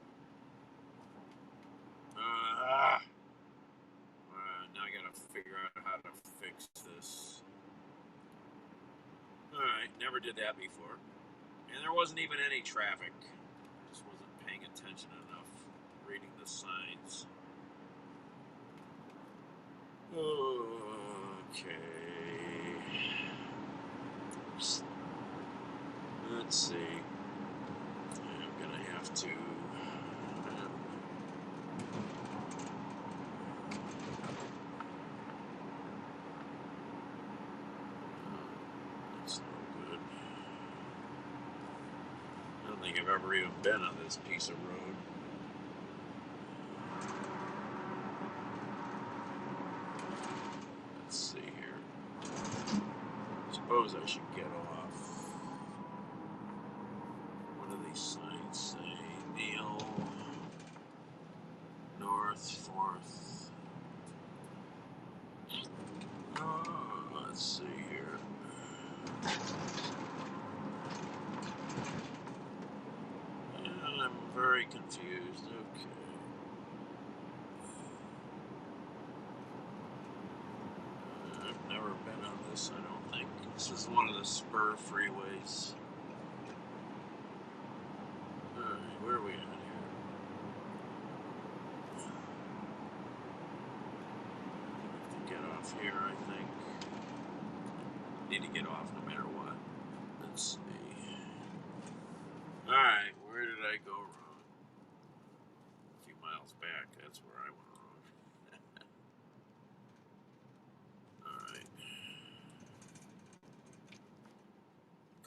Now I gotta figure out how to fix this. Alright, never did that before. And there wasn't even any traffic. Just wasn't paying attention enough. Reading the signs. Okay. Let's see. I'm gonna have to... I don't think I've ever even been on this piece of road. Let's see here. Suppose I should get off. What do these signs say? Neil. North, 4th. Oh, let's see here. I'm very confused. Okay. I've never been on this, I don't think. This is one of the spur freeways. Alright, where are we at here? I have to get off here, I think. Need to get off no matter what. Let's see. Alright, where did I go wrong? A few miles back, that's where I went wrong. Alright.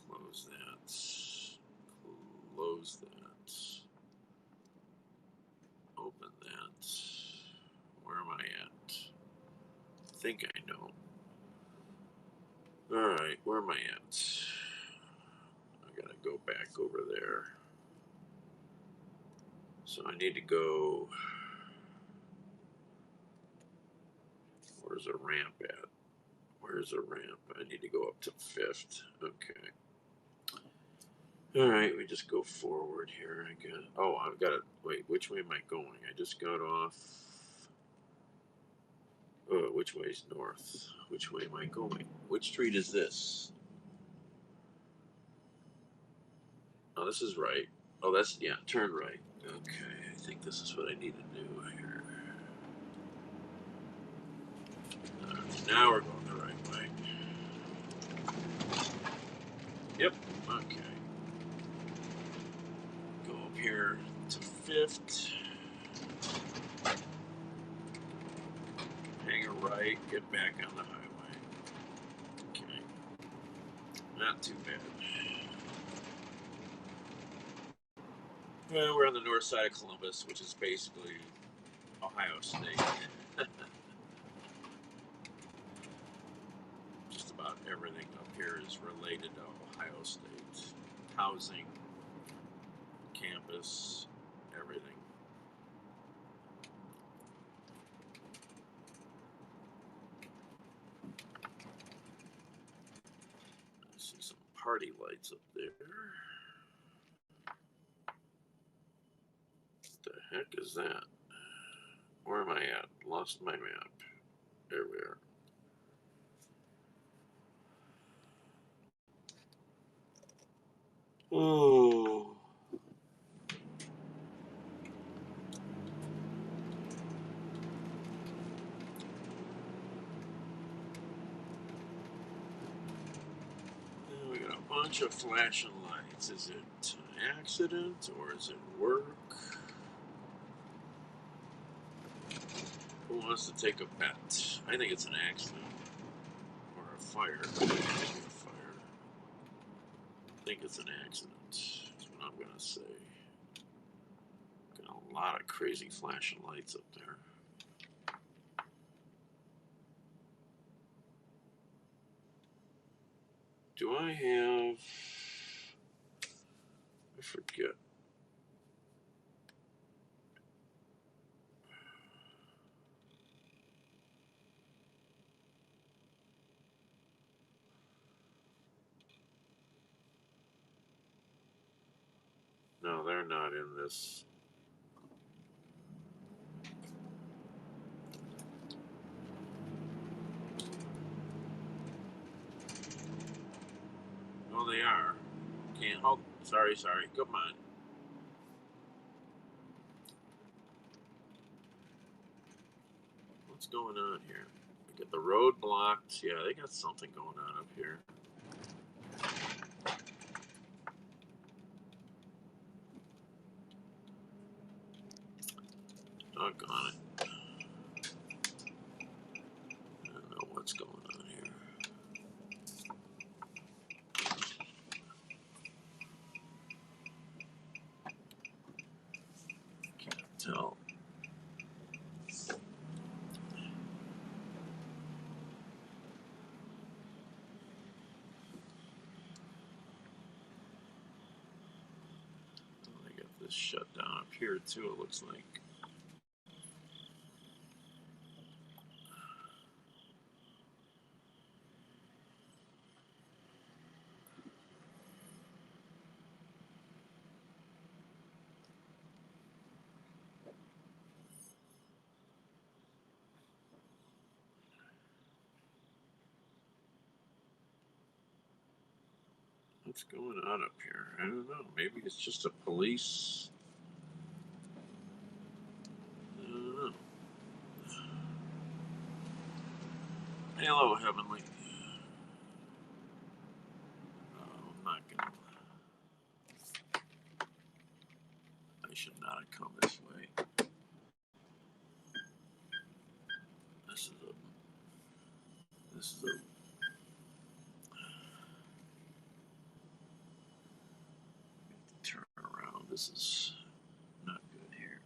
Close that. Close that. Open that. Where am I at? I think I know. Alright, where am I at? I gotta go back over there. So I need to go... Where's a ramp at? Where's a ramp? I need to go up to 5th. Okay. Alright, we just go forward here. I got... Oh, I've got to... Wait, which way am I going? I just got off... Oh, which way is north? Which way am I going? Which street is this? Oh, this is right. Oh, that's... Yeah, turn right. Okay, I think this is what I need to do here. Now we're going the right way. Yep. Okay. Go up here to 5th. Hang a right. Get back on the highway. Okay. Not too bad. Well, we're on the north side of Columbus, which is basically Ohio State. Just about everything up here is related to Ohio State. Housing, campus, everything. I see some party lights up there. What the heck is that? Where am I at? Lost my map. There we are. Oh. We got a bunch of flashing lights. Is it an accident or is it work? Who wants to take a bet? I think it's an accident or a fire. Maybe a fire. I think it's an accident. That's what I'm gonna say. Got a lot of crazy flashing lights up there. Do I have? I forget. No, they're not in this. No, they are. Can't. Oh, sorry. Come on. What's going on here? They got the road blocked. Yeah, they got something going on up here. Doggone it. I don't know what's going on here. Can't tell. They got this shut down up here too, it looks like. What's going on up here? I don't know. Maybe it's just a police. I don't know. Hello, Heavenly. I'm not gonna. I should not have come this way. This is a. Turn around. This is not good here.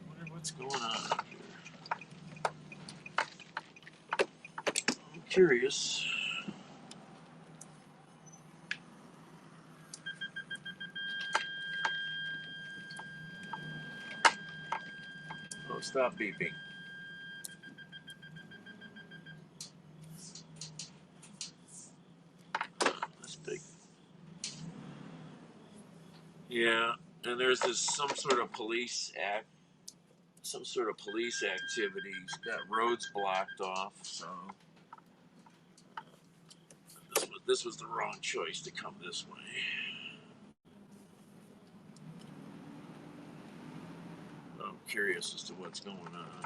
Wonder what's going on up here. I'm curious. Oh, stop beeping. That's big. Yeah, And there's some sort of police activity. Got roads blocked off, so this was the wrong choice to come this way. I'm curious as to what's going on.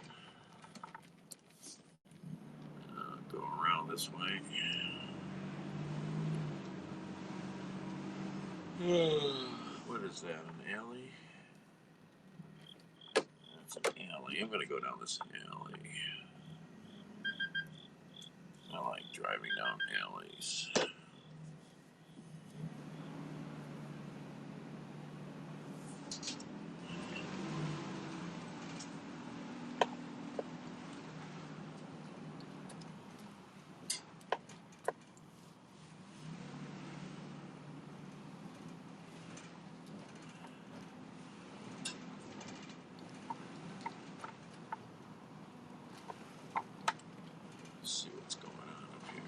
Go around this way. What is that? An alley? That's an alley. I'm gonna go down this alley. I like driving down alleys. Let's see what's going on up here.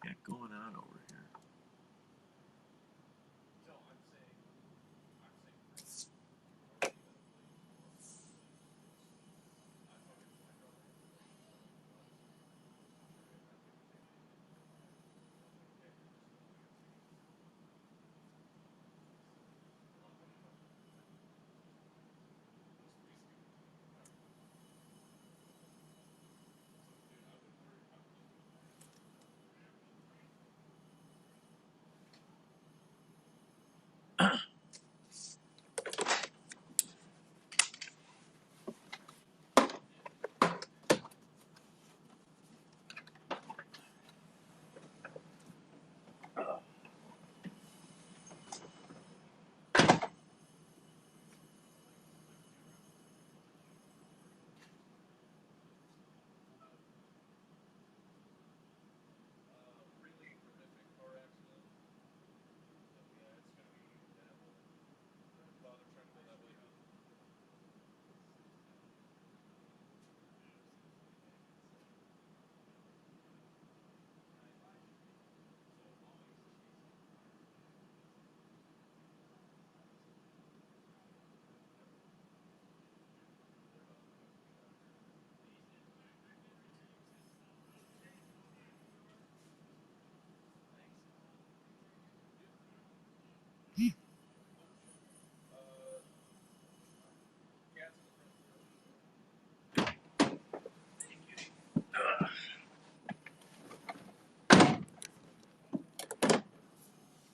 What's going on over here?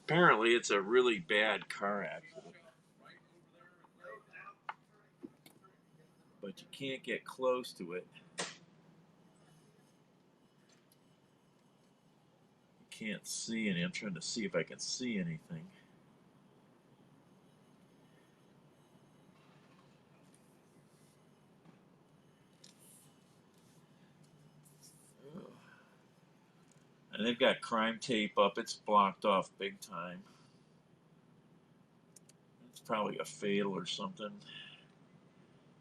Apparently, it's a really bad car accident. But you can't get close to it. You can't see any. I'm trying to see if I can see anything. And they've got crime tape up. It's blocked off big time. It's probably a fatal or something.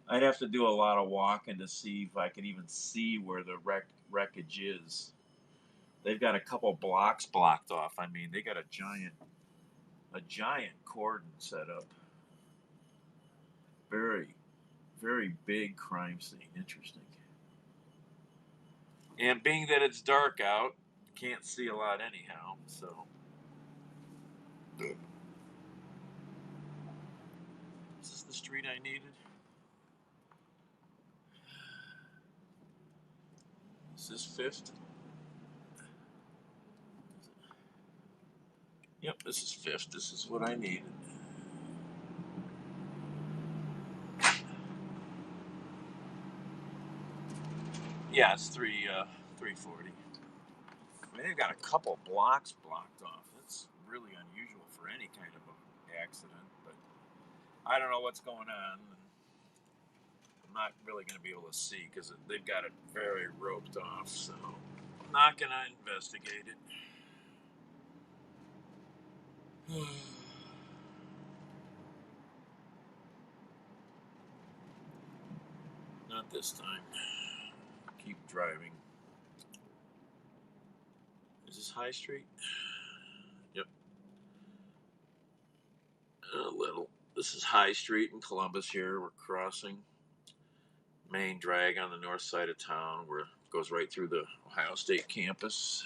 I'd have to do a lot of walking to see if I can even see where the wreckage is. They've got a couple blocks blocked off. I mean, they got a giant cordon set up. Very, very big crime scene. Interesting. And being that it's dark out, can't see a lot anyhow. So, is this the street I needed? Is this Fifth? Yep, this is Fifth. This is what I needed. Yeah, it's 340. I mean, they've got a couple blocks blocked off. That's really unusual for any kind of an accident. But I don't know what's going on. I'm not really going to be able to see because they've got it very roped off. So I'm not going to investigate it. Not this time. Keep driving. Is this High Street? Yep. A little. This is High Street in Columbus here. We're crossing main drag on the north side of town where it goes right through the Ohio State campus.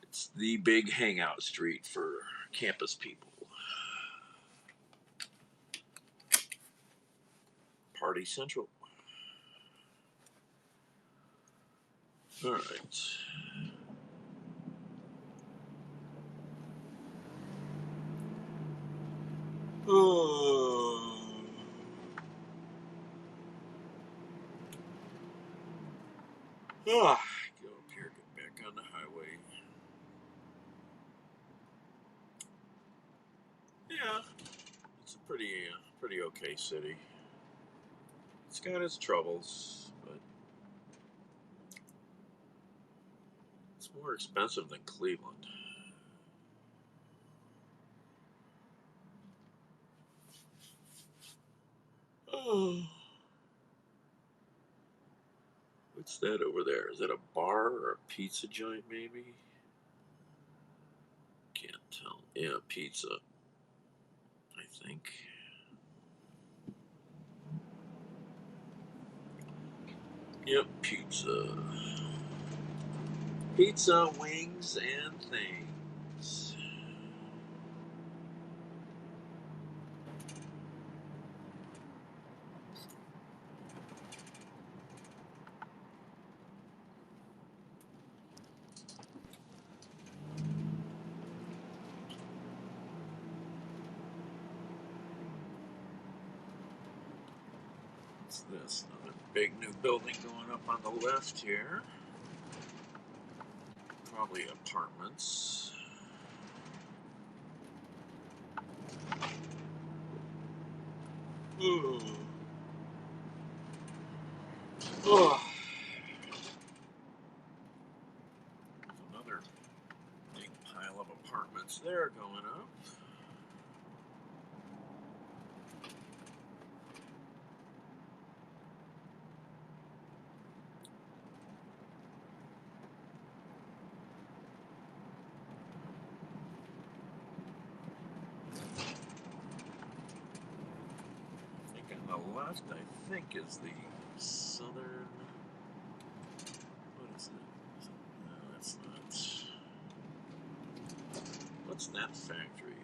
It's the big hangout street for campus people. Party Central. All right. Oh. Ah, go up here, get back on the highway. Yeah, it's a pretty okay city. It's got its troubles, but it's more expensive than Cleveland. Oh, what's that over there? Is that a bar or a pizza joint, maybe? Can't tell. Yeah, pizza, I think. Yep, pizza. Pizza, wings, and things. What's this? Another big new building going up on the left here. Probably apartments. Ooh. Oh. Another big pile of apartments there going up. I think on the left, I think is the southern. What is it? No, that's not. What's that factory?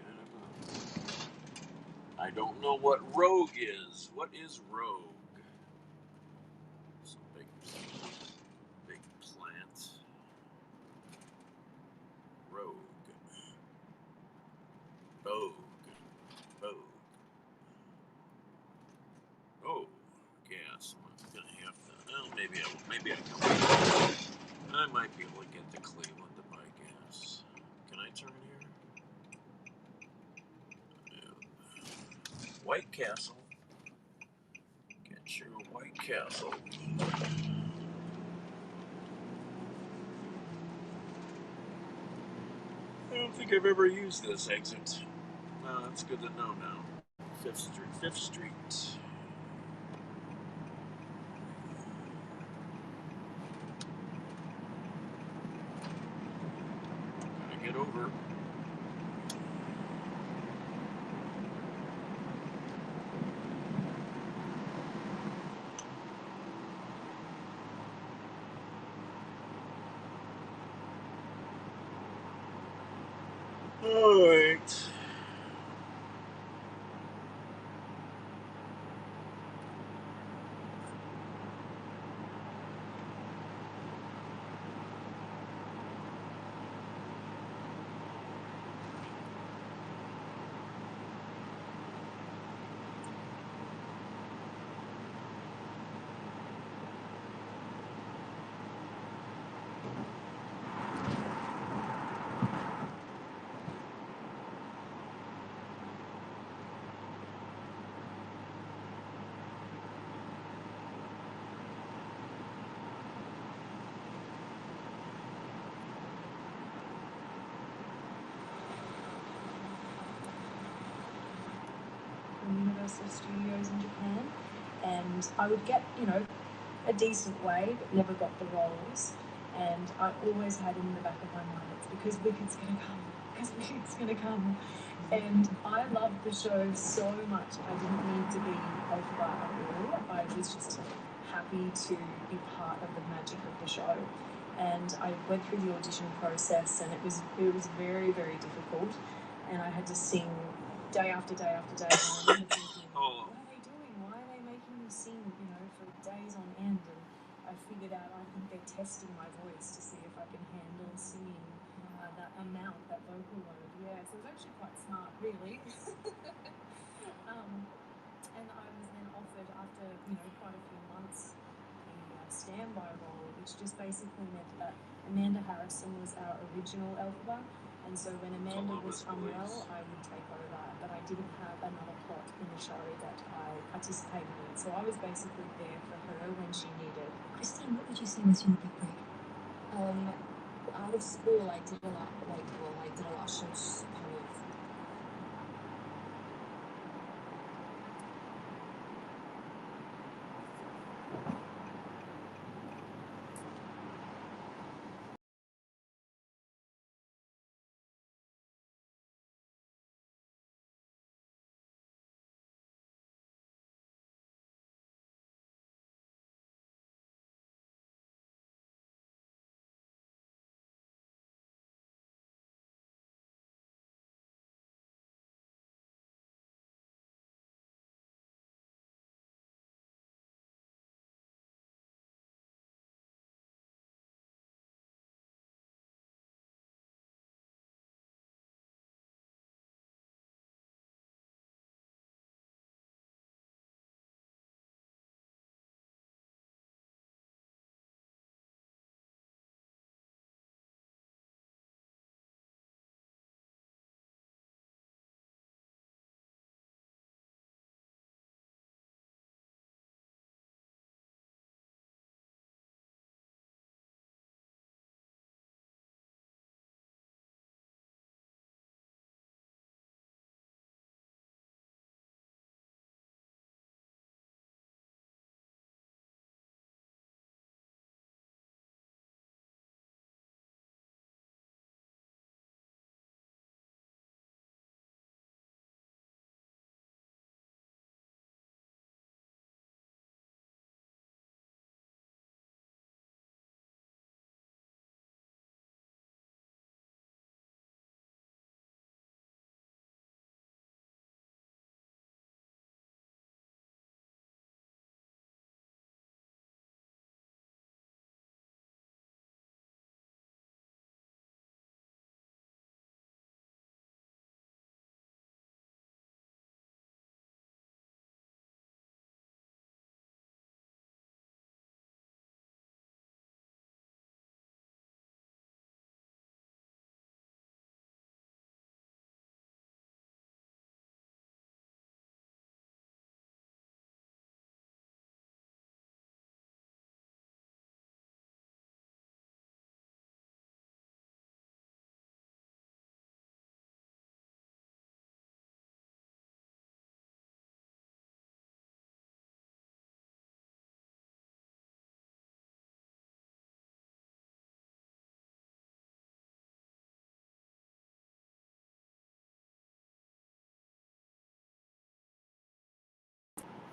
I don't know what Rogue is. What is Rogue? It's a big plant. Rogue. Vogue. Vogue. Oh, gas. I'm gonna have to. Well, maybe I can. I might be able to get to Cleveland to buy gas. Can I turn here? Yeah. White Castle. Get your White Castle. I don't think I've ever used this exit. No, that's good to know now. Fifth Street. Gotta get over. Alright. Universal Studios in Japan, and I would get, a decent way, but never got the roles. And I always had in the back of my mind, it's because Wicked's gonna come, because Wicked's gonna come. And I loved the show so much, I didn't need to be Elphaba at all. I was just happy to be part of the magic of the show. And I went through the audition process, and it was very, very difficult. And I had to sing day after day after day. And I remember thinking, what are they doing? Why are they making me sing, for days on end? And I figured out, I think they're testing my voice to see if I can handle singing that amount, that vocal load. Yeah, so it was actually quite smart, really. And I was then offered, after quite a few months, a standby role, which just basically meant that Amanda Harrison was our original Elphaba, and so when Amanda was unwell, I would take over, but I didn't have another plot in the show that I participated in, so I was basically there for her when she needed. Christine, what would you say was your big break? Out of school, I did a lot, I did a lot of shows, kind of.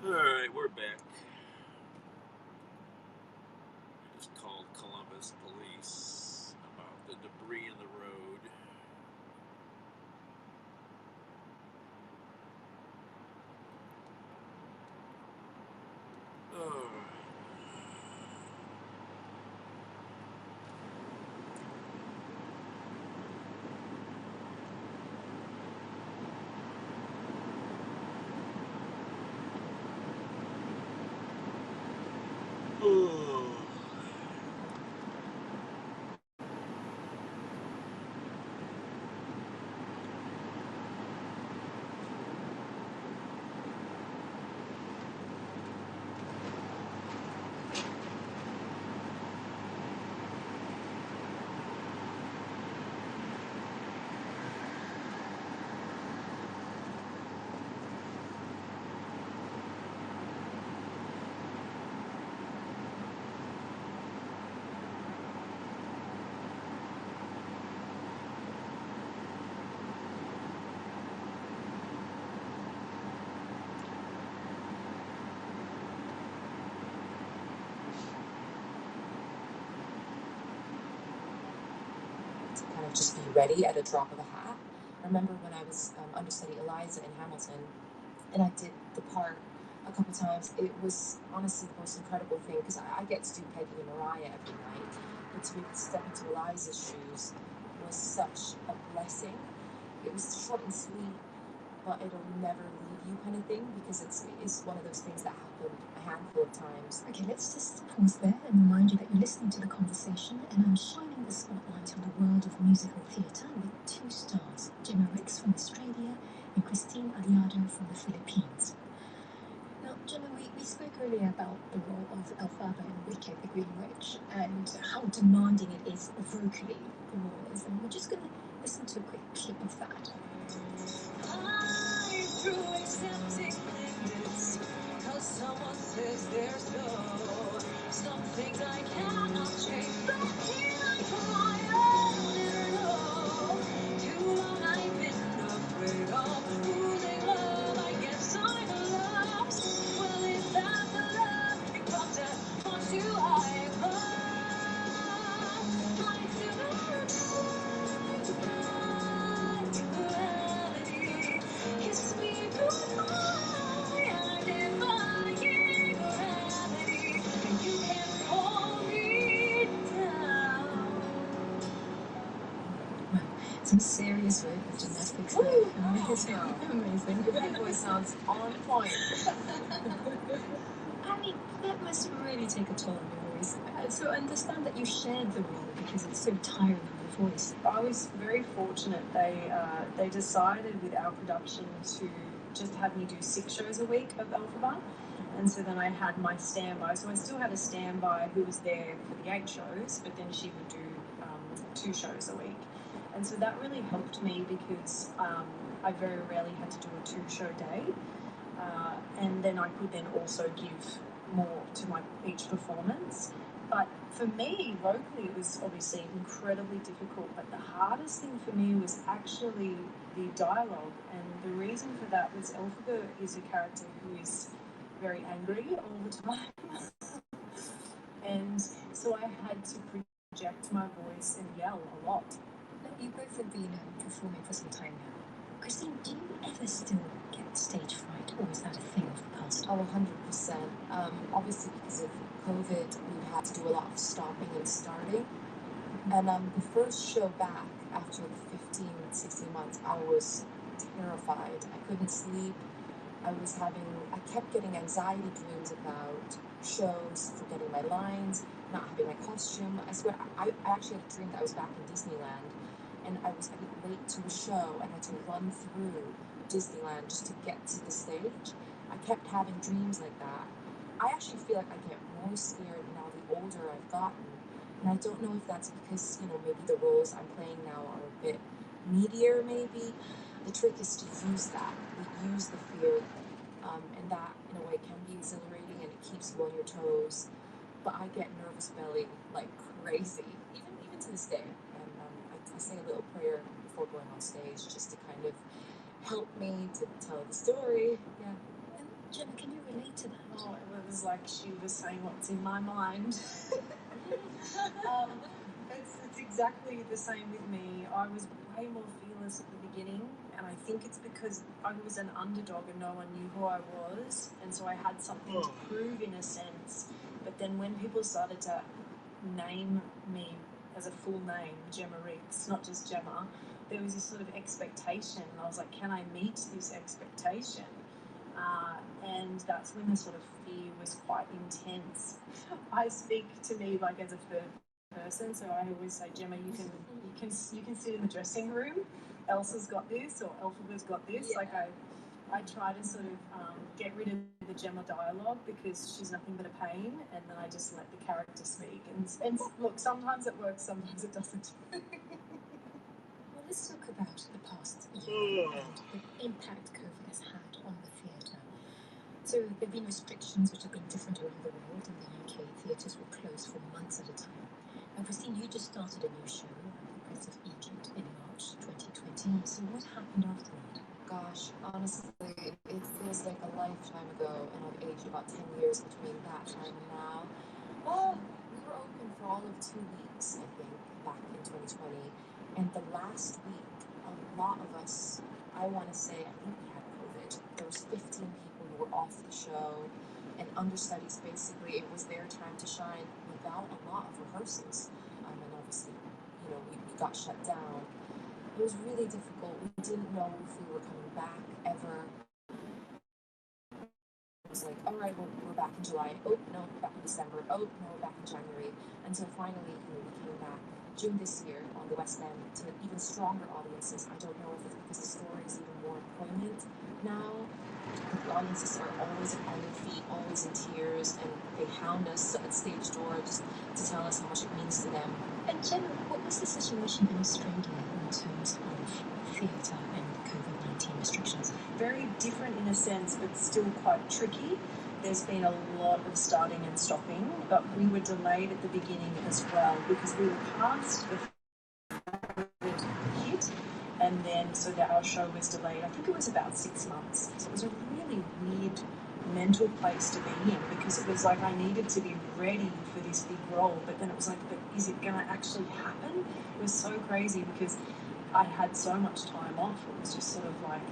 Alright, we're back. I just called Columbus police about the debris in the road. Oh. kind of just be ready at a drop of a hat. I remember when I was understudy Eliza in Hamilton, and I did the part a couple times. It was honestly the most incredible thing because I get to do Peggy and Mariah every night, but to be able to step into Eliza's shoes was such a blessing. It was short and sweet, but it'll never leave you kind of thing because it's one of those things that happened a handful of times. Okay, let's just pause there and remind you that you're listening to the conversation, and I'm shining the spotlight on the world of musical theatre with two stars, Gemma Ricks from Australia and Christine Aliado from the Philippines. Now, Gemma, we spoke earlier about the role of Elphaba in Wicked, the Green Witch, and how demanding it is vocally, the role is, and we're just going to listen to a quick clip of that. I'm through accepting limits, 'cause someone says there's some things I cannot change, but here I cry out and know. Too long I've been afraid of losing love. I guess I'm lost. Well, is that the love you got to want to I cry? I still don't know gravity. Kiss me goodbye, and if I get gravity, you can hold me down. Wow, some serious vocal gymnastics there. Amazing, amazing. Your voice sounds on point. I mean, that must really take a toll on your voice. So I understand that you shared the role because it's so tiring on your voice. I was very fortunate. They decided with our production to just have me do 6 shows a week of Alphabet. And so then I had my standby. So I still had a standby who was there for the 8 shows, but then she would do 2 shows a week. And so that really helped me because I very rarely had to do a 2-show day. And then I could then also give more to each performance. But for me, vocally, it was obviously incredibly difficult. But the hardest thing for me was actually the dialogue. And the reason for that was Elphaba is a character who is very angry all the time. And so I had to project my voice and yell a lot. Now, you both have been performing for some time now. Christine, do you ever still get stage fright, or is that a thing of the past? Oh, 100%. Obviously, because of COVID, we had to do a lot of stopping and starting. And the first show back after 15, 16 months, I was terrified. I couldn't sleep. I kept getting anxiety dreams about shows, forgetting my lines, not having my costume. I swear, I actually had a dream that I was back in Disneyland and I was late to a show and had to run through Disneyland just to get to the stage. I kept having dreams like that. I actually feel like I get more scared now the older I've gotten. And I don't know if that's because, maybe the roles I'm playing now are a bit meatier, maybe. The trick is to use that. Use the fear. And that, in a way, can be exhilarating and it keeps you on your toes. But I get nervous belly like crazy, even to this day. And I say a little prayer before going on stage just to kind of help me to tell the story. Yeah. And Gemma, can you relate to that? Oh, it was like she was saying what's in my mind. It's exactly the same with me. I was way more fearless at the beginning, and I think it's because I was an underdog and no one knew who I was, and so I had something to prove in a sense. But then when people started to name me as a full name, Gemma Ricks, not just Gemma, there was this sort of expectation, and I was like, can I meet this expectation? And that's when the sort of fear was quite intense. I speak to me like as a third person, so I always say, Gemma, you can sit in the dressing room. Elsa's got this, or Elphaba's got this. Yeah. Like I try to sort of get rid of the Gemma dialogue because she's nothing but a pain, and then I just let the character speak. And look, sometimes it works, sometimes it doesn't. Well, let's talk about the past year and the impact COVID has had on the theatre. So there have been restrictions which have been different around the world. In the UK, theatres were closed for months at a time. And Christine, you just started a new show, The Prince of Egypt, in March 2020. So what happened after that? Gosh, honestly, it feels like a lifetime ago, and I've aged about 10 years between that time and now. Well, we were open for all of 2 weeks, I think, back in 2020. And the last week, a lot of us, I want to say, I think we had COVID. There was 15 people who were off the show, and understudies, basically, it was their time to shine without a lot of rehearsals. And obviously, we got shut down. It was really difficult. We didn't know if we were coming back ever. It was like, all right, we're back in July. Oh, no, we're back in December. Oh, no, we're back in January. Until finally, we came back June this year on the West End to even stronger audiences. I don't know if it's because the story is even more poignant now. The audiences are always on their feet, always in tears, and they hound us at stage door just to tell us how much it means to them. And Gemma, what was the situation in Australia in terms of theatre and COVID-19 restrictions? Very different in a sense, but still quite tricky. There's been a lot of starting and stopping, but we were delayed at the beginning as well because we were past the hit, and then so that our show was delayed. I think it was about 6 months. So it was a really weird mental place to be in because it was like I needed to be ready for this big role, but then it was like, but is it going to actually happen? It was so crazy because I had so much time off. It was just sort of like,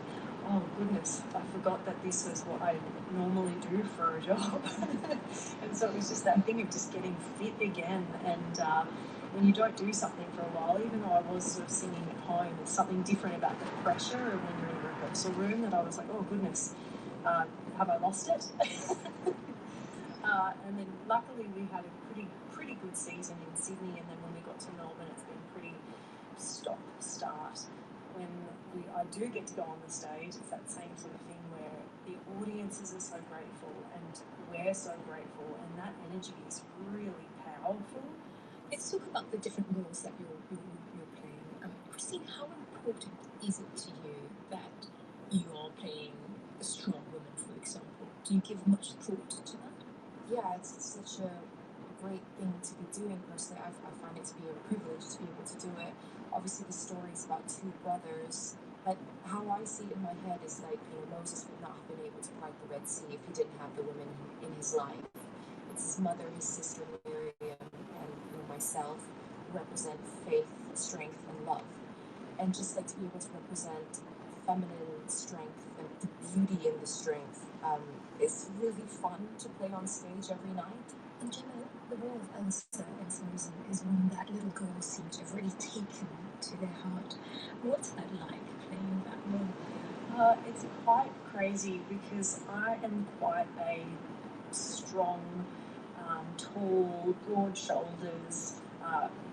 oh goodness, I forgot that this was what I normally do for a job. And so it was just that thing of just getting fit again. And when you don't do something for a while, even though I was sort of singing at home, there's something different about the pressure of when you're in a rehearsal room that I was like, oh goodness, have I lost it? And then luckily we had a pretty good season in Sydney, and then when we got to Melbourne, it's been pretty stop-start. When I do get to go on the stage, it's that same sort of thing where the audiences are so grateful and we're so grateful, and that energy is really powerful. Let's talk about the different roles that you're playing. Christine, how important is it to you that you're playing a strong woman, for example? Do you give much thought to that? Yeah, it's such a great thing to be doing personally. I find it to be a privilege to be able to do it. Obviously, the story is about two brothers, but how I see it in my head is like, Moses would not have been able to part the Red Sea if he didn't have the women in his life. It's his mother, his sister Miriam, and myself who represent faith, strength, and love. And just like to be able to represent feminine strength and the beauty in the strength is really fun to play on stage every night. And Gemma, the role of Elsa and Susan is one that little girls seem to have really taken to their heart. What's that like, playing that role? It's quite crazy because I am quite a strong, tall, broad shoulders,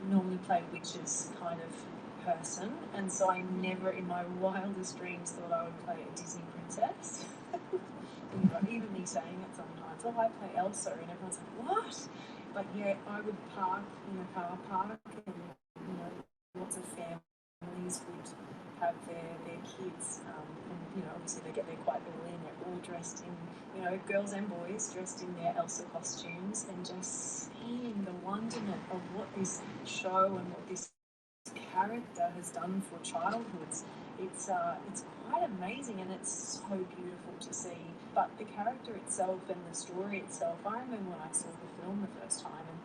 normally play witches kind of person, and so I never in my wildest dreams thought I would play a Disney princess. Even me saying it sometimes, oh, I play Elsa, and everyone's like, what? But yeah, I would park in a car park, and lots of families would have their kids, and obviously they're quite early, and they're all dressed in, girls and boys dressed in their Elsa costumes, and just seeing the wonderment of what this show and what this character has done for childhoods. It's quite amazing, and it's so beautiful to see. But the character itself and the story itself, I remember when I saw the film the first time, and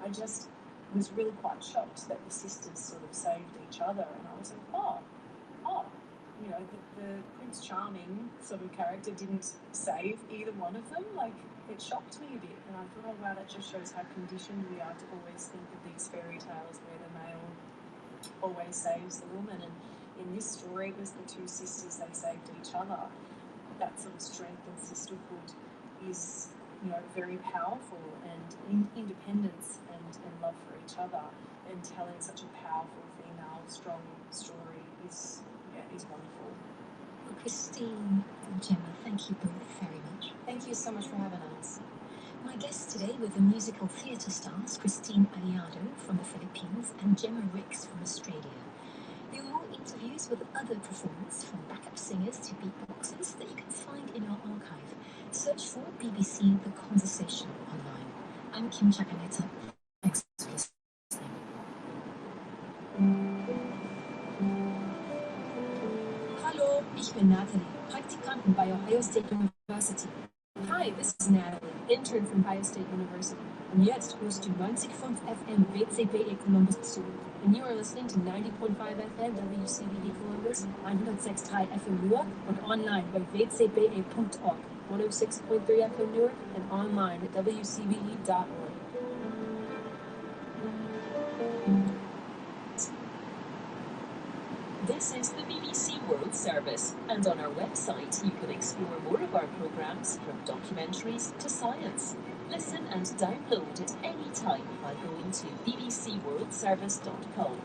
I just was really quite shocked that the sisters sort of saved each other, and I was like, oh, the Prince Charming sort of character didn't save either one of them. Like, it shocked me a bit, and I thought, oh wow, that just shows how conditioned we are to always think of these fairy tales where the male always saves the woman, and in this story it was the two sisters, they saved each other. That sort of strength and sisterhood is very powerful, and independence and love for each other, and telling such a powerful female strong story is wonderful. Well, Christine and Gemma, thank you both very much. Thank you so much for having us. My guests today were the musical theatre stars Christine Aliado from the Philippines and Gemma Ricks from Australia. There are more interviews with other performers, from backup singers to beatboxers, that you can find in our archive. Search for BBC The Conversation online. I'm Kim Chakaneta. Thanks for listening. Hallo, ich bin Natalie, Praktikantin bei Ohio State University. Hi, Hi, this is Natalie, intern from Ohio State University. Und jetzt hörst du 90.5 FM WCPE Columbus zu. And you are listening to 90.5 FM WCBE Columbus, 106.3 FM Newark, und online bei wcpe.org, 106.3 FM Newark, and online at wcbe.org. This is the BBC World Service, and on our website you can explore more of our programmes, from documentaries to science. Listen and download at any time by going to bbcworldservice.com.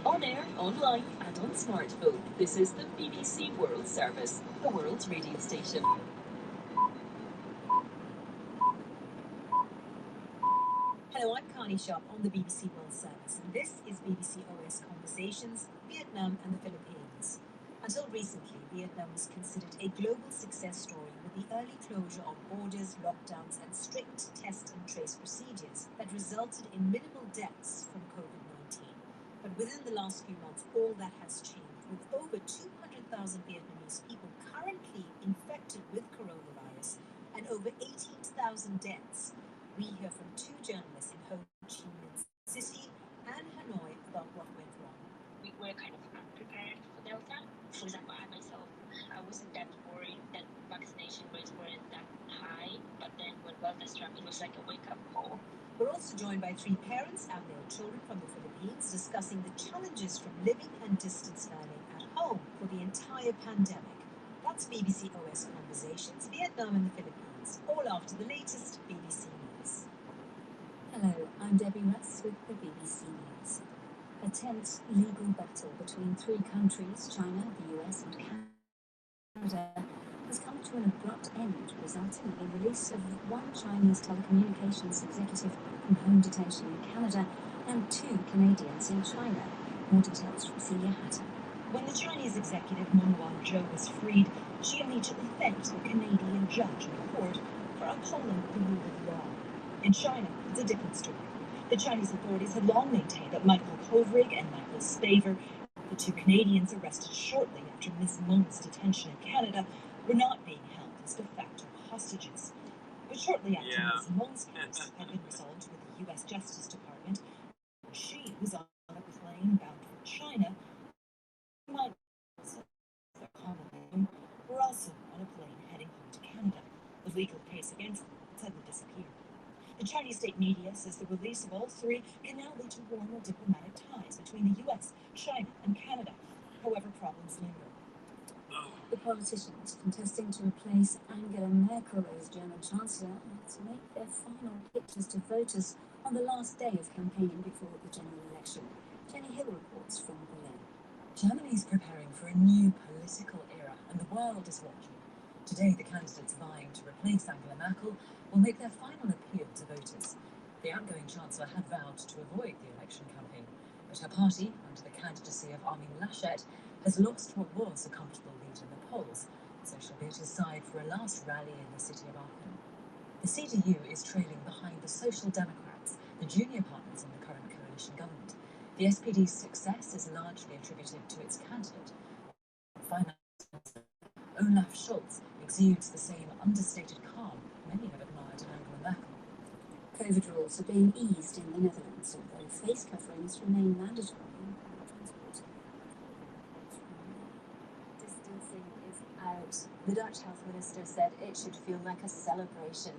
On air, online and on smartphone, this is the BBC World Service, the world's radio station. Hello, I'm Connie Shop on the BBC World Service, and this is BBC OS Conversations, Vietnam and the Philippines. Until recently, Vietnam was considered a global success story with the early closure of borders, lockdowns, and strict test and trace procedures that resulted in minimal deaths from COVID-19. But within the last few months, all that has changed, with over 200,000 Vietnamese people currently infected with coronavirus and over 18,000 deaths. We hear from two journalists in Ho Chi Minh City and Hanoi about what went wrong. We were kind of unprepared for Delta. For example, I myself, I wasn't that worried that vaccination rates weren't that high, but then when Delta struck, it was like a wake-up call. We're also joined by three parents and their children from the Philippines discussing the challenges from living and distance learning at home for the entire pandemic. That's BBC OS Conversations, Vietnam and the Philippines, all after the latest BBC News. Hello, I'm Debbie Russ with the BBC News. A tense legal battle between three countries, China, the US and Canada, has come to an abrupt end, resulting in the release of one Chinese telecommunications executive from home detention in Canada and two Canadians in China. More details from Celia Hatton. When the Chinese executive Meng Wanzhou was freed, she immediately thanked the Canadian judge in court for upholding the rule of law. In China, it's a different story. The Chinese authorities had long maintained that Michael Kovrig and Michael Spavor, the two Canadians arrested shortly after Ms. Meng's detention in Canada, were not being held as de facto hostages. But shortly after Ms. Meng's case had been resolved with the U.S. Justice Department, she was on a plane bound for China. Their common were also on a plane heading home to Canada. The legal case against them suddenly disappeared. The Chinese state media says the release of all three can now lead to warmer diplomatic ties between the U.S., China, and Canada. However, problems linger. The politicians contesting to replace Angela Merkel as German Chancellor had to make their final pitches to voters on the last day of campaigning before the general election. Jenny Hill reports from Berlin. Germany is preparing for a new political era, and the world is watching. Today, the candidates vying to replace Angela Merkel will make their final appeal to voters. The outgoing Chancellor had vowed to avoid the election campaign, but her party, under the candidacy of Armin Laschet, has lost what was a comfortable lead in the polls, so she'll be at his side for a last rally in the city of Aachen. The CDU is trailing behind the Social Democrats, the junior partners in the current coalition government. The SPD's success is largely attributed to its candidate. Finance Minister Olaf Scholz exudes the same understated calm many have admired in Angela Merkel. COVID rules are being eased in the Netherlands, although face coverings remain mandatory in public transport. Distancing is out. The Dutch health minister said it should feel like a celebration.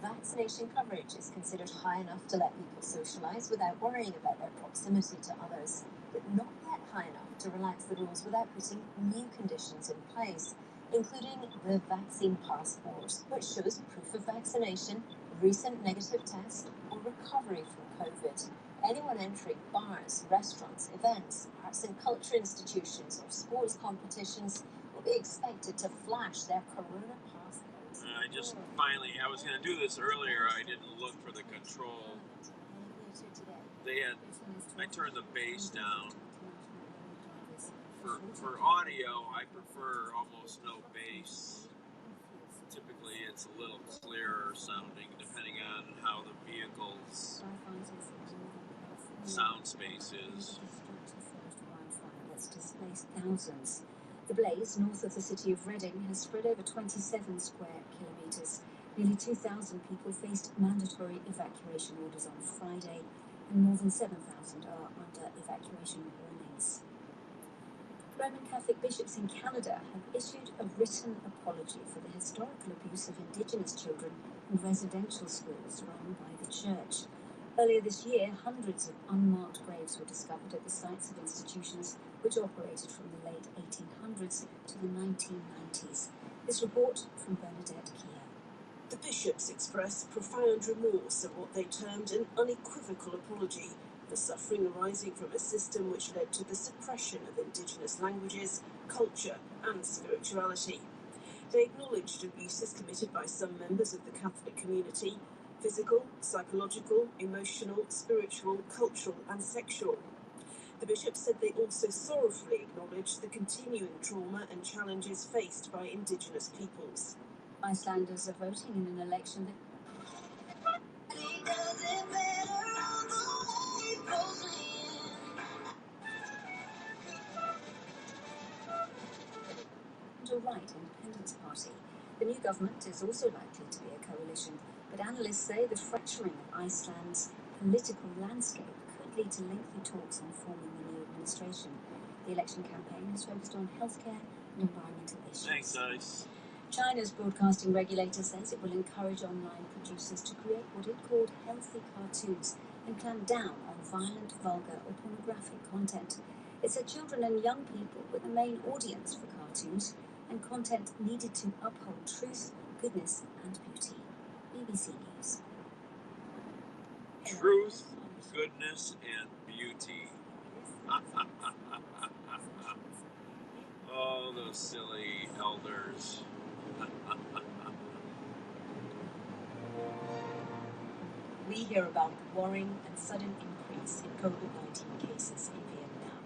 Vaccination coverage is considered high enough to let people socialise without worrying about their proximity to others, but not yet high enough to relax the rules without putting new conditions in place, including the vaccine passport, which shows proof of vaccination, recent negative test, or recovery from COVID. Anyone entering bars, restaurants, events, arts and culture institutions, or sports competitions will be expected to flash their corona passport. I was going to do this earlier. I didn't look for the control. I turned the bass down. For audio, I prefer almost no bass. Typically, it's a little clearer sounding, depending on how the vehicle's sound space is. That's displaced thousands. The blaze, north of the city of Reading, has spread over 27 square kilometres. Nearly 2,000 people faced mandatory evacuation orders on Friday, and more than 7,000 are under evacuation warnings. Roman Catholic bishops in Canada have issued a written apology for the historical abuse of Indigenous children in residential schools run by the Church. Earlier this year, hundreds of unmarked graves were discovered at the sites of institutions which operated from the late 1800s to the 1990s. This report from Bernadette Kia. The bishops expressed profound remorse at what they termed an unequivocal apology for suffering arising from a system which led to the suppression of Indigenous languages, culture and spirituality. They acknowledged abuses committed by some members of the Catholic community: physical, psychological, emotional, spiritual, cultural and sexual. The bishops said they also sorrowfully acknowledged the continuing trauma and challenges faced by Indigenous peoples. Icelanders are voting in an election that a right independence party. The new government is also likely to be a coalition, but analysts say the fracturing of Iceland's political landscape could lead to lengthy talks on forming the new administration. The election campaign is focused on healthcare and environmental issues. Thanks, Ice. China's broadcasting regulator says it will encourage online producers to create what it called healthy cartoons and clamp down on violent, vulgar or pornographic content. It said children and young people were the main audience for cartoons, and content needed to uphold truth, goodness and beauty. BBC News. Truth, goodness, and beauty. Oh, those silly elders. We hear about the worrying and sudden increase in COVID-19 cases in Vietnam.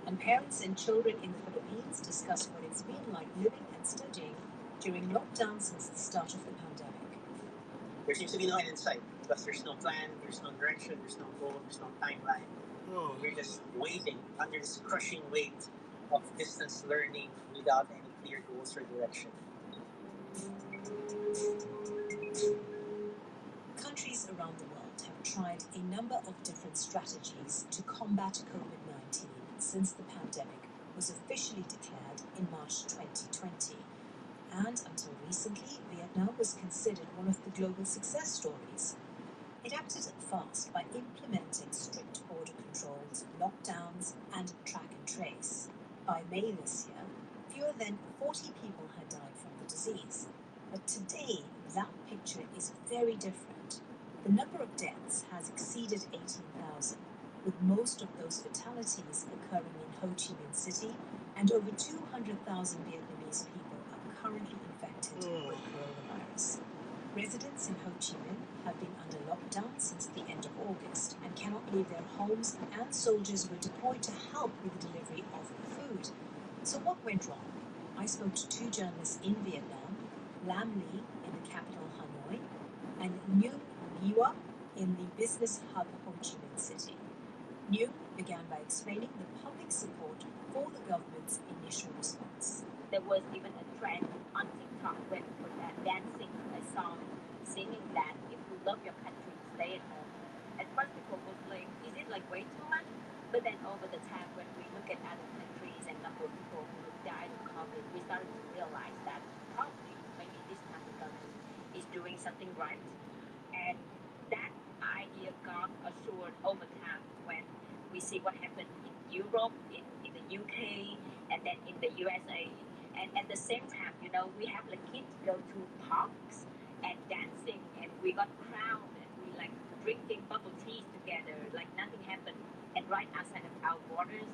And parents and children in the Philippines discuss what it's been like living and studying during lockdown since the start of the pandemic. There seems to be no end in sight because there's no plan, there's no direction, there's no goal, there's no timeline. We're just waiting under this crushing weight of distance learning without any clear goals or direction. Countries around the world have tried a number of different strategies to combat COVID-19 since the pandemic was officially declared in March 2020. And until recently, Vietnam was considered one of the global success stories. It acted fast by implementing strict border controls, lockdowns, and track and trace. By May this year, fewer than 40 people had died from the disease. But today, that picture is very different. The number of deaths has exceeded 18,000, with most of those fatalities occurring in Ho Chi Minh City, and over 200,000 Vietnamese people are currently infected with coronavirus. Residents in Ho Chi Minh have been under lockdown since the end of August and cannot leave their homes, and soldiers were deployed to help with the delivery of food. So what went wrong? I spoke to two journalists in Vietnam, Lam Ly in the capital Hanoi, and Nguyen Nguyen in the business hub Ho Chi Minh City. Nguyen began by explaining the public support for the government's initial response. There was even a trend on TikTok where people were dancing a song singing that if you love your country, stay at home. At first people was like, is it like way too much? But then over the time when we look at other countries and number of people who died of COVID, we started to realize that probably maybe this time the government is doing something right. And that idea got assured over time when we see what happened in Europe, in the UK, and then in the USA. And at the same time, you know, we have the kids go to parks and dancing, and we got crowned, and we like drinking bubble teas together, like nothing happened. And right outside of our borders,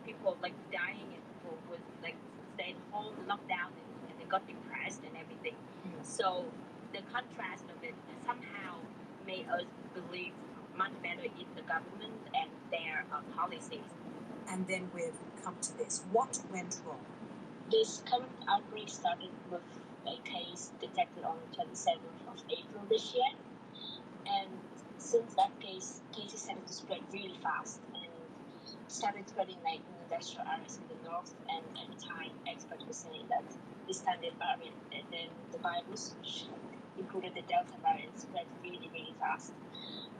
people like dying, and people was like staying home, locked down, and they got depressed and everything. So the contrast of it somehow made us believe much better in the government and their policies. And then we've come to this. What went wrong? This current outbreak started with a case detected on 27th of April this year. And since that case, cases started to spread really fast. And started spreading like in industrial areas in the north, and at the time, experts were saying that this standard variant and then the virus, which included the Delta variant, spread really, really fast,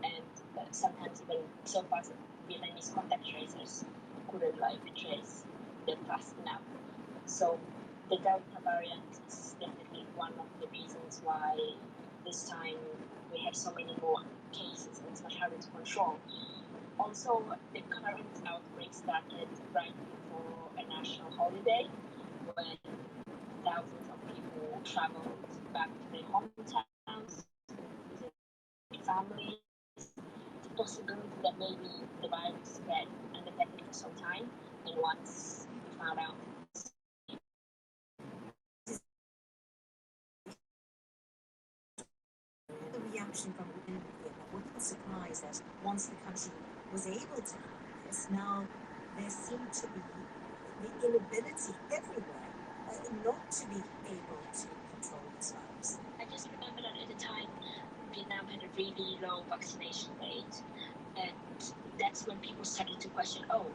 and sometimes even so fast that Vietnamese contact tracers couldn't like trace them fast enough. So the Delta variant is definitely one of the reasons why this time we have so many more cases and it's much harder to control. Also, the current outbreak started right before a national holiday when thousands of people traveled back to their hometowns, visit families. It's a possibility that maybe the virus spread undetected for some time, and once we found out, The reaction from within Vietnam, were people surprised that once the country was able to handle this, now there seemed to be the inability everywhere not to be able to control this virus? I just remember that at the time, Vietnam had a really low vaccination rate, and that's when people started to question, oh,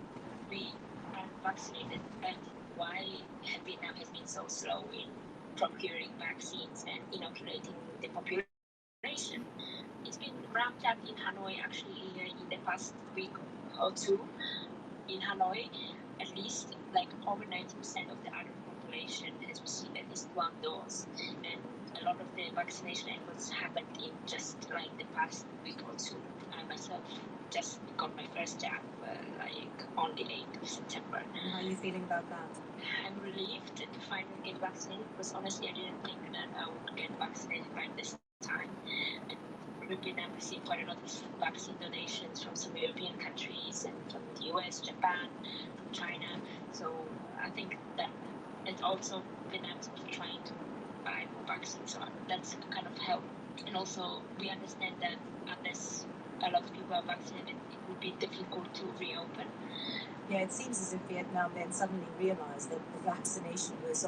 we aren't vaccinated, and why Vietnam has been so slow in procuring vaccines and inoculating the population. It's been ramped up in Hanoi actually in the past week or two. In Hanoi, at least like over 90% of the adult population has received at least one dose, and a lot of the vaccination efforts happened in just like the past week or two. I myself just got my first jab like on the 8th of September. And how are you feeling about that? I'm relieved to finally get vaccinated because honestly I didn't think that I would get vaccinated by this time. And Vietnam received quite a lot of vaccine donations from some European countries and from the US, Japan, from China. So I think that it's also Vietnam is also trying to buy more vaccines. So that's kind of help. And also we understand that unless a lot of people are vaccinated, it would be difficult to reopen. Yeah, it seems as if Vietnam then suddenly realized that the vaccination is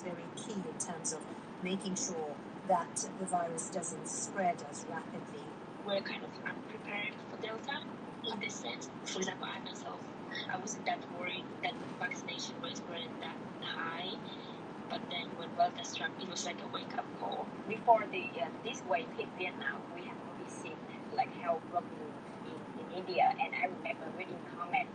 very key in terms of making sure that the virus doesn't spread as rapidly. We're kind of unprepared for Delta in this sense. For example, I myself, I wasn't that worried that vaccination rates weren't that high. But then when Delta struck, it was like a wake-up call. Before this wave hit Vietnam, we have already seen like health problems in India, and I remember reading comments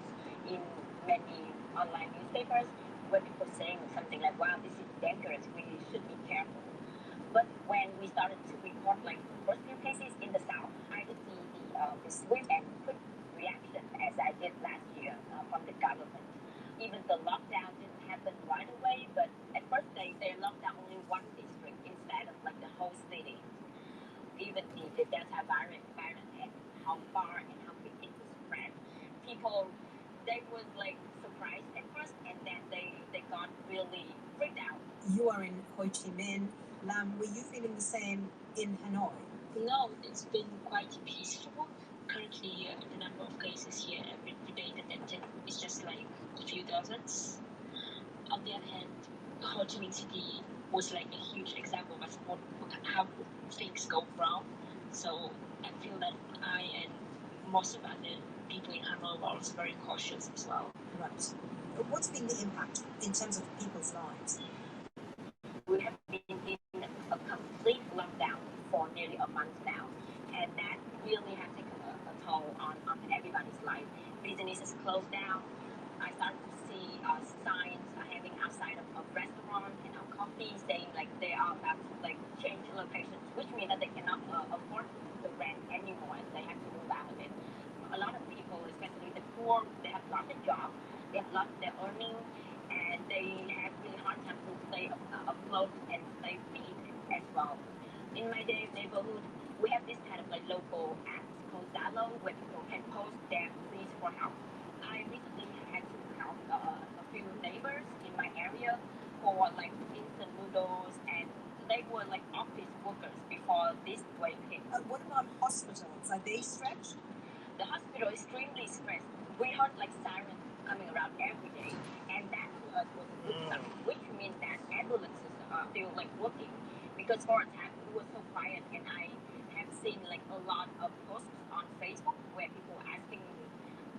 in many online newspapers where people saying something like, "Wow, this is dangerous. We should be careful." But when we started to report like first few cases in the south, I could see the swift and quick reaction as I did last year from the government. Even the lockdown didn't happen right away, but at first they locked down only one district instead of like the whole city. Even the Delta variant and how far and how quick it was spread, people they was like surprised at first, and then they got really freaked out. You are in Ho Chi Minh. Lam, were you feeling the same in Hanoi? No, it's been quite peaceful. Currently, the number of cases here every day detected is just like a few dozens. On the other hand, Ho Chi Minh City was like a huge example of how things go wrong. So I feel that I and most of other people in Hanoi were also very cautious as well. Right. What's been the impact in terms of people's lives? We have been in a complete lockdown for nearly a month now, and that really has taken a toll on everybody's life. Businesses closed down. I started to see signs hanging outside of restaurants and coffee saying like they are about to like change locations, which means that they cannot afford the rent anymore and they have to move out of it. A lot of people, especially the poor, they have lost their job, they have lost their earnings, and they have really hard time to stay afloat and stay feed as well. In my neighborhood, we have this kind of like local app called Zalo where people can post their pleas for help. I recently had to help a few neighbors in my area for like instant noodles, and they were like office workers before this wave hit. What about hospitals? Are they stretched? The hospital is extremely stressed. We heard like sirens coming around every day, and that to us was a good sign, which means that ambulances are still like working. Because for a time it was so quiet, and I have seen like a lot of posts on Facebook where people asking me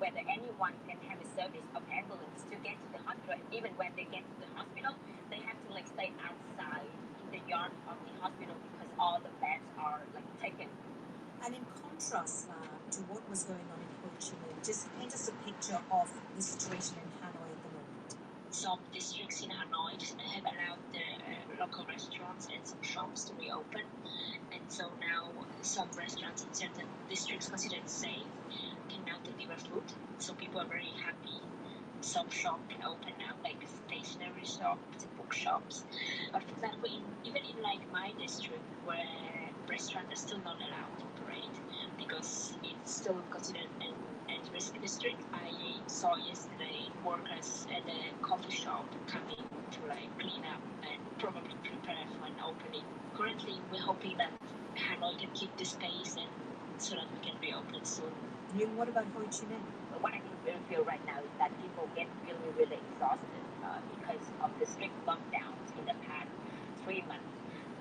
whether anyone can have a service of ambulance to get to the hospital. Even when they get to the hospital, they have to like stay outside in the yard of the hospital because all the beds are like taken. And in contrast to what was going on in Ho Chi Minh, just paint us a picture of the situation in Hanoi at the moment. Some districts in Hanoi have allowed the local restaurants and some shops to reopen, and so now some restaurants in certain districts considered safe can now deliver food. So people are very happy. Some shops can open now, like stationery shops, bookshops. But for example, even in like my district, where restaurants are still not allowed to operate because it's still considered an at-risk district. I saw yesterday workers at a coffee shop coming to like clean up and probably prepare for an opening. Currently, we're hoping that Hanoi can keep this pace and so that we can reopen soon. Yun, what about Ho Chi Minh? What I can feel right now is that people get really, really exhausted because of the strict lockdowns in the past 3 months.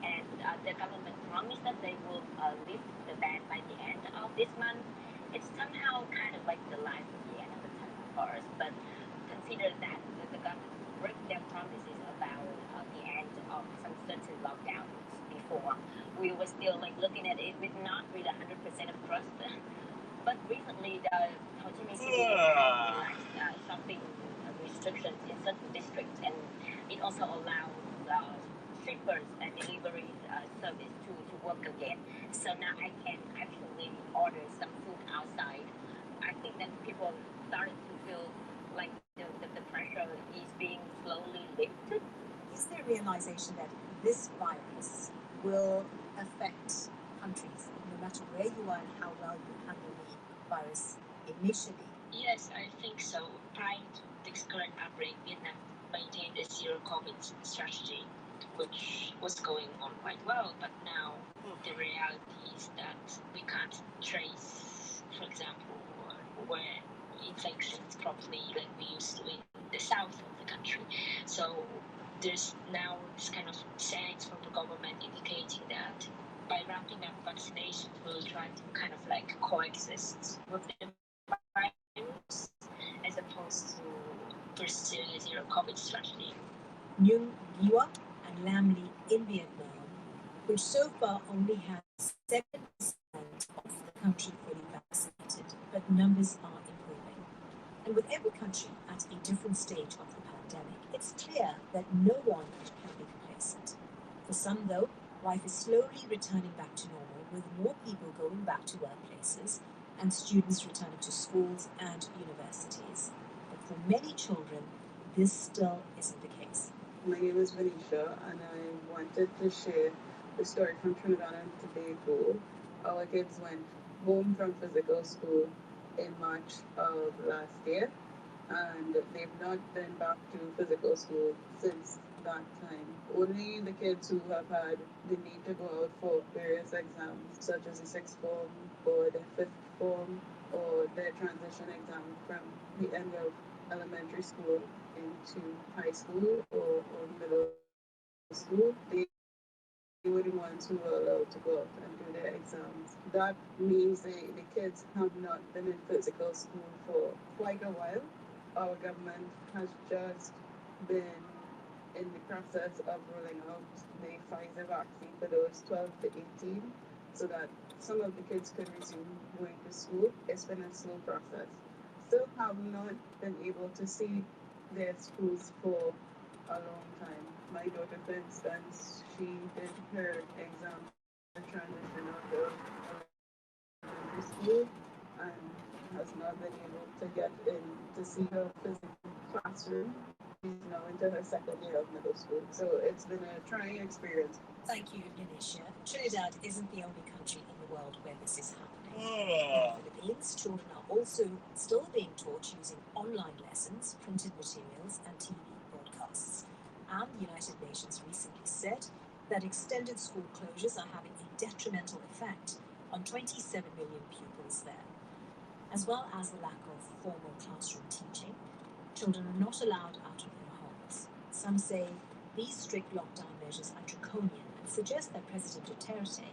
And the government promised that they will lift the ban by the end of this month. It's somehow kind of like the light at the end of the tunnel for us. But consider that the government break their promises about the end of some certain lockdowns before. We were still like looking at it with not really 100% of trust. But recently, the Ho Chi Minh City has relaxed shopping restrictions in certain districts, and it also allows shippers and delivery service to work again. So now I can actually order some food outside. I think that people started to feel like the pressure is being slowly lifted. Is there realization that this virus will affect countries, no matter where you are and how well you handle the virus initially? Yes, I think so. Prior to this current outbreak, Vietnam maintained a zero COVID strategy, which was going on quite well. But now the reality is that we can't trace, for example, where infections properly like we used to in the south of the country. So there's now this kind of signs from the government indicating that by ramping up vaccination, we'll try to kind of like coexist with the virus as opposed to pursuing a zero COVID strategy. Nhung Giwa and Lam Ly in Vietnam, which so far only has 7% of the country fully vaccinated, but numbers are improving. And with every country at a different stage of the pandemic, it's clear that no one can be complacent. For some, though, life is slowly returning back to normal, with more people going back to workplaces and students returning to schools and universities. But for many children, this still isn't the case. My name is Venetia, and I wanted to share the story from Trinidad and Tobago. Our kids went home from physical school in March of last year, and they've not been back to physical school since that time. Only the kids who have had the need to go out for various exams, such as the 6th form or the 5th form, or their transition exam from the end of elementary school into high school or middle school, they were the ones who were allowed to go out and do their exams. That means the kids have not been in physical school for quite a while. Our government has just been in the process of rolling out the Pfizer vaccine for those 12 to 18 so that some of the kids could resume going to school. It's been a slow process. Still have not been able to see their schools for a long time. My daughter, for instance, she did her exam and transition out of elementary school and has not been able to get in to see her physical classroom. She's now into her 2nd year of middle school. So it's been a trying experience. Thank you, Indonesia. Trinidad isn't the only country in the world where this is happening. In the Philippines, children are also still being taught using online lessons, printed materials, and TV broadcasts. And the United Nations recently said that extended school closures are having a detrimental effect on 27 million pupils there. As well as the lack of formal classroom teaching, children are not allowed out of their homes. Some say these strict lockdown measures are draconian and suggest that President Duterte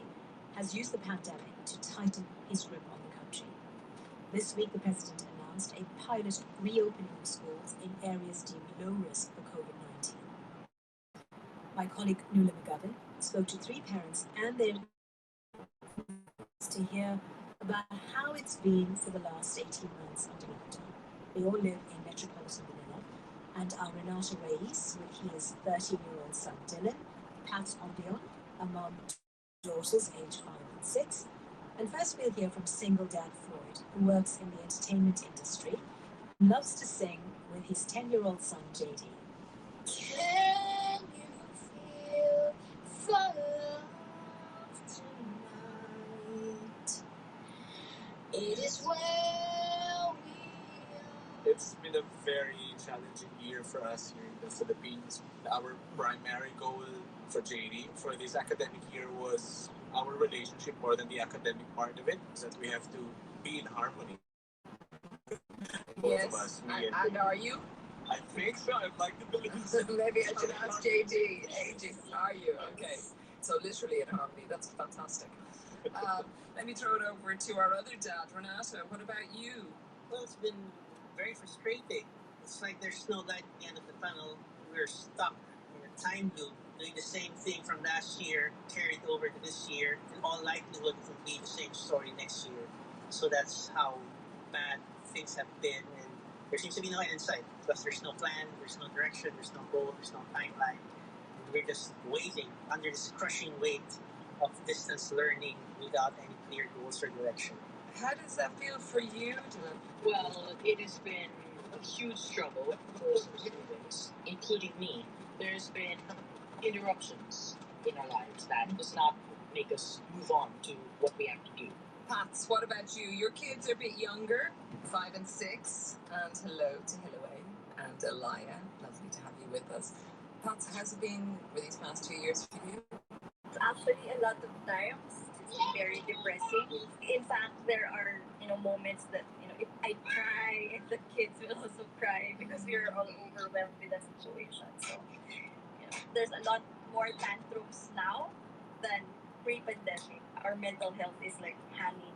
has used the pandemic to tighten his grip on the country. This week, the president announced announced a pilot reopening of schools in areas deemed low risk for COVID-19. My colleague Nuala McGovern spoke to 3 parents and their to hear about how it's been for the last 18 months under lockdown. They all live in metropolitan Manila, and our Renata Reyes with his 13-year-old son Dylan, Pat Ombion, among daughters aged 5 and 6. And first we'll hear from single dad Floyd, who works in the entertainment industry and loves to sing with his 10-year-old son JD. Can you feel for love tonight? It is well we It's been a very challenging year for us here in the Philippines. Our primary goal for JD for this academic year was our relationship more than the academic part of it, so that we have to be in harmony. Both of us. And are you? I think so. I'd like to believe so. Maybe I should ask JD. AJ, are you? Okay. So literally in harmony. That's fantastic. Let me throw it over to our other dad, Renata. What about you? Well, it's been very frustrating. It's like there's no light at the end of the tunnel. We're stuck in a time loop, doing the same thing from last year, carried over to this year. In all likelihood, it will be the same story next year. So that's how bad things have been. And there seems to be no end in sight because there's no plan, there's no direction, there's no goal, there's no timeline. We're just waiting under this crushing weight of distance learning without any clear goals or direction. How does that feel for you, Dylan? Well, it has been a huge struggle for students, including me. There's been interruptions in our lives that does not make us move on to what we have to do. Pats, what about you? Your kids are a bit younger, 5 and 6. And hello to Hillaway and Elia. Lovely to have you with us. Pats, how's it been for these past 2 years for you? Actually, a lot of times it's very depressing. In fact, there are moments that if I cry, and the kids will also cry because we are all overwhelmed with the situation. So there's a lot more tantrums now than pre-pandemic. Our mental health is like honey.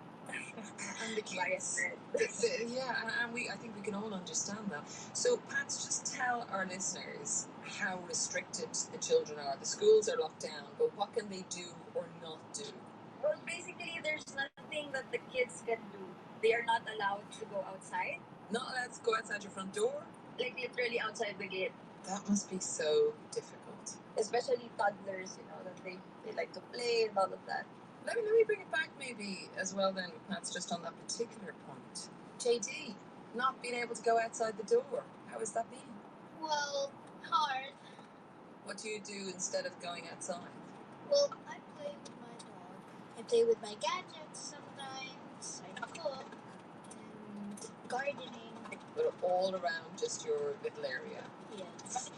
And the kids, I think we can all understand that. So, Pats, just tell our listeners how restricted the children are. The schools are locked down, but what can they do or not do? Well, basically, there's nothing that the kids can do. They are not allowed to go outside. Not allowed to go outside your front door? Like literally outside the gate. That must be so difficult. Especially toddlers, that they like to play and all of that. Let me bring it back maybe as well then, Pats, just on that particular point. JD, not being able to go outside the door. How has that been? Well, hard. What do you do instead of going outside? Well, I play with my dog. I play with my gadgets sometimes. I cook and gardening. But all around just your little area. Yes.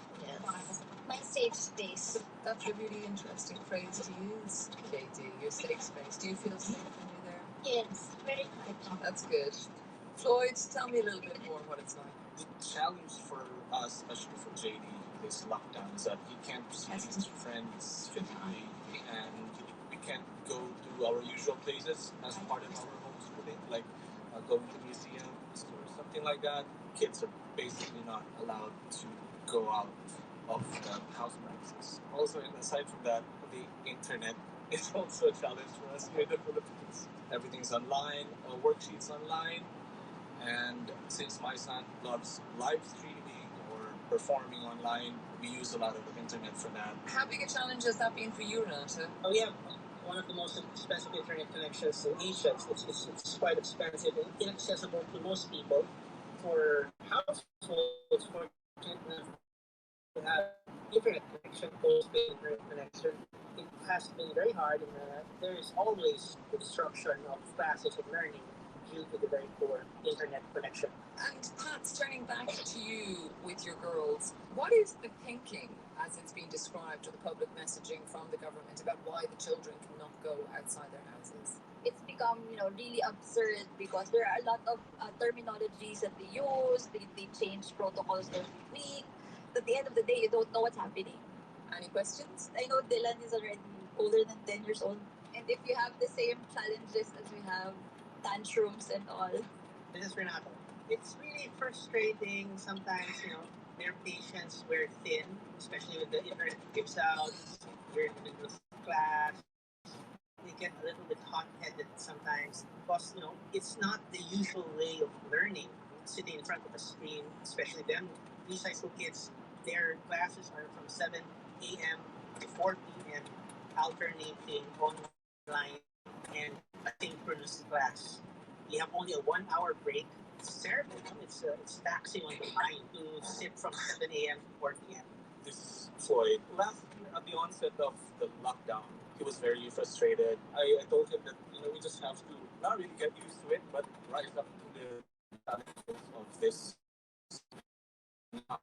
My safe space. That's a really interesting phrase to use, JD, your safe space. Do you feel safe when you're there? Yes, very good. That's good. Floyd, tell me a little bit more what it's like. The challenge for us, especially for JD, this lockdown is that he can't see his friends physically, and we can't go to our usual places as part of our homeschooling, like going to museums or something like that. Kids are basically not allowed to go out of the house premises. Also, and aside from that, the internet is also a challenge for us here in the Philippines. Everything's online, worksheets online, and since my son loves live streaming or performing online, we use a lot of the internet for that. How big a challenge has that been for you, Renata? We have one of the most expensive internet connections in Asia. It's quite expensive and inaccessible to most people. For households fortunate enough to have internet connection, postpaid internet connection, it has been very hard, and there is always the disruption of classes and learning due to the very poor internet connection. And Pat's turning back to you with your girls. What is the thinking, as it's been described, or the public messaging from the government about why the children cannot go outside their houses? It's become, really absurd because there are a lot of terminologies that they use. They change protocols every week. At the end of the day, you don't know what's happening. Any questions? I know Dylan is already older than 10 years old. And if you have the same challenges as we have, tantrums and all. This is Renata. It's really frustrating. Sometimes, their patience wear thin, especially when the internet gives out. You're in the middle of class. They get a little bit hot-headed sometimes because, it's not the usual way of learning. Sitting in front of a screen, especially them, these high school kids, their classes are from 7 a.m. to 4 p.m., alternating online and asynchronous class. You have only a 1 hour break. It's terrible. It's taxing on the mind to sit from 7 a.m. to 4 p.m. This Floyd, last year at the onset of the lockdown, he was very frustrated. I told him that we just have to not really get used to it, but rise up to the challenges of this now.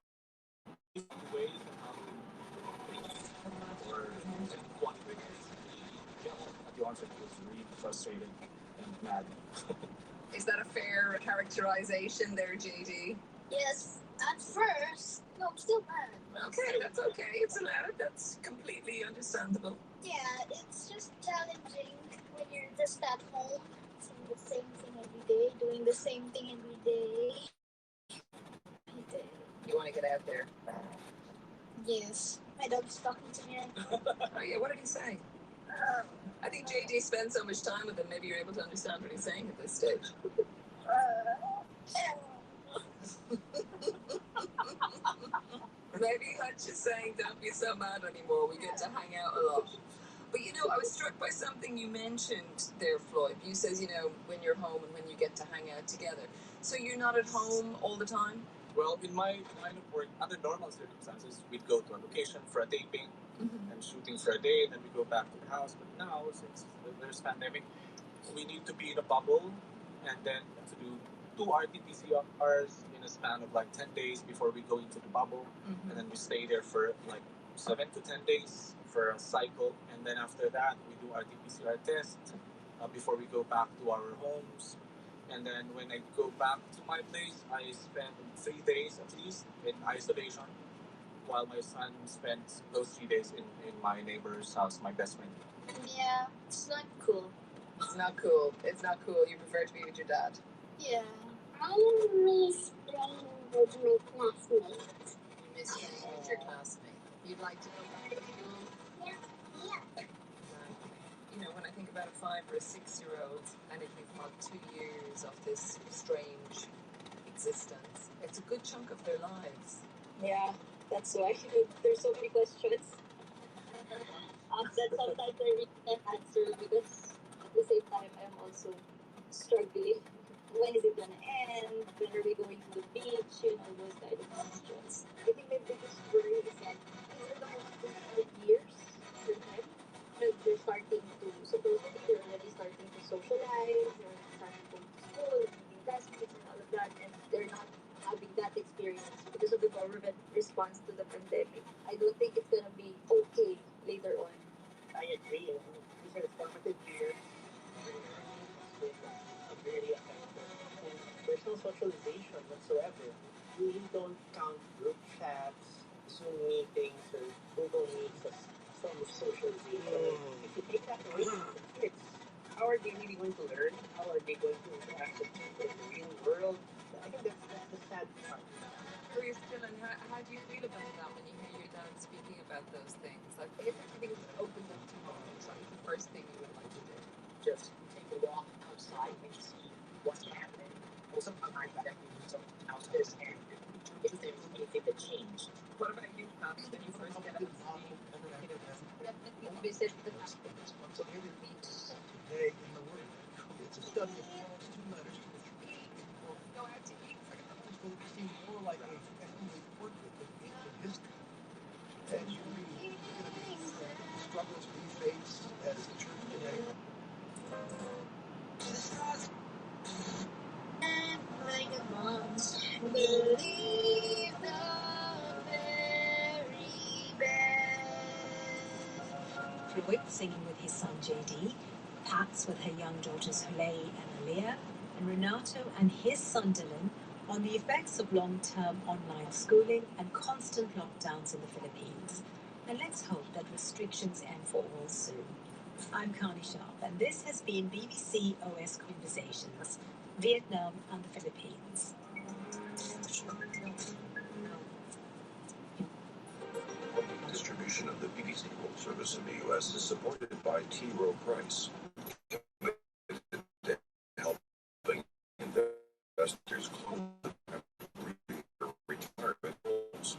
Ways on how to or quantity. At the onset, he was really frustrated and mad. Is that a fair characterization there, JD? Yes, at first. No, I'm still mad. Okay, that's okay. It's allowed. That's completely understandable. Yeah, it's just challenging when you're just at home, seeing the same thing every day, doing the same thing every day. You want to get out there? Yes, my dog's talking to me. Oh yeah, what did he say? I think JD spends so much time with him, maybe you're able to understand what he's saying at this stage. Maybe Hutch is saying, don't be so mad anymore, we get to hang out a lot. But I was struck by something you mentioned there, Floyd. You says, when you're home and when you get to hang out together. So you're not at home all the time? Well, in my line of work, under normal circumstances, we'd go to a location for a taping and shooting for a day, then we go back to the house. But now, since there's pandemic, we need to be in a bubble and then to do 2 RT-PCRs in a span of like 10 days before we go into the bubble. And then we stay there for like 7 to 10 days for a cycle. And then after that, we do RT-PCR tests before we go back to our homes. And then when I go back to my place, I spend 3 days at least in isolation, while my son spends those 3 days in my neighbor's house, my best friend. Yeah, it's not cool. It's not cool. It's not cool. You prefer to be with your dad. Yeah. I miss playing with my classmates. You miss playing with your classmate. You'd like to go back to school? Yeah. When I think about a 5 or a 6-year-old, and if you've had 2 years of this strange existence, it's a good chunk of their lives. Yeah, that's why there's so many questions that sometimes I really can't answer because at the same time I'm also struggling. When is it gonna end? When are we going to the beach? Those kind of questions. I think my biggest worry is that these are the most difficult years for them. They're starting to, supposedly they're already starting to socialize, they're starting to go to school, meeting classmates and all of that, and they're not having that experience because of the government response to the pandemic. I don't think it's gonna be okay later on. I agree. These are formative years. Really affected. And there's no socialization whatsoever. We don't count group chats, Zoom meetings, or Google Meets as a form of socialization. If you take that away from the kids, how are they really going to learn? How are they going to interact with people in the real world? I think that's the sad part. Curious, Dylan, how do you feel about that when you hear your dad speaking about those things? Like, if everything was opened up tomorrow, it's like the first thing you would like to do. Just take a walk outside and see what's happening. Most of the time, that we do something downstairs and if there's anything that changed. What about you, Pops, when you first get up? Definitely visit the hospitals once a year meets Today in the world. It's a study of Paul's 2 letters to the church. Go out to eat. It's going to be seen more like a family portrait of ancient history. As you read, you're going to be the struggles we face as the church today. Like a bombs, believe the very best. Floyd singing with his son JD, Pats with her young daughters Hulay and Aliyah, and Renato and his son Dylan on the effects of long-term online schooling and constant lockdowns in the Philippines. And let's hope that restrictions end for all soon. I'm Connie Sharp, and this has been BBC OS Conversations, Vietnam and the Philippines. Distribution of the BBC World Service in the U.S. is supported by T. Rowe Price, helping investors close retirement goals.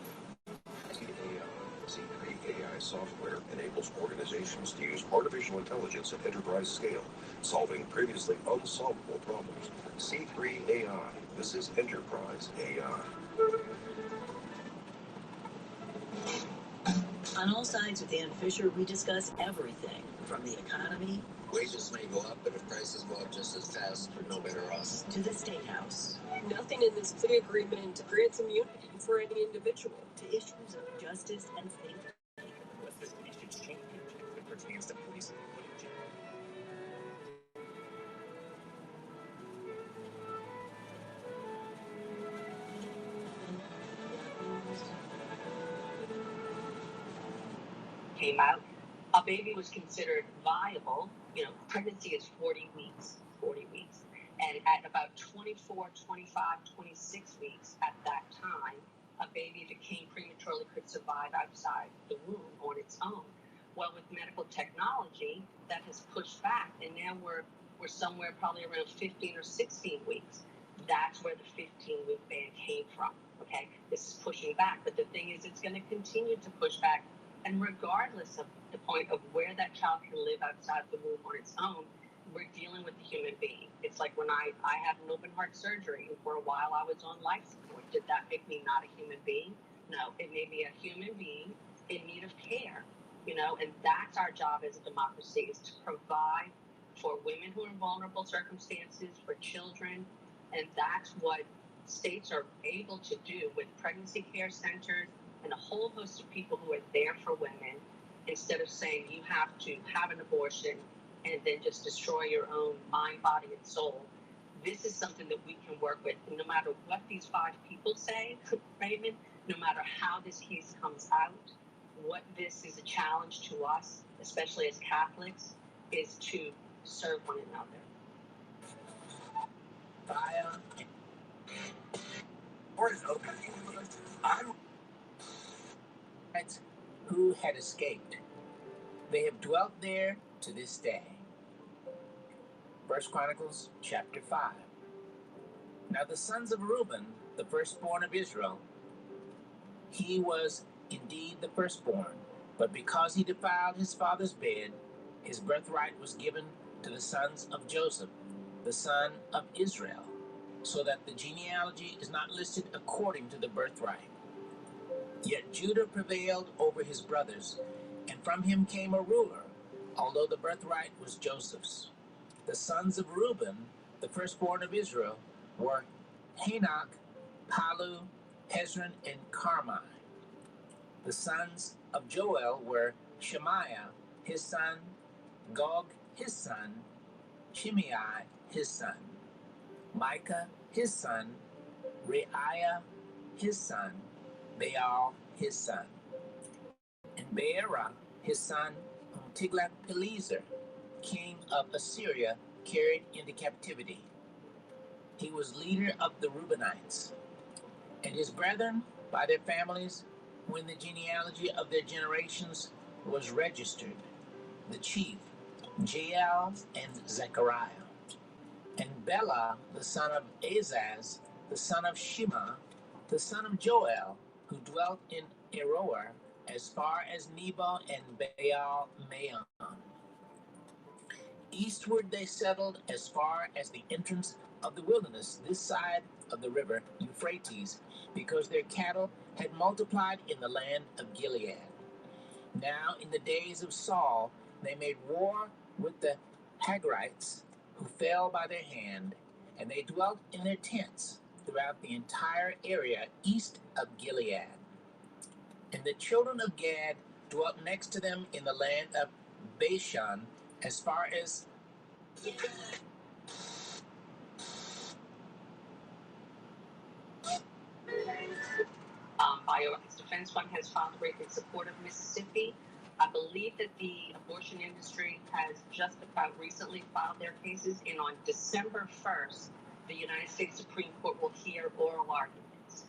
C3 AI software enables organizations to use artificial intelligence at enterprise scale, solving previously unsolvable problems. C3 AI. This is enterprise AI. On All Sides with Dan Fisher, we discuss everything from the economy. Wages may go up, but if prices go up just as fast, we're no better off. To the State House. Nothing in this plea agreement grants immunity for any individual. To issues of justice and faith. What's this nation's change that pertains to police footage? Came out, a baby was considered viable. Pregnancy is 40 weeks, And at about 24, 25, 26 weeks at that time, a baby, if it came prematurely, could survive outside the womb on its own. Well, with medical technology, that has pushed back, and now we're somewhere probably around 15 or 16 weeks. That's where the 15-week ban came from, okay? This is pushing back, but the thing is, it's going to continue to push back. And regardless of the point of where that child can live outside the womb on its own, we're dealing with the human being. It's like when I had an open heart surgery, and for a while I was on life support. Did that make me not a human being? No, it made me a human being in need of care, and that's our job as a democracy, is to provide for women who are in vulnerable circumstances, for children, and that's what states are able to do with pregnancy care centers and a whole host of people who are there for women, instead of saying you have to have an abortion and then just destroy your own mind, body, and soul. This is something that we can work with. And no matter what these 5 people say, Raymond, no matter how this case comes out, what this is a challenge to us, especially as Catholics, is to serve one another. Fire. Or is open. Who had escaped. They have dwelt there to this day. 1 Chronicles chapter 5. Now the sons of Reuben, the firstborn of Israel, he was indeed the firstborn, but because he defiled his father's bed, his birthright was given to the sons of Joseph, the son of Israel, so that the genealogy is not listed according to the birthright. Yet Judah prevailed over his brothers, and from him came a ruler, although the birthright was Joseph's. The sons of Reuben, the firstborn of Israel, were Hanok, Palu, Hezron, and Carmi. The sons of Joel were Shemaiah, his son, Gog, his son, Shimei, his son, Micah, his son, Reiah, his son, Baal, his son, and Beerah, his son, whom Tiglath-Pileser, king of Assyria, carried into captivity. He was leader of the Reubenites, and his brethren by their families, when the genealogy of their generations was registered, the chief, Jael and Zechariah, and Bela, the son of Azaz, the son of Shema, the son of Joel, who dwelt in Aroer, as far as Nebo and Baal Maon. Eastward they settled as far as the entrance of the wilderness, this side of the river Euphrates, because their cattle had multiplied in the land of Gilead. Now in the days of Saul they made war with the Hagrites, who fell by their hand, and they dwelt in their tents throughout the entire area east of Gilead. And the children of Gad dwelt next to them in the land of Bashan, as far as Bioethics Defense Fund has filed a brief in support of Mississippi. I believe that the abortion industry has just about recently filed their cases, and on December 1st, the United States Supreme Court will hear oral arguments.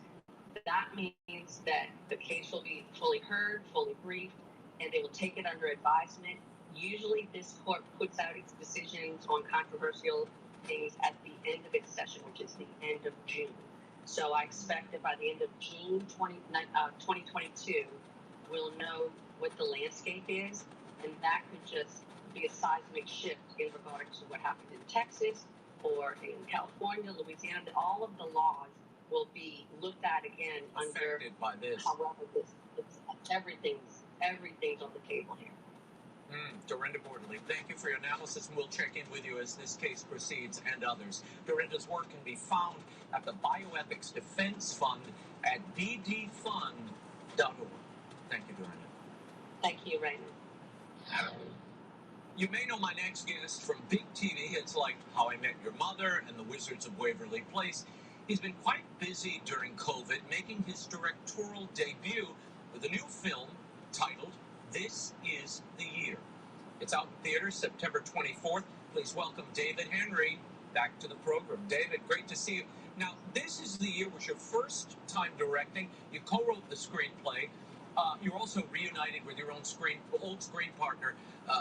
That means that the case will be fully heard, fully briefed, and they will take it under advisement. Usually this court puts out its decisions on controversial things at the end of its session, which is the end of June. So I expect that by the end of June 2022, we'll know what the landscape is, and that could just be a seismic shift in regard to what happened in Texas or in California, Louisiana. All of the laws will be looked at again affected by this. However, everything's on the table here. Dorinda Bordeley, thank you for your analysis, and we'll check in with you as this case proceeds and others. Dorinda's work can be found at the Bioethics Defense Fund at ddfund.org. Thank you, Dorinda. Thank you, Raymond. You may know my next guest from big TV hits like How I Met Your Mother and The Wizards of Waverly Place. He's been quite busy during COVID, making his directorial debut with a new film titled This Is the Year. It's out in theaters September 24th. Please welcome David Henry back to the program. David, great to see you. Now, This Is the Year was your first time directing. You co-wrote the screenplay. You're also reunited with your own old screen partner,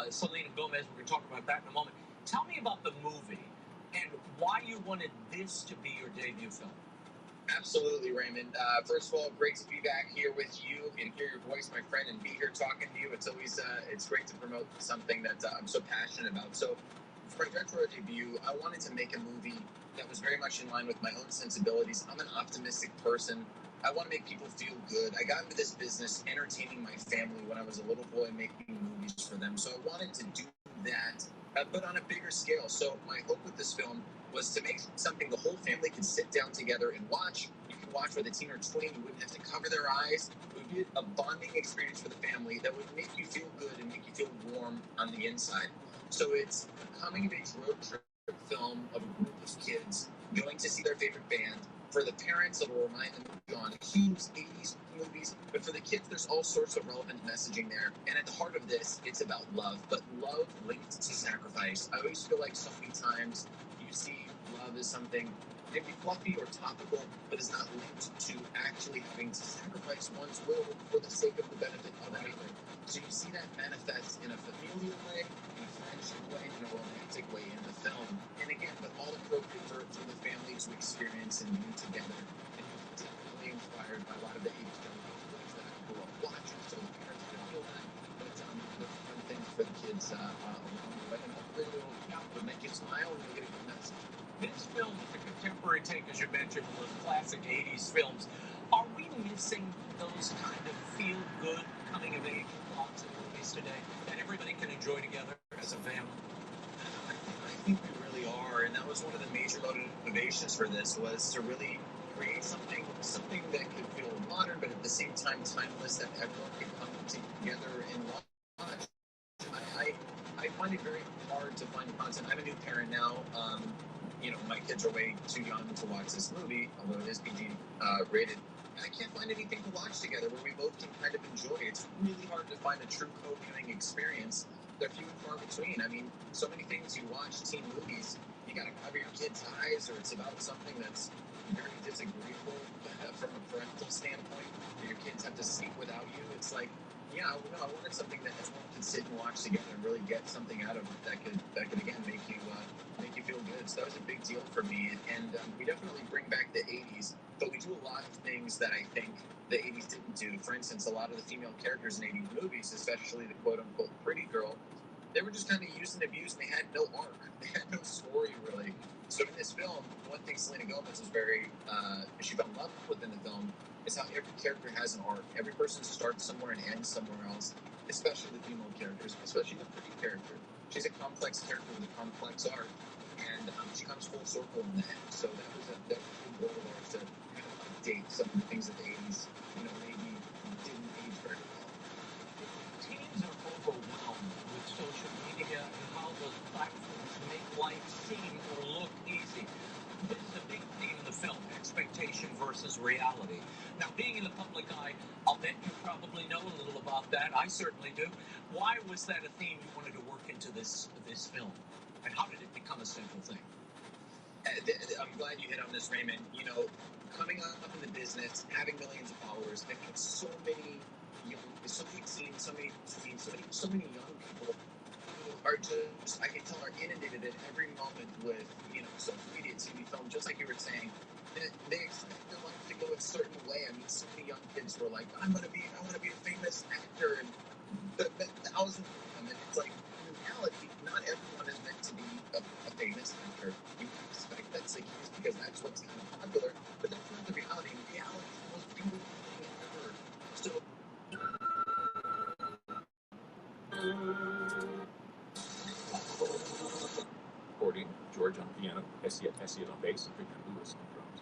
Selena Gomez. We're going to talk about that in a moment. Tell me about the movie and why you wanted this to be your debut film. Absolutely, Raymond. First of all, great to be back here with you and hear your voice, my friend, and be here talking to you. It's always it's great to promote something that I'm so passionate about. So for my directorial debut, I wanted to make a movie that was very much in line with my own sensibilities. I'm an optimistic person. I want to make people feel good. I got into this business entertaining my family when I was a little boy, making movies for them. So I wanted to do that, but on a bigger scale. So my hope with this film was to make something the whole family could sit down together and watch. You could watch with a teen or twin. You wouldn't have to cover their eyes. It would be a bonding experience for the family that would make you feel good and make you feel warm on the inside. So it's a coming-of-age road trip film of a group of kids going to see their favorite band. For the parents, it'll remind them of huge 80s movies, but for the kids, there's all sorts of relevant messaging there. And at the heart of this, it's about love, but love linked to sacrifice. I always feel like so many times you see love as something maybe fluffy or topical, but is not linked to actually having to sacrifice one's will for the sake of the benefit of another. So you see that manifest in a familial way, in a friendship way, in a romantic way in the film. And again, but all appropriate for the family to experience and view together. And it's definitely inspired by a lot of the 80s films that I grew up watching, so the parents can feel that. But the fun things for the kids along the way. And hopefully it'll make you smile and you'll get a good message. This film is a contemporary take, as you mentioned, those classic 80s films. Are we missing those kind of feel-good, coming-of-age plots in movies today that everybody can enjoy together as a family? I think we really are, and that was one of the major motivations for this, was to really create something that could feel modern, but at the same time timeless, that everyone could come together and watch. I find it very hard to find content. I'm a new parent now. My kids are way too young to watch this movie, although it is PG rated. I can't find anything to watch together where we both can kind of enjoy it. It's really hard to find a true co-viewing experience. They're few and far between. I mean, so many things you watch teen movies, you gotta cover your kids' eyes, or it's about something that's very disagreeable from a parental standpoint, that your kids have to sleep without you. It's like, I wanted something that everyone could sit and watch together and really get something out of it that could again make you feel good. So that was a big deal for me, and we definitely bring back the 80s, but we do a lot of things that I think the 80s didn't do. For instance, a lot of the female characters in 80s movies, especially the quote-unquote pretty girl, they were just kind of used and abused, and they had no arc. They had no story, really. So in this film, one thing Selena Gomez was she fell in love with in the film, is how every character has an arc. Every person starts somewhere and ends somewhere else, especially the female characters, especially the pretty character. She's a complex character with a complex arc, and she comes full circle in the end. So that was a good goal of ours to kind of update some of the things that the 80s, maybe didn't age very well. Teens are overwhelmed with social media and how those platforms make life seem or look easy. This is a big theme in the film, expectation versus reality. Now, being in the public eye, I'll bet you probably know a little about that. I certainly do. Why was that a theme you wanted to work into this film? And how did it become a central thing? I'm glad you hit on this, Raymond. You know, coming up in the business, having millions of followers, I've got so many young, so many young people who are just, I can tell, are inundated at every moment with, you know, social media, TV, film, just like you were saying. They expect their life to go a certain way. I mean, so many young kids were like, I want to be a famous actor, and the thousands of them. And it's like, in reality, not everyone is meant to be a famous actor. You expect that's the case because that's what's kind of popular, but that's not the reality. In reality, it's the most beautiful thing ever. So, Recording, George on piano, Elliott on bass, and Victor Lewis on drums.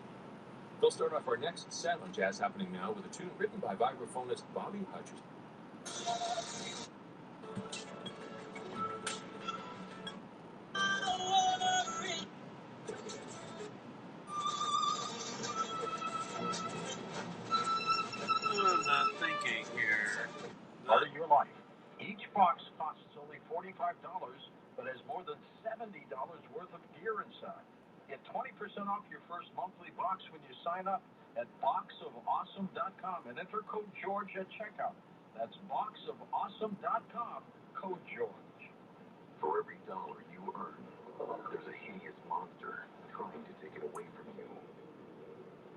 They'll start off our next set on Jazz Happening Now with a tune written by vibraphonist Bobby Hutcherson. I'm not thinking here. Part of your life. Each box costs only $45, but has more than $70 worth of gear inside. Get 20% off your first monthly box when you sign up at boxofawesome.com and enter code George at checkout. That's boxofawesome.com, code George. For every dollar you earn, there's a hideous monster trying to take it away from you.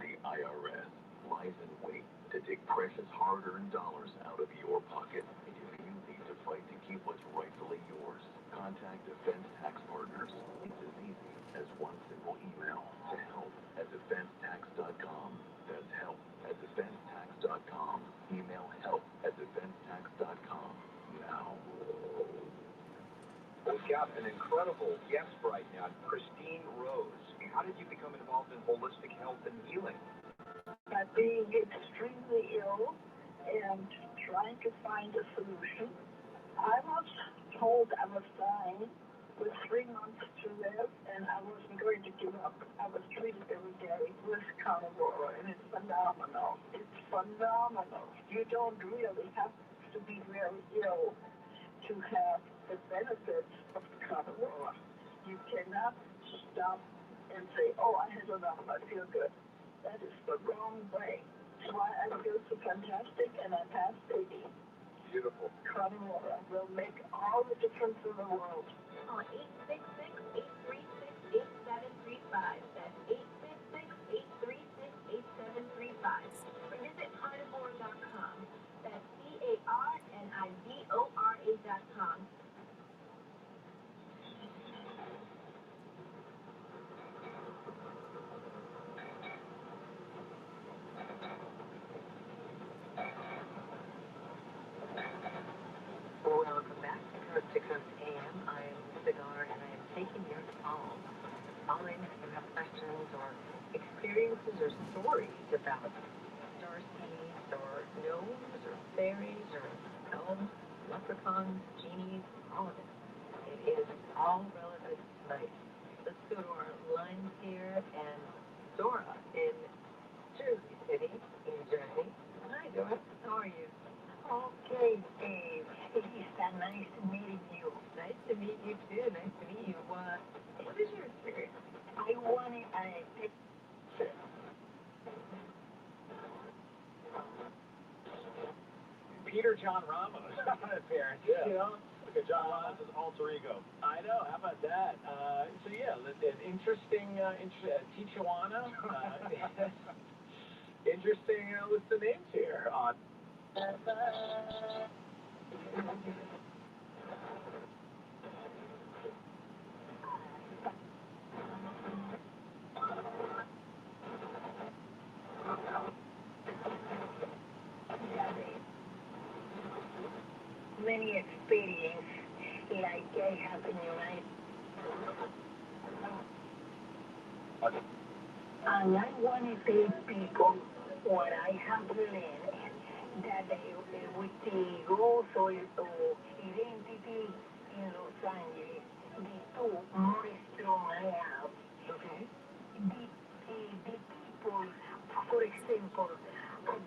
The IRS lies in wait to take precious hard-earned dollars out of your pocket. If you need to fight to keep what's rightfully yours, contact Defense Tax Partners. It's as easy as one simple email to help@defensetax.com. That's help@defensetax.com. Email help@defensetax.com now. We've got an incredible guest right now, Christine Rose. How did you become involved in holistic health and healing? By being extremely ill and trying to find a solution. I was told I was dying with 3 months to live, and I wasn't going to give up. I was treated every day with carnivore, and it's phenomenal. It's phenomenal. You don't really have to be very ill to have the benefits of carnivore. You cannot stop and say, oh, I had enough, I feel good. That is the wrong way. That's why I feel so fantastic, and I passed 80. Beautiful. Carnivore will make all the difference in the world. On 866-836-8735. That's 866-836-8735. Or visit carnivore.com. That's carnivora.com. Welcome back to Coast AM. I'm Cigar, and I am taking your calls. Call in if you have questions or experiences or stories about star seeds or gnomes or fairies or elves, leprechauns, genies, all of it. It is all relevant tonight. Let's go to our lines here, and Dora in Jersey City, New Jersey. Hi, Dora. How are you? Okay, Dave. Lisa, nice meeting you. Nice to meet you too. Nice to meet you. What is your experience? I wanted a picture. Peter John Ramos, parents. Yeah. You know? Look at John Ramos' alter ego. I know. How about that? So yeah, an interesting, Tijuana. Interesting list of names here on. Many experience like I have in United. And I want to tell people what I have learned, that with the gozo o identity in Los Angeles, the two more strong I have. Okay. The people, for example,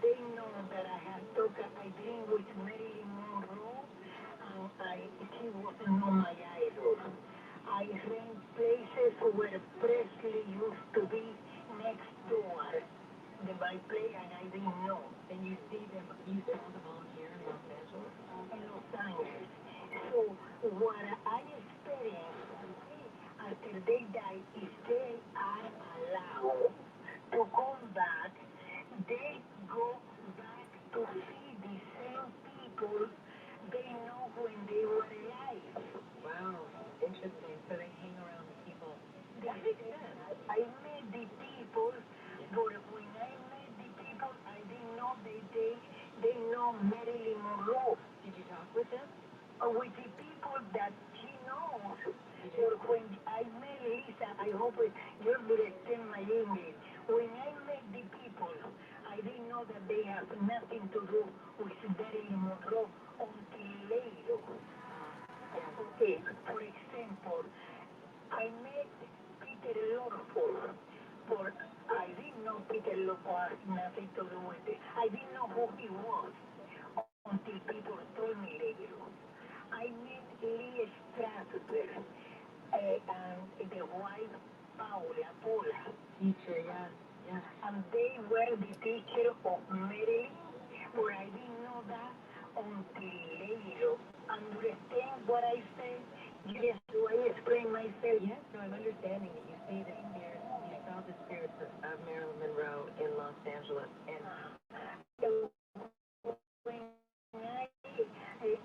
they know that I have talked, I dream with Marilyn Monroe, and she was not my idol. I ran places where Presley actually used to be next door. The by play, and I didn't know. And you see them, you saw them all here in Los Angeles? In Los Angeles. So what I experienced after they die is they are allowed to come back. They go back to see the same people they know when they were alive. Wow, interesting. So they hang around the people. That makes sense. I met the people, but when I met the people, I didn't know they know Marilyn Monroe. Did you talk with them? With the people that she knows. Or when I met Lisa, I hope you'll understand my English. When I met the people, I didn't know that they have nothing to do with Marilyn Monroe until later. Okay, for example, I met Peter Lawford, but I didn't know Peter Lawford had nothing to do with it. I didn't know who he was until people told me later. I met Lee Strasberg and the wife Paula. Teacher, yes. And they were the teacher of Marilyn, but I didn't know that until later. Understand what I say? Yes, do I explain myself? Yes, no, I'm understanding that you see the spirits, you saw the spirits of Marilyn Monroe in Los Angeles, and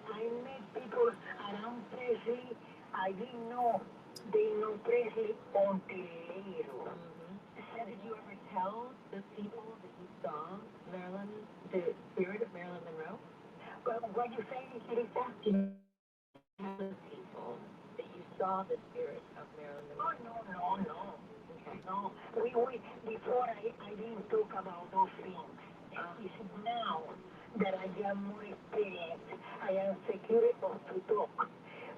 I met people around Presley. I didn't know they know Presley until later. So did you ever tell the people that you saw Marilyn, the spirit of Marilyn Monroe? What you say, Lisa? Did you tell the people that you saw the spirit of Marilyn Monroe? Oh, no. Okay. No, before I didn't talk about those things. It's now that I am more experienced, I am secure enough to talk.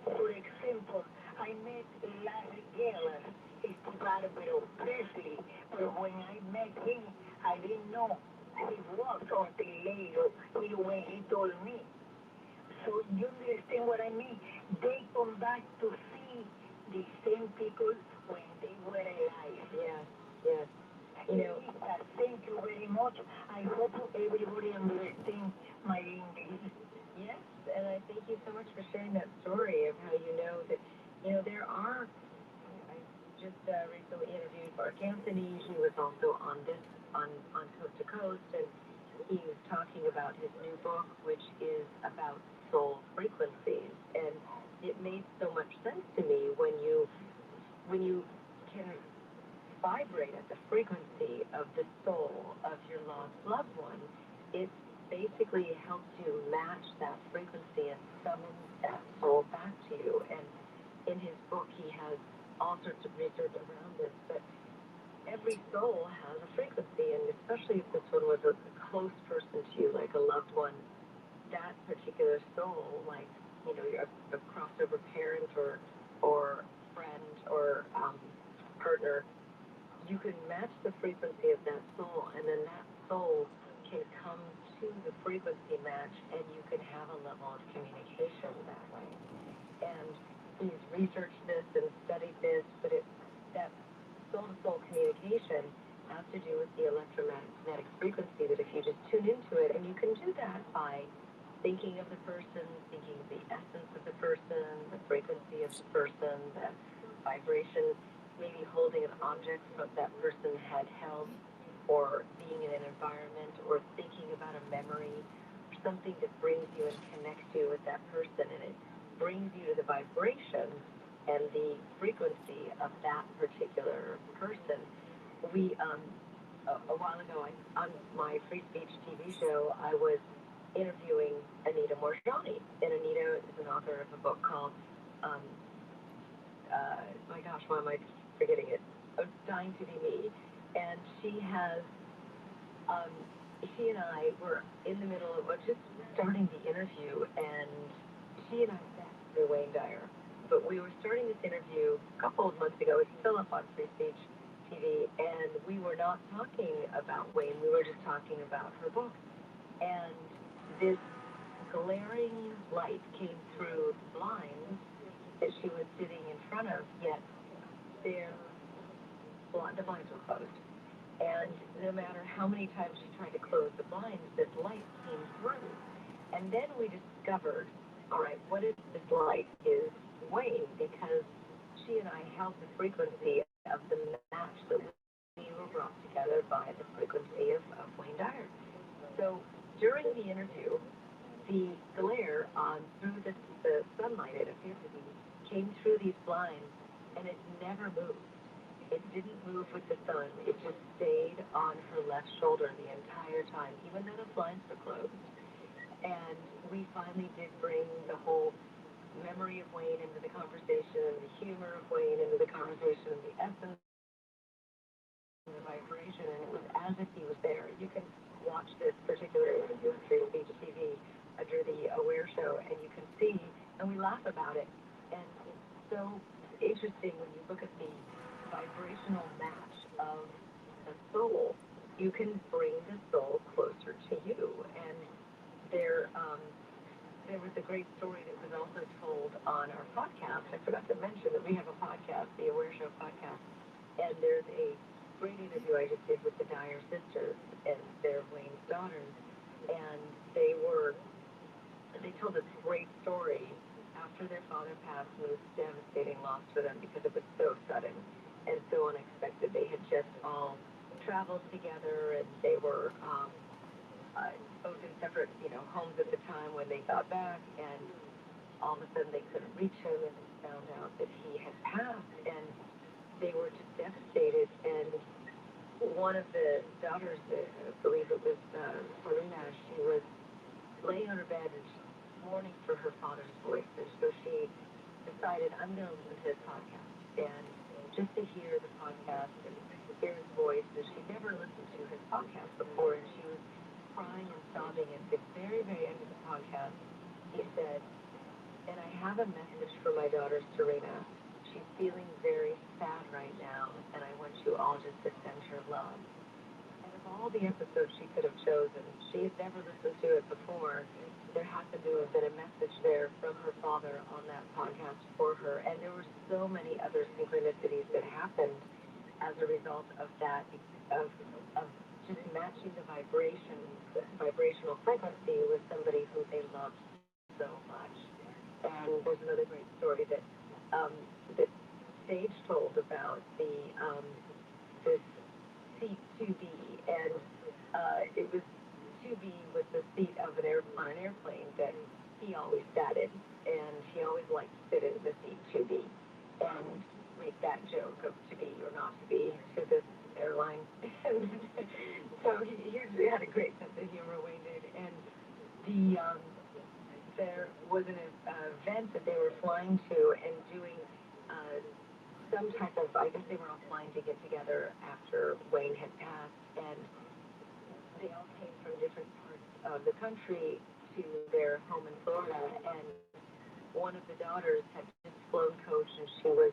For example, I met Larry Geller, his Barbara Presley, but when I met him, I didn't know he was until later when he told me. So you understand what I mean? They come back to see the same people when they were alive. Yes. You know, thank you very much. I hope everybody understands my English. Yes, and I thank you so much for sharing that story of how you know that, there are, I just recently interviewed Mark Anthony. He was also on Coast to Coast, and he was talking about his new book, which is about soul frequencies, and it made so much sense to me when you can vibrate at the frequency of the soul of your lost loved one. It basically helps you match that frequency and summon that soul back to you. And in his book, he has all sorts of research around this, but every soul has a frequency, and especially if this one was a close person to you, like a loved one, that particular soul, like, you're a crossover parent or friend or partner, you can match the frequency of that soul, and then that soul can come to the frequency match, and you can have a level of communication that way. And he's researched this and studied this, but that soul-to-soul communication has to do with the electromagnetic frequency, that if you just tune into it, and you can do that by thinking of the person, thinking of the essence of the person, the frequency of the person, the vibration, maybe holding an object that that person had held, or being in an environment, or thinking about a memory, or something that brings you and connects you with that person, and it brings you to the vibration and the frequency of that particular person. We, a while ago, on my free speech TV show, I was interviewing Anita Morjani, and Anita is an author of a book called, my gosh, why am I forgetting it? Dying to Be Me. And she has, she and I were in the middle of just starting the interview, and she and I met through Wayne Dyer. But we were starting this interview a couple of months ago. It's still up on Free Speech TV, and we were not talking about Wayne. We were just talking about her book. And this glaring light came through the blinds that she was sitting in front of, yet there the blinds were closed. And no matter how many times she tried to close the blinds, this light came through. And then we discovered, all right, what is this light is Wayne, because she and I held the frequency of the match that we were brought together by the frequency of Wayne Dyer. So during the interview, the glare on through the sunlight, it appeared to be, came through these blinds, and it never moved. It didn't move with the sun. It just stayed on her left shoulder the entire time, even though the blinds were closed. And we finally did bring the whole memory of Wayne into the conversation, and the humor of Wayne into the conversation, and the essence and the vibration, and it was as if he was there. You can watch this particular interview through BTV under the Aware Show, and you can see, and we laugh about it. And it's so interesting when you look at the vibrational match of the soul. You can bring the soul closer to you. And there was a great story that was also told on our podcast. I forgot to mention that we have a podcast, the Aware Show podcast, and there's a great interview I just did with the Dyer sisters, and they're Wayne's daughters, and they told this great story after their father passed. It was a devastating loss for them because it was so sudden and so unexpected. They had just all traveled together, and they were both in separate, homes at the time when they got back, and all of a sudden they couldn't reach him, and found out that he had passed, and they were just devastated. And one of the daughters, I believe it was Serena, she was laying on her bed and she was mourning for her father's voice, and so she decided, I'm going to listen to his podcast, and just to hear the podcast and hear his voice. And she'd never listened to his podcast before, and she was crying and sobbing. At the very, very end of the podcast, he said, and I have a message for my daughter Serena. She's feeling very sad right now, and I want you all just to send her love. And of all the episodes she could have chosen, she had never listened to it before. There happened to have been a message there from her father on that podcast for her, and there were so many other synchronicities that happened as a result of that, of just matching the vibrational frequency with somebody who they loved so much. And there's another great story that that Sage told about this seat 2B, and it was 2B was the seat of on an airplane that he always sat in, and he always liked to sit in the seat 2B and make that joke of to be or not to be to this airline. And so he had a great sense of humor, Wayne did, and there was an event that they were flying to and doing some type of, I guess they were all flying to get together after Wayne had passed, and they all came from different parts of the country to their home in Florida, and one of the daughters had just flown coach, and she was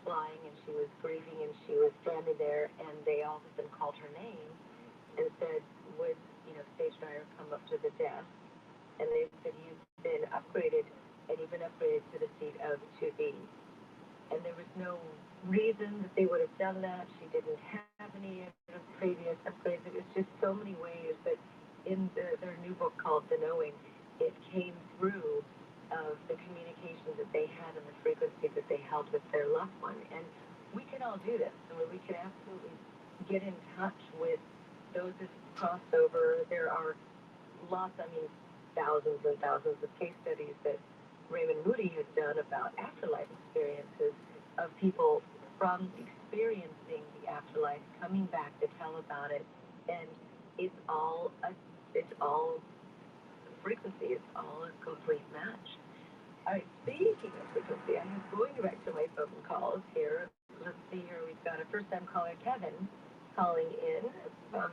flying, and she was grieving, and she was standing there, and they all of a sudden called her name and said, would, Sage Dyer come up to the desk? And they said, you've been upgraded, and you've been upgraded to the seat of 2B. And there was no reason that they would have done that. She didn't have any of the previous upgrades. It was just so many ways that in their new book called The Knowing, it came through of the communication that they had and the frequency that they held with their loved one. And we can all do this. I mean, we can absolutely get in touch with those that crossed over. There are lots, thousands and thousands of case studies that Raymond Moody has done about afterlife experiences of people from experiencing the afterlife coming back to tell about it, and it's all frequency. It's all a complete match. All right, speaking of frequency, I'm going back to my phone calls here. Let's see here. We've got a first-time caller, Kevin, calling in from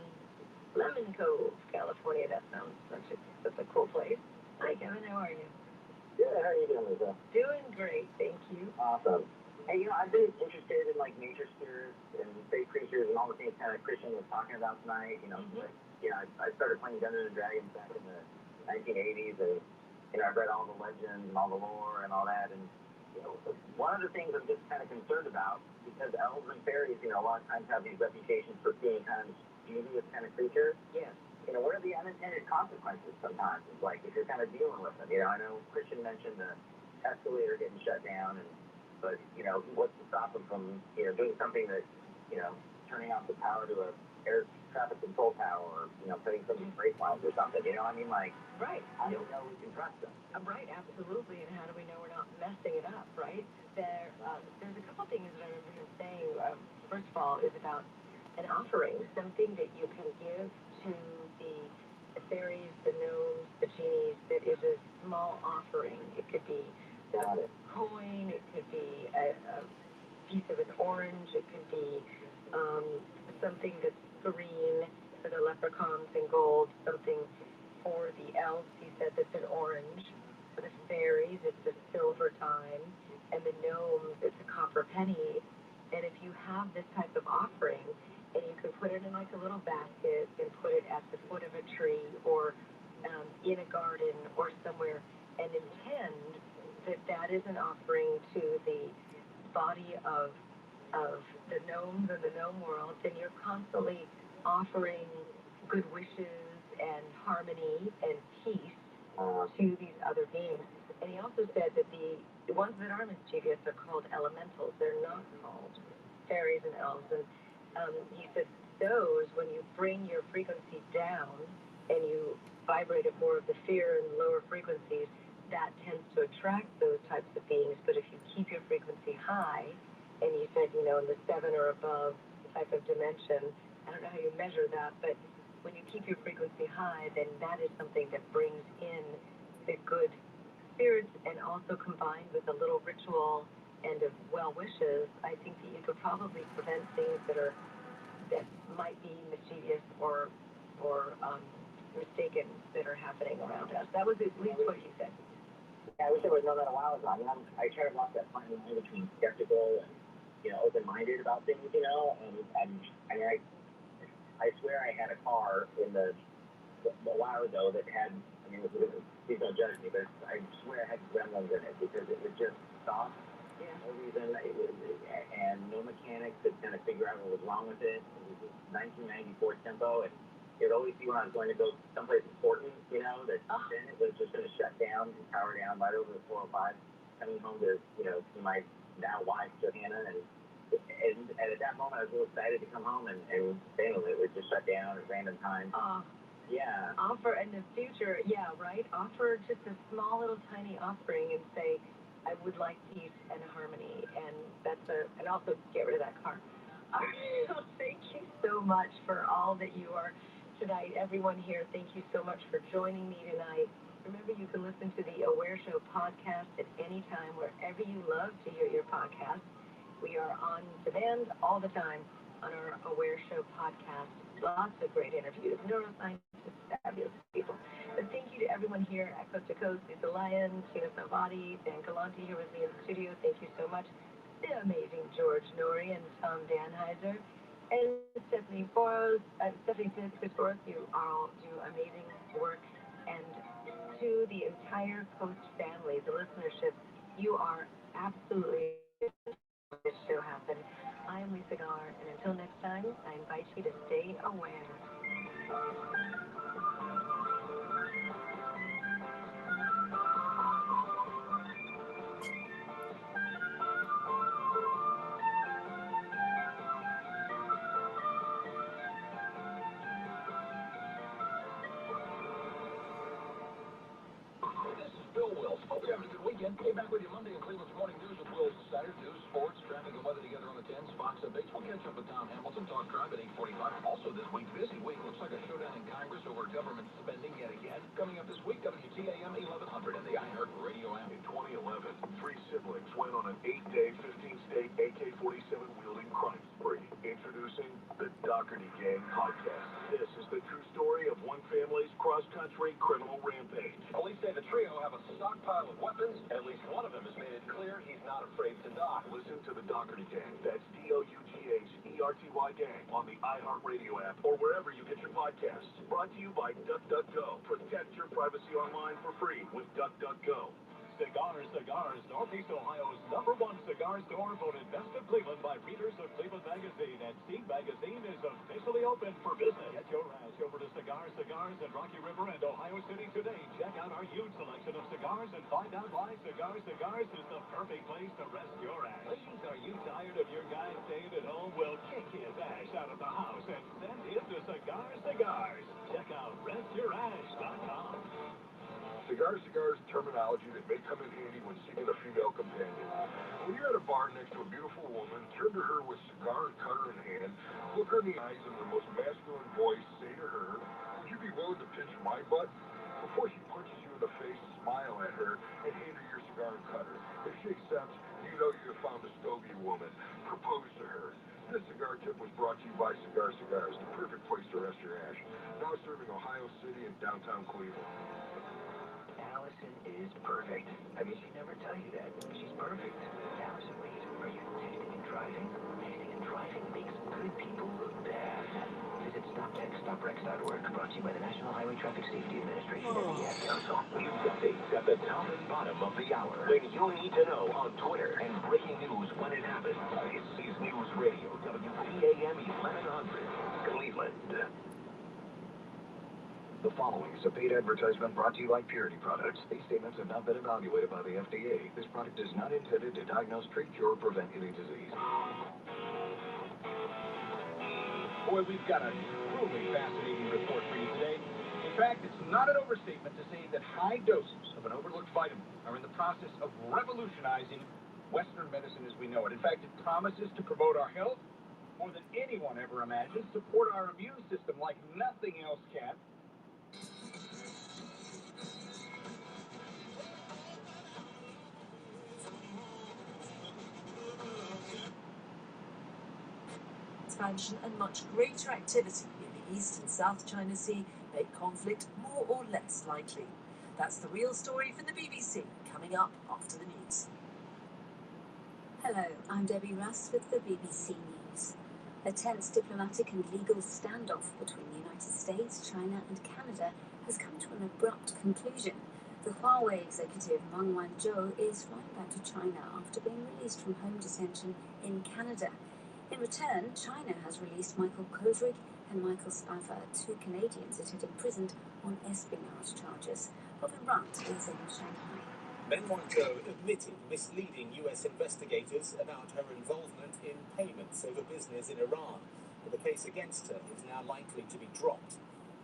Lemon Cove, California. That sounds such a cool place. Hi, Kevin. How are you? Good. How are you doing, Lisa? Doing great. Thank you. Awesome. Hey, I've been interested in nature spirits and space creatures and all the things kind of Christian was talking about tonight. I started playing Dungeons and Dragons back in the 1980s, and I've read all the legends and all the lore and all that, and one of the things I'm just kind of concerned about, because elves and fairies, a lot of times have these reputations for being kind of mischievous kind of creatures. Yes. What are the unintended consequences sometimes? It's like if you're kind of dealing with them. I know Christian mentioned the escalator getting shut down, but what's to stop them from doing something that turning off the power to a air traffic control tower, or putting some brake lines or something. Right. How do we know we can trust them? Right, absolutely. And how do we know we're not messing it up, right? There's a couple things that I remember him saying. First of all, is about an offering, something that you can give to the fairies, the gnomes, the genies, that is a small offering. It could be a coin, it could be a piece of an orange, it could be something that's green for the leprechauns and gold, something for the elves, he said, that's an orange. For the fairies, it's a silver time. And the gnomes, it's a copper penny. And if you have this type of offering, and you can put it in like a little basket and put it at the foot of a tree or in a garden or somewhere, and intend that is an offering to the body of the gnomes and the gnome world, then you're constantly offering good wishes and harmony and peace to these other beings. And he also said that the ones that are mischievous are called elementals. They're not called fairies and elves. And he said those, when you bring your frequency down and you vibrate at more of the fear and lower frequencies, that tends to attract those types of beings. But if you keep your frequency high, and he said, in the 7 or above type of dimension, I don't know how you measure that, but when you keep your frequency high, then that is something that brings in the good spirits, and also combined with a little ritual and of well wishes, I think that you could probably prevent things that might be mischievous or mistaken that are happening around us. That was at least what he said. Yeah, I wish I would have known that a while ago. I try to walk that fine line between skeptical and open-minded about things, and I swear I had a car a while ago that had, please don't judge me, but I swear I had gremlins in it because it would just stop. Yeah. No reason, and no mechanics could kind of figure out what was wrong with it. It was this 1994 tempo, and it would always be when I was going to go someplace important, that then it was just going to shut down and power down right over the 405, coming home to, to my now wife, Johanna, and at that moment I was real excited to come home, and suddenly it would just shut down at random times. Yeah. Offer in the future, yeah, right? Offer just a small little tiny offering and say, I would like peace and harmony, and and also get rid of that car. So thank you so much for all that you are tonight. Everyone here, thank you so much for joining me tonight. Remember, you can listen to the Aware Show podcast at any time, wherever you love to hear your podcast. We are on demand all the time on our Aware Show podcast. Lots of great interviews, neuroscientists, fabulous people. But thank you to everyone here at Coast to Coast, Lisa Lyon, Tina Salvati, Dan Galanti here with me in the studio. Thank you so much. The amazing George Norrie and Tom Danheiser. And Stephanie Boros, Stephanie Boros, you all do amazing work. And to the entire Coast family, the listenership, you are absolutely this show happen. I am Lisa Gar, and until next time, I invite you to stay aware. This is Bill Wills. Hope you're having a good weekend. Hey, back with you Monday in Cleveland's Morning News with Wills. Saturday news, sports, traffic, and weather together on the 10s. Fox updates. We'll catch up with Tom Hamilton. Talk crime at 8:45. Also this week, busy week. Looks like a showdown in Congress over government spending yet again. Coming up this week, WTAM 1100 and the iHeart Radio app. In 2011, 3 siblings went on an 8-day, 15-state AK-47 wielding crime spree. Introducing the Doherty Gang podcast. This is the true story of one family's cross-country criminal rampage. Police say the trio have a stockpile of weapons. At least one of them has made it clear he's not afraid to die. Listen to the Doherty Gang. That's DOUGHERTY Gang on the iHeart Radio app or wherever you get your podcasts. Brought to you by DuckDuckGo. Protect your privacy online for free with DuckDuckGo. Cigars, Northeast Ohio's #1 cigar store, voted Best of Cleveland by readers of Cleveland Magazine, and Seed Magazine is officially open for business. Get your rash over to Cigars in Rocky River and Ohio City today. Check out our huge selection of cigars and find out why Cigars is the perfect place to rest your ash. Ladies, are you tired of your guy staying at home? Well, kick his ash out of the house and send him to Cigars. Check out restyourash.com. Cigars terminology that may come in handy when seeking a female companion. When you're at a bar next to a beautiful woman, turn to her with cigar and cutter in hand, look her in the eyes in her most masculine voice, say to her, "Would you be willing to pinch my butt?" Before she punches you in the face, smile at her and hand her your cigar and cutter. If she accepts, you know you have found a stogie woman. Propose to her. This cigar tip was brought to you by Cigars, the perfect place to rest your ash. Now serving Ohio City and downtown Cleveland. Allison is perfect. I mean, she'd never tell you that. She's perfect. Allison, wait, are you tasting and driving? Tasting and driving makes good people look bad. Visit StopTextStopWrecks.org, brought to you by the National Highway Traffic Safety Administration and the Ad Council. News updates at the top and bottom of the hour. When you need to know on Twitter, and breaking news when it happens. This is News Radio, WPAM 1100, Cleveland. The following is a paid advertisement brought to you by Purity Products. These statements have not been evaluated by the FDA. This product is not intended to diagnose, treat, cure, or prevent any disease. Boy, we've got a truly fascinating report for you today. In fact, it's not an overstatement to say that high doses of an overlooked vitamin are in the process of revolutionizing Western medicine as we know it. In fact, it promises to promote our health more than anyone ever imagined, support our immune system like nothing else can. Expansion and much greater activity in the East and South China Sea make conflict more or less likely. That's the real story from the BBC, coming up after the news. Hello, I'm Debbie Russ with the BBC News. A tense diplomatic and legal standoff between the United States, China and Canada has come to an abrupt conclusion. The Huawei executive Meng Wanzhou is flying back to China after being released from home detention in Canada. In return, China has released Michael Kovrig and Michael Spavor, 2 Canadians it had imprisoned on espionage charges. Robin Runt is in Shanghai. Meng Wanzhou admitted misleading US investigators about her involvement in payments over business in Iran, but the case against her is now likely to be dropped.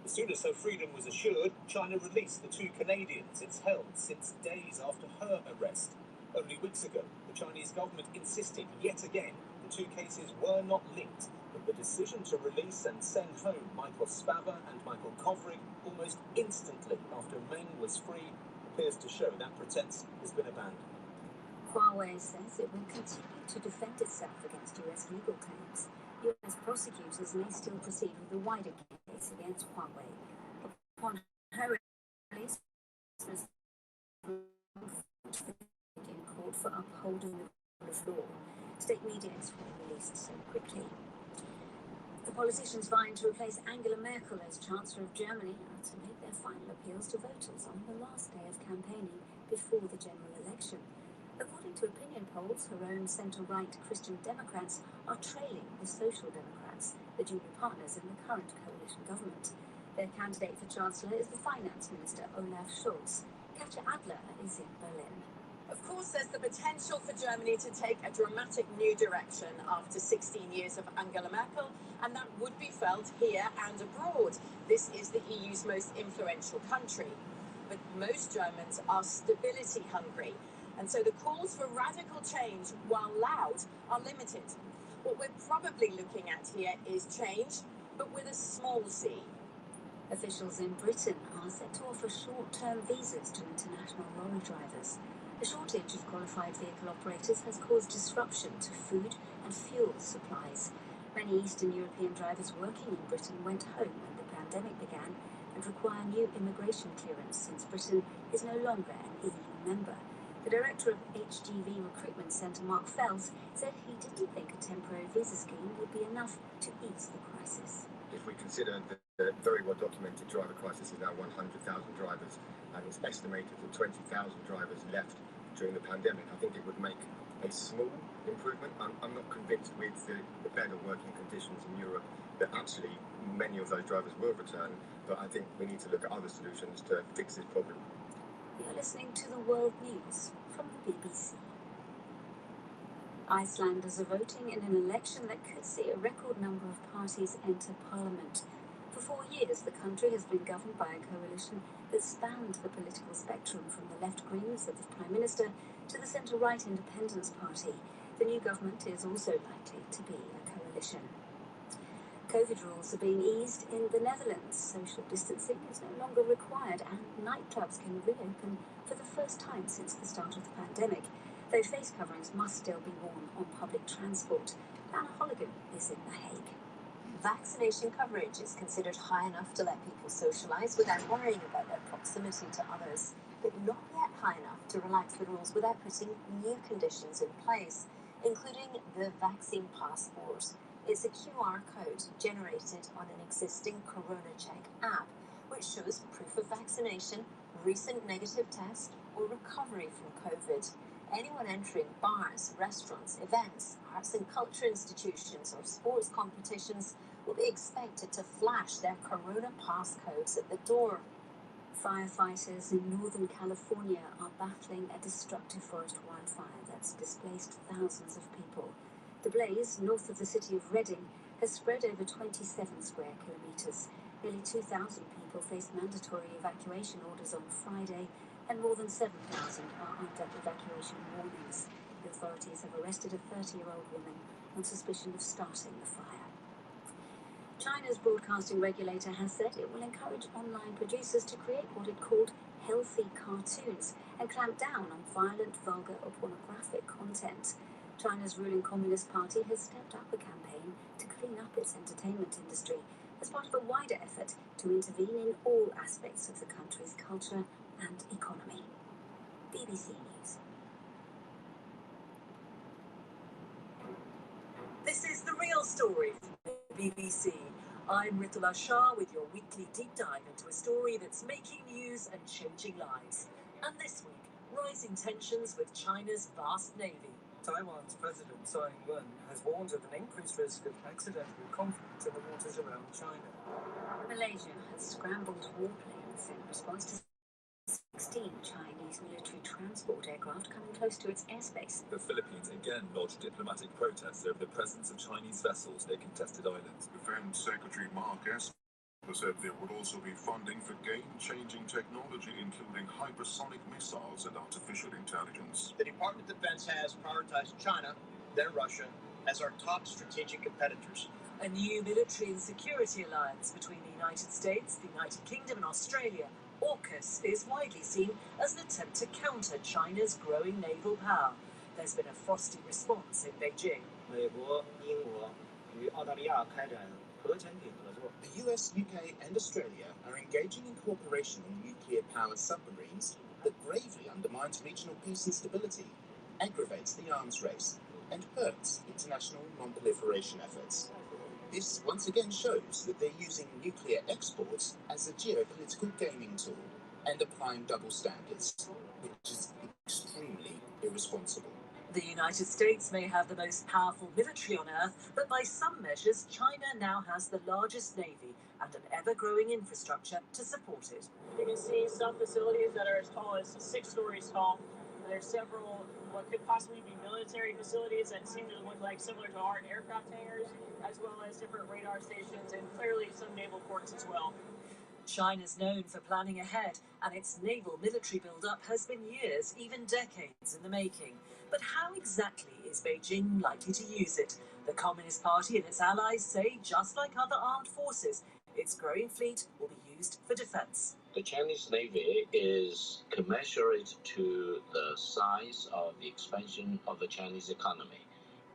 As soon as her freedom was assured, China released the 2 Canadians it's held since days after her arrest. Only weeks ago, the Chinese government insisted yet again the 2 cases were not linked, but the decision to release and send home Michael Spavor and Michael Kovrig almost instantly after Meng was free appears to show that pretense has been abandoned. Huawei says it will continue to defend itself against US legal claims. US prosecutors may still proceed with a wider case against Huawei. Upon her release, in court for upholding the rule of law. State media is released so quickly. The politicians vying to replace Angela Merkel as Chancellor of Germany are to make their final appeals to voters on the last day of campaigning before the general election. According to opinion polls, her own centre-right Christian Democrats are trailing the Social Democrats, the junior partners in the current coalition government. Their candidate for Chancellor is the Finance Minister Olaf Scholz. Katja Adler is in Berlin. Of course, there's the potential for Germany to take a dramatic new direction after 16 years of Angela Merkel, and that would be felt here and abroad. This is the EU's most influential country. But most Germans are stability hungry, and so the calls for radical change, while loud, are limited. What we're probably looking at here is change, but with a small c. Officials in Britain are set to offer short-term visas to international lorry drivers. A shortage of qualified vehicle operators has caused disruption to food and fuel supplies. Many Eastern European drivers working in Britain went home when the pandemic began and require new immigration clearance since Britain is no longer an EU member. The director of HGV Recruitment Centre, Mark Fells, said he didn't think a temporary visa scheme would be enough to ease the crisis. If we consider the very well documented driver crisis is now 100,000 drivers, and it's estimated that 20,000 drivers left during the pandemic, I think it would make a small improvement. I'm not convinced with the better working conditions in Europe that actually many of those drivers will return, but I think we need to look at other solutions to fix this problem. You're listening to the World News from the BBC. Icelanders are voting in an election that could see a record number of parties enter parliament. For 4 years, the country has been governed by a coalition that spanned the political spectrum from the left Greens of the Prime Minister to the centre-right Independence Party. The new government is also likely to be a coalition. COVID rules are being eased in the Netherlands. Social distancing is no longer required and nightclubs can reopen for the first time since the start of the pandemic, though face coverings must still be worn on public transport. Anna Holligan is in The Hague. Vaccination coverage is considered high enough to let people socialise without worrying about their proximity to others, but not yet high enough to relax the rules without putting new conditions in place, including the vaccine passport. It's a QR code generated on an existing Corona Check app, which shows proof of vaccination, recent negative test, or recovery from COVID. Anyone entering bars, restaurants, events, arts and culture institutions, or sports competitions will be expected to flash their Corona passcodes at the door. Firefighters in Northern California are battling a destructive forest wildfire that's displaced thousands of people. The blaze, north of the city of Redding, has spread over 27 square kilometres. Nearly 2,000 people faced mandatory evacuation orders on Friday, and more than 7,000 are under evacuation warnings. The authorities have arrested a 30-year-old woman on suspicion of starting the fire. China's broadcasting regulator has said it will encourage online producers to create what it called healthy cartoons and clamp down on violent, vulgar or pornographic content. China's ruling Communist Party has stepped up a campaign to clean up its entertainment industry as part of a wider effort to intervene in all aspects of the country's culture and economy. BBC News. This is The Real Story from the BBC. I'm Ritula Shah with your weekly deep dive into a story that's making news and changing lives. And this week, rising tensions with China's vast navy. Taiwan's President Tsai Ing-wen has warned of an increased risk of accidental conflict in the waters around China. Malaysia has scrambled warplanes in response to 16 Chinese military transport aircraft coming close to its airspace. The Philippines again lodged diplomatic protests over the presence of Chinese vessels near contested islands. Defense Secretary Mark Esper said there would also be funding for game-changing technology, including hypersonic missiles and artificial intelligence. The Department of Defense has prioritized China, then Russia, as our top strategic competitors. A new military and security alliance between the United States, the United Kingdom and Australia, AUKUS, is widely seen as an attempt to counter China's growing naval power. There's been a frosty response in Beijing. The US, UK and Australia are engaging in cooperation on nuclear-powered submarines that gravely undermines regional peace and stability, aggravates the arms race and hurts international non-proliferation efforts. This once again shows that they're using nuclear exports as a geopolitical gaming tool and applying double standards, which is extremely irresponsible. The United States may have the most powerful military on Earth, but by some measures, China now has the largest navy and an ever-growing infrastructure to support it. You can see some facilities that are as tall as 6 stories tall. There's several what could possibly be military facilities that seem to look like similar to our aircraft hangars, as well as different radar stations and clearly some naval ports as well. China's known for planning ahead, and its naval military build-up has been years, even decades in the making. But how exactly is Beijing likely to use it? The Communist Party and its allies say, just like other armed forces, its growing fleet will be used for defense. The Chinese Navy is commensurate to the size of the expansion of the Chinese economy.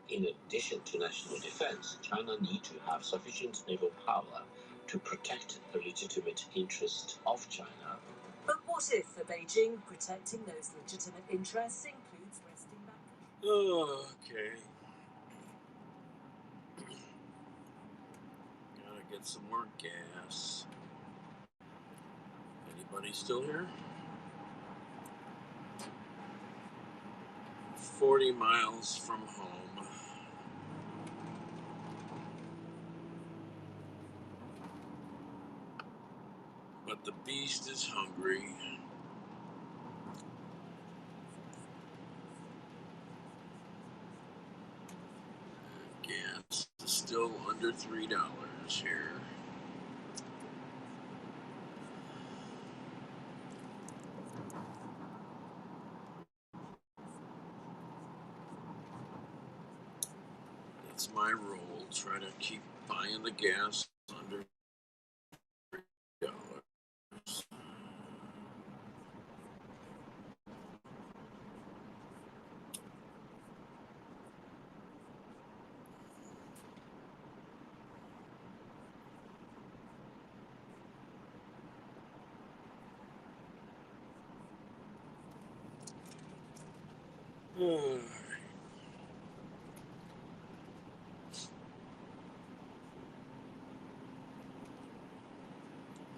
In addition to national defense, China needs to have sufficient naval power to protect the legitimate interests of China. But what if for Beijing, protecting those legitimate interests includes wresting back? Okay. Gotta get some more gas. Anybody still here? 40 miles from home. But the beast is hungry. Gas is still under $3 here. That's my role. Try to keep buying the gas under $3.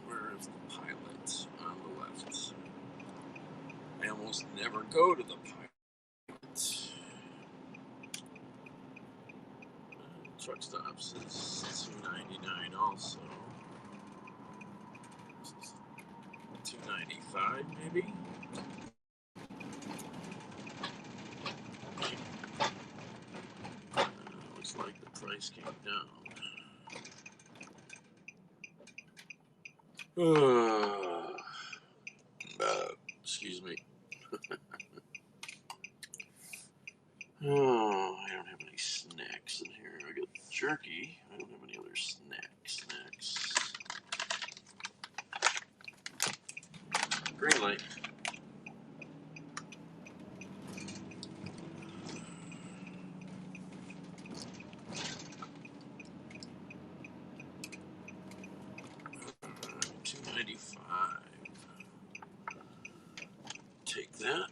Where is the pilot? On the left. I almost never go to the pilot. Truck stops is $2.99 also. $2.95 maybe. Looks like the price came down. Excuse me. Oh, I don't have any snacks in here. I got jerky. I don't have any other snacks. Green light. $2.95. Take that.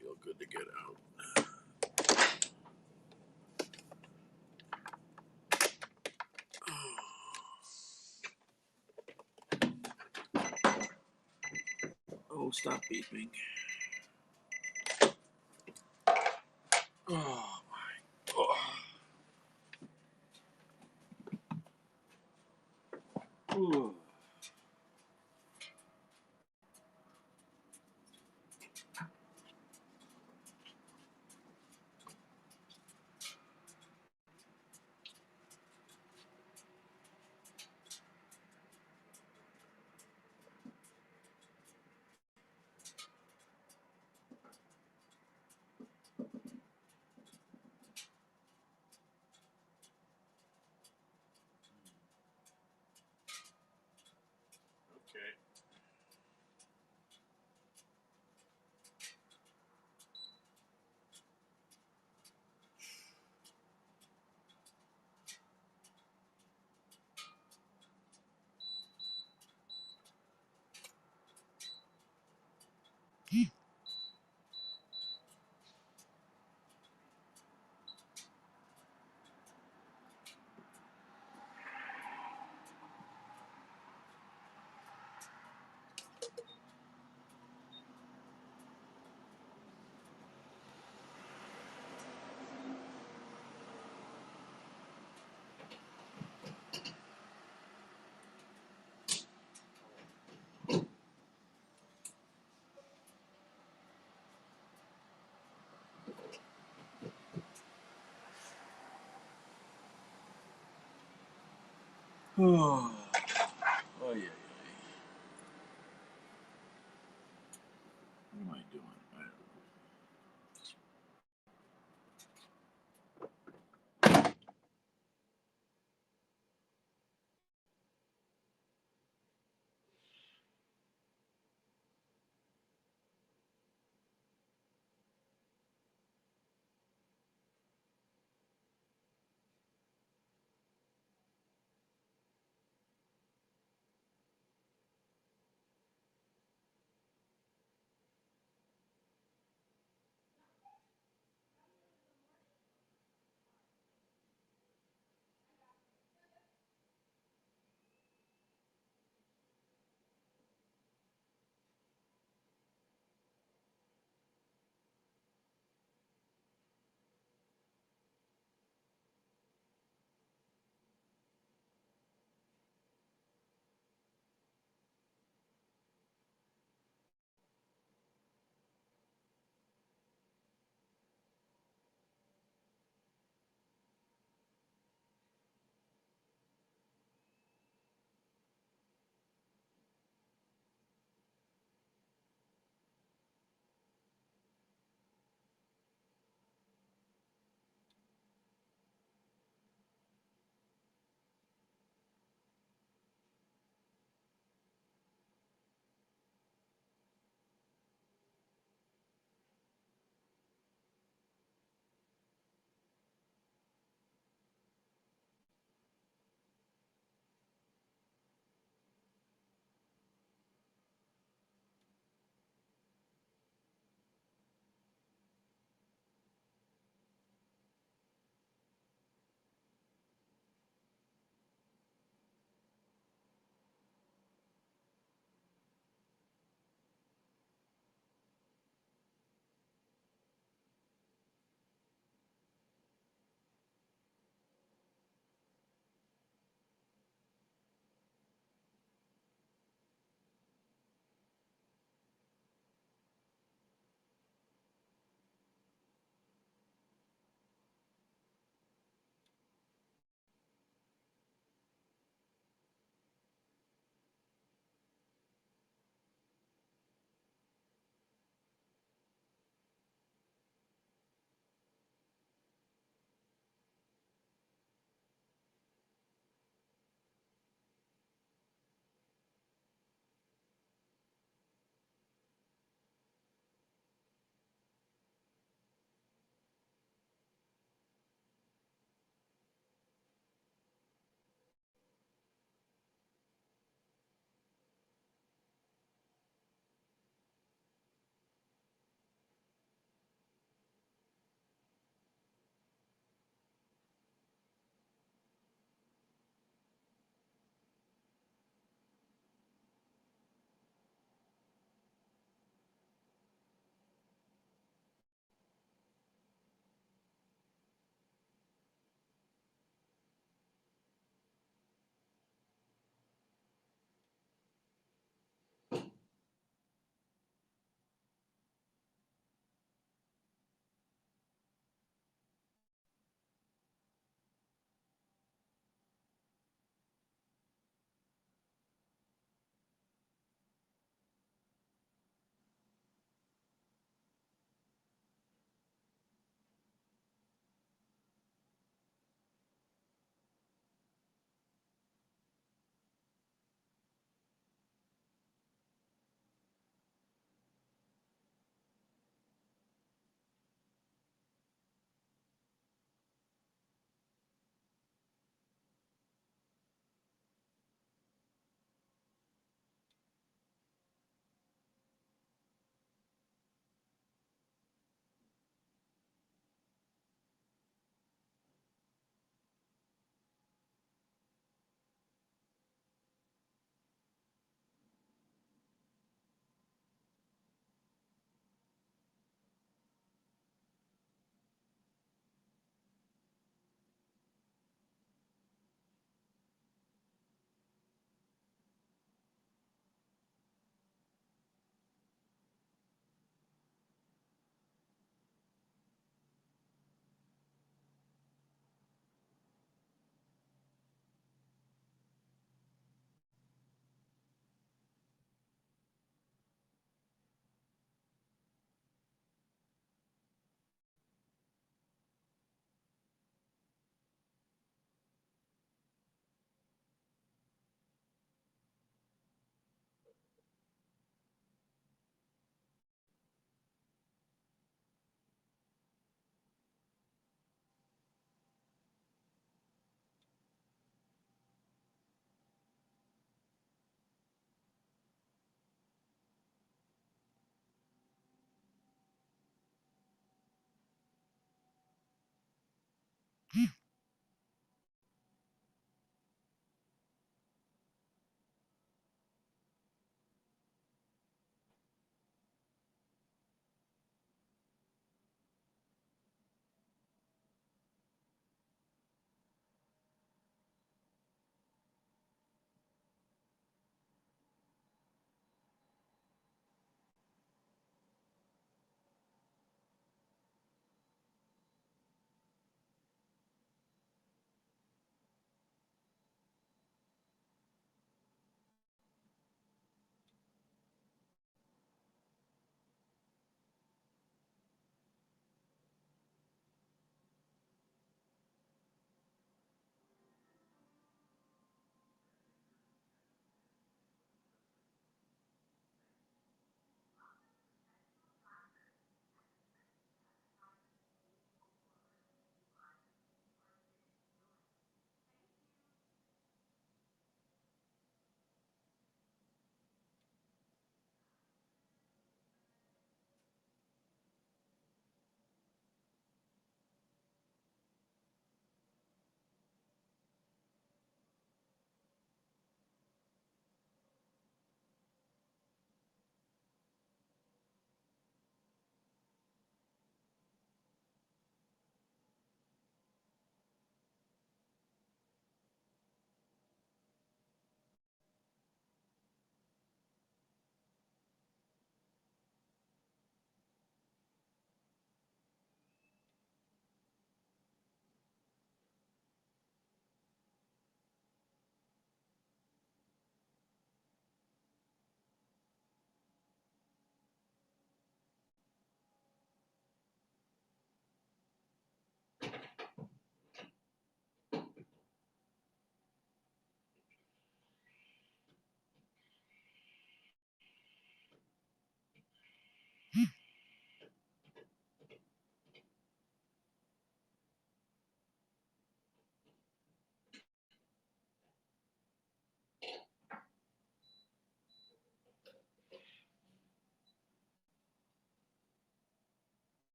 Feel good to get out. Oh, stop beeping. Oh my. Ooh. Okay. Oh, yeah. What am I doing? I don't know.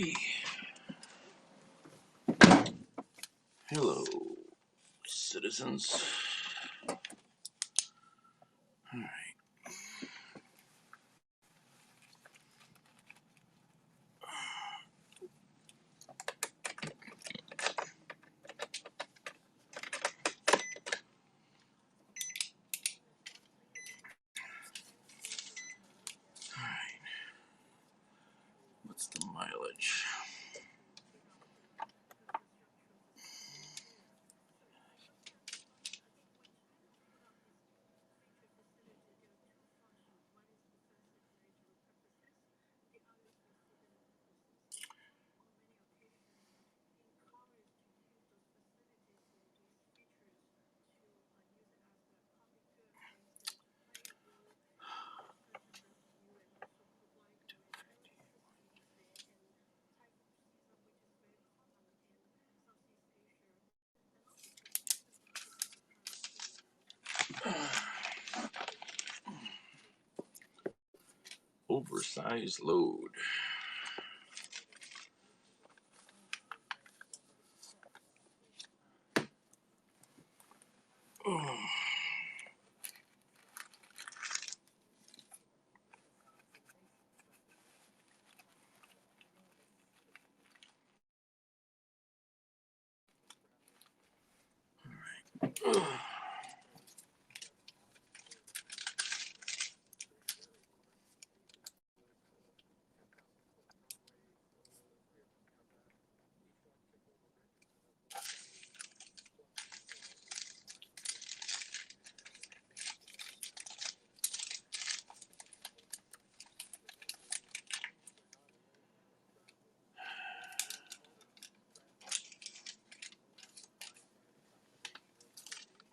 Whee. Hello, citizens. All right. All right. What's the mileage? Oversized load. Oh.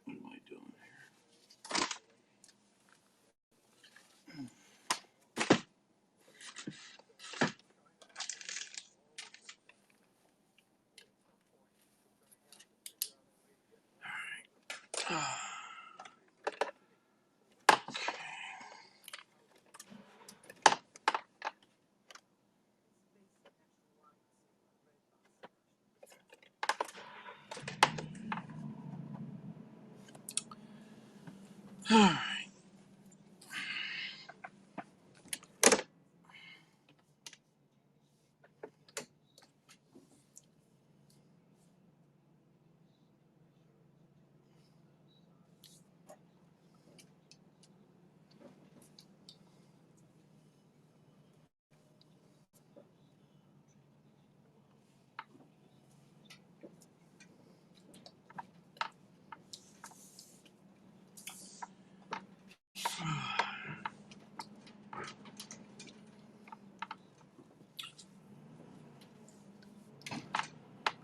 What am I doing here? All right.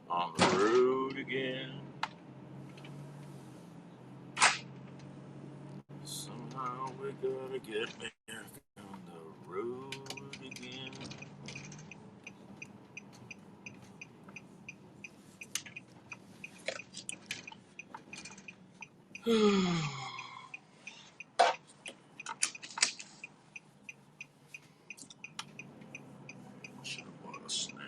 On the road again. Somehow we gotta get back on the road again. Should have bought a snack.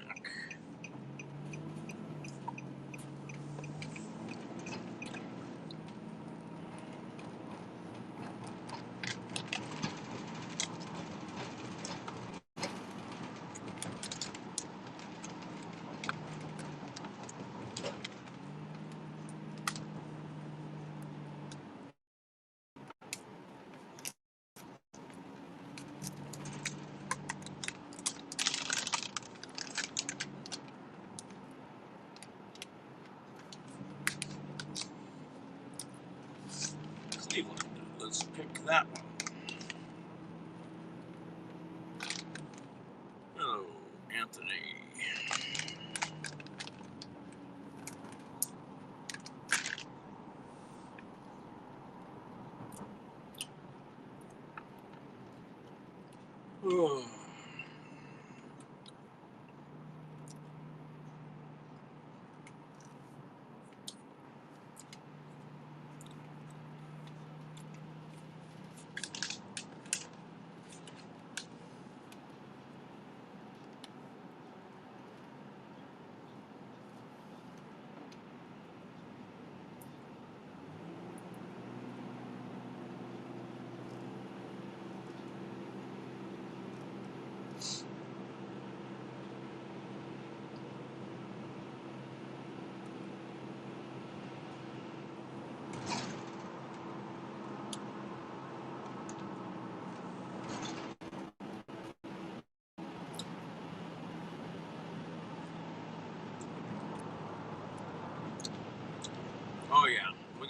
Cleveland. Let's pick that one. Hello, Anthony. Oh.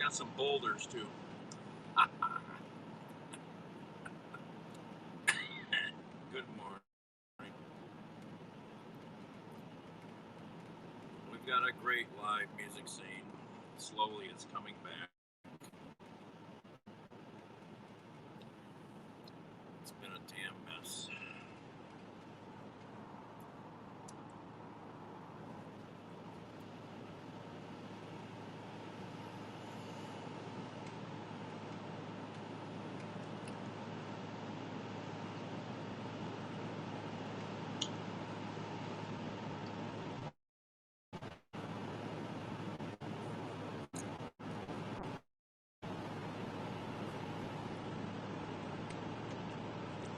Got some boulders too. Good morning. We've got a great live music scene. Slowly it's coming back. It's been a damn mess.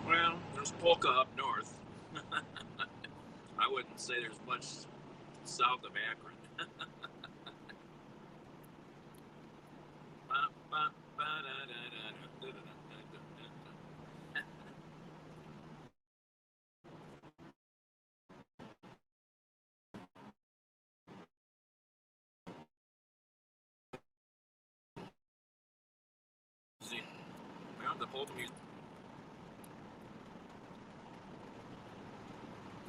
Well, there's polka up north. I wouldn't say there's much south of Akron. See, well, the polka music.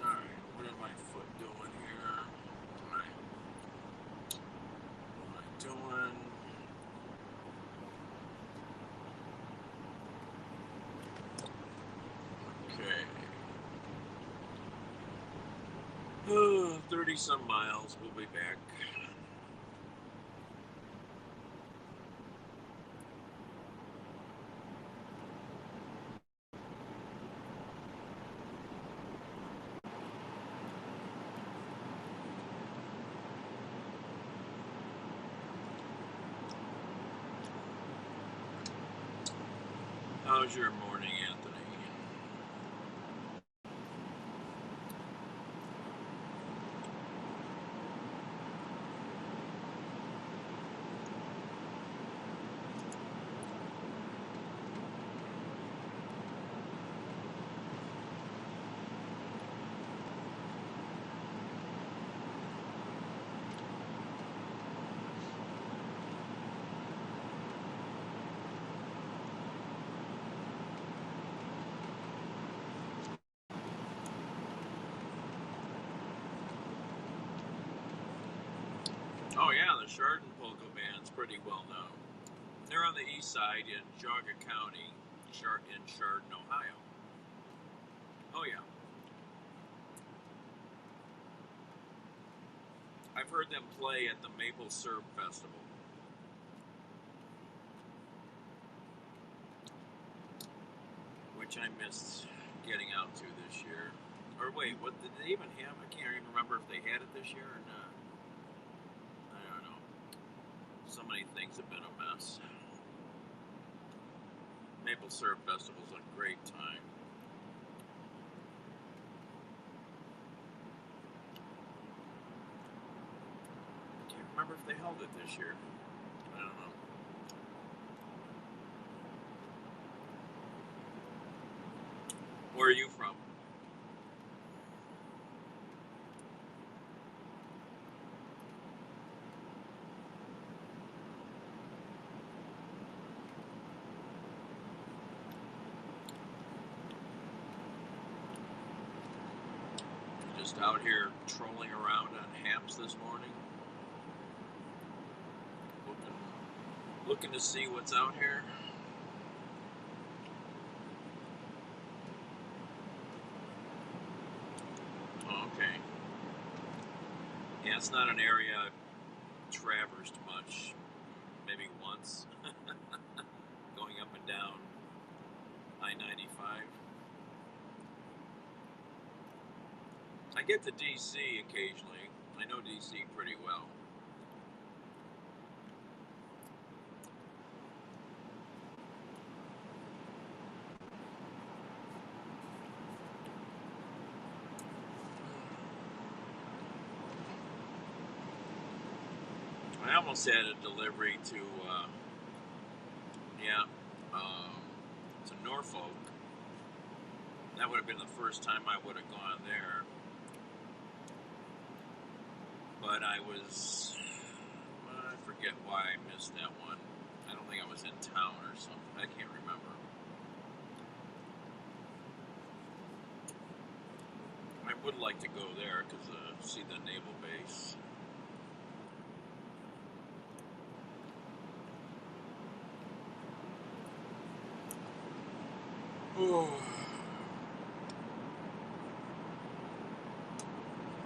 Alright, what am my foot doing here? What am I doing? Okay. 30 some miles, we'll be back. How's your morning, Anthony? Oh yeah, the Chardon Polka Band's pretty well known. They're on the east side in Geauga County, in Chardon, Ohio. Oh yeah. I've heard them play at the Maple Syrup Festival. Which I missed getting out to this year. Or wait, what did they even have? I can't even remember if they had it this year or not. I don't know. So many things have been a mess. Maple Syrup Festival's a great time. I can't remember if they held it this year. I don't know. Where are you from? Just out here trolling around on Haps this morning. Looking to see what's out here. Oh, okay. Yeah, it's not an area I've traversed much. Maybe once. Going up and down I-95. I get to DC occasionally. I know DC pretty well. I almost had a delivery to, to Norfolk. That would have been the first time I would have gone there. But I forget why I missed that one. think I was in town or something. I can't remember. I would like to go there because see the naval base.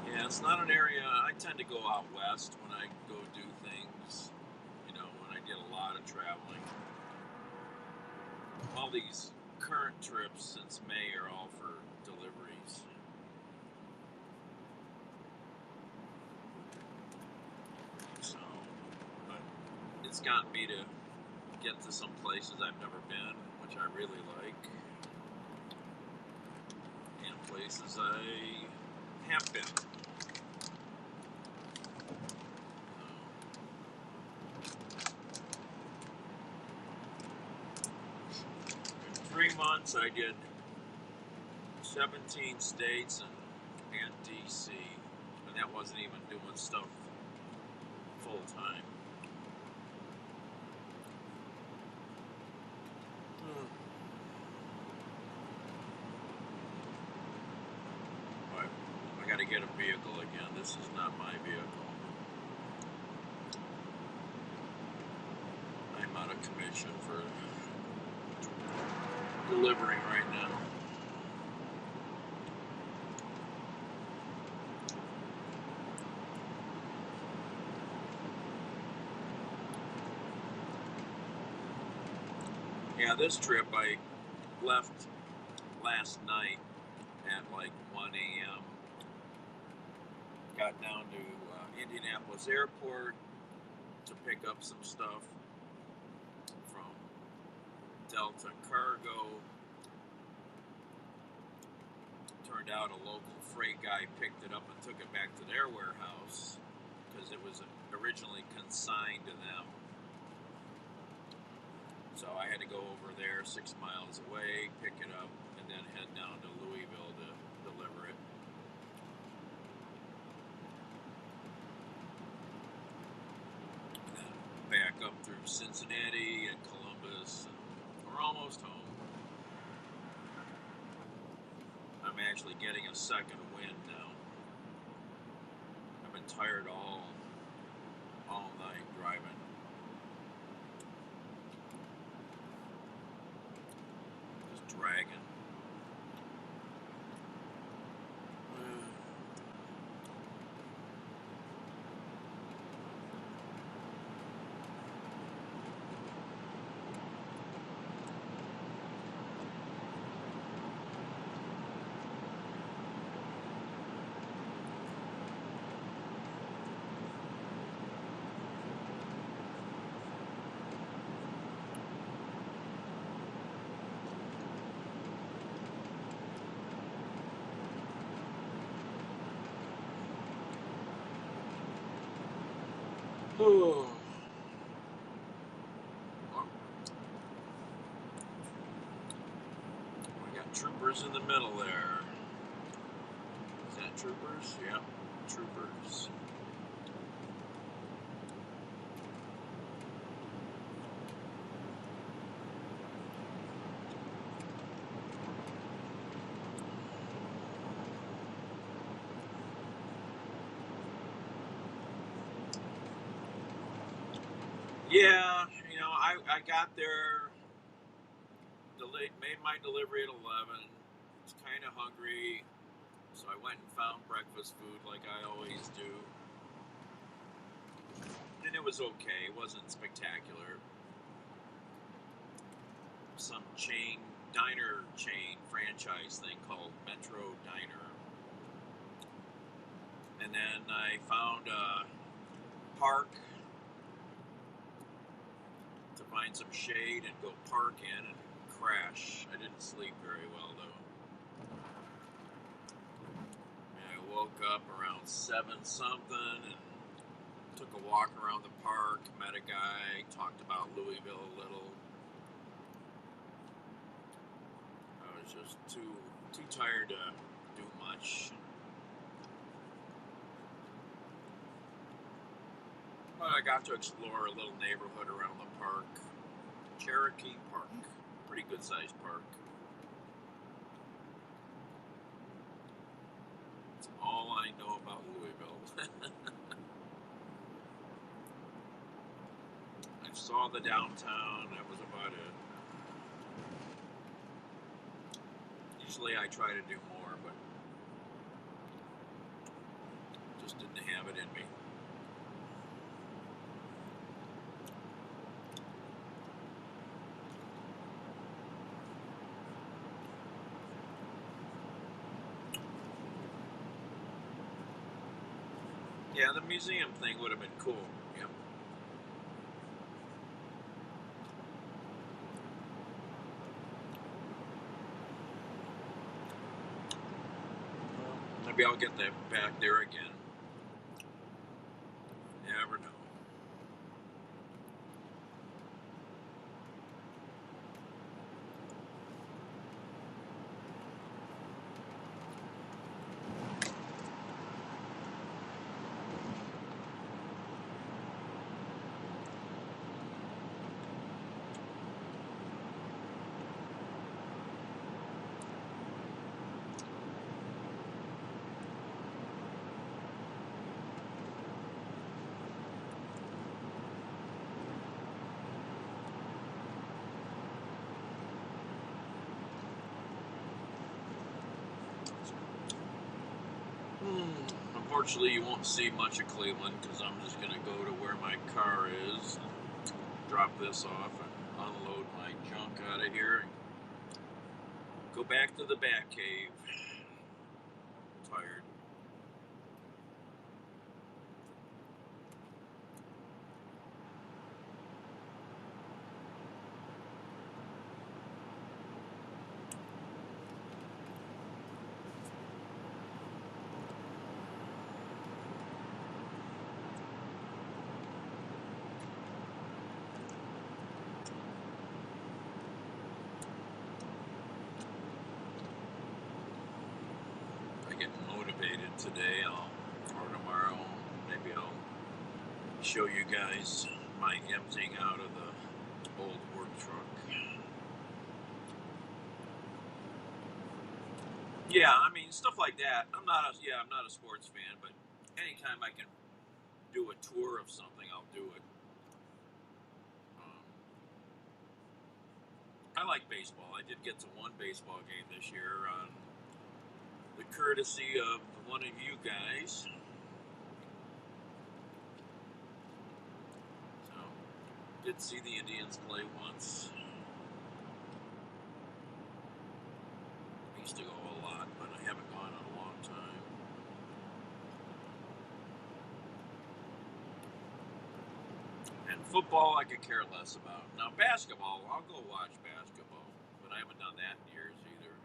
Yeah, it's not an area. I tend to go out west when I go do things. You know, when I did a lot of traveling. All these current trips since May are all for deliveries. So, but it's gotten me to get to some places I've never been, which I really like, and places I have been. 3 months I did 17 states and DC, and that wasn't even doing stuff full time. But I gotta get a vehicle again. This is not my vehicle. I'm out of commission for delivering right now. Yeah, this trip I left last night at like 1 a.m. Got down to Indianapolis Airport to pick up some stuff from Delta Cargo. Turned out a local freight guy picked it up and took it back to their warehouse because it was originally consigned to them. So I had to go over there 6 miles away, pick it up, and then head down to Louisville to deliver it. Back up through Cincinnati and Columbus, and we're almost home. I'm actually getting a second wind now. I've been tired all night driving. Just dragging. Oh. We got troopers in the middle there. Is that troopers? Yeah, troopers. Yeah, you know, I got there, made my delivery at 11. Was kind of hungry, so I went and found breakfast food like I always do. And it was okay. It wasn't spectacular. Some diner chain franchise thing called Metro Diner. And then I found a park to find some shade and go park in and crash. I didn't sleep very well though. And I woke up around 7 something and took a walk around the park, met a guy, talked about Louisville a little. I was just too tired to do much. But I got to explore a little neighborhood around the park. Cherokee Park. Pretty good sized park. That's all I know about Louisville. I saw the downtown. That was about it. Usually I try to do more, but just didn't have it in me. Yeah, the museum thing would have been cool. Yep. Maybe I'll get that back there again. Never know. Unfortunately, you won't see much of Cleveland because I'm just going to go to where my car is, drop this off, and unload my junk out of here, and go back to the Bat Cave. Tired. Motivated today, or tomorrow, maybe I'll show you guys my emptying out of the old work truck. Yeah, I mean stuff like that. I'm not a sports fan, but anytime I can do a tour of something, I'll do it. I like baseball. I did get to one baseball game this year on the courtesy of one of you guys. So, did see the Indians play once. I used to go a lot, but I haven't gone in a long time. And football, I could care less about. Now, basketball, I'll go watch basketball, but I haven't done that in years either.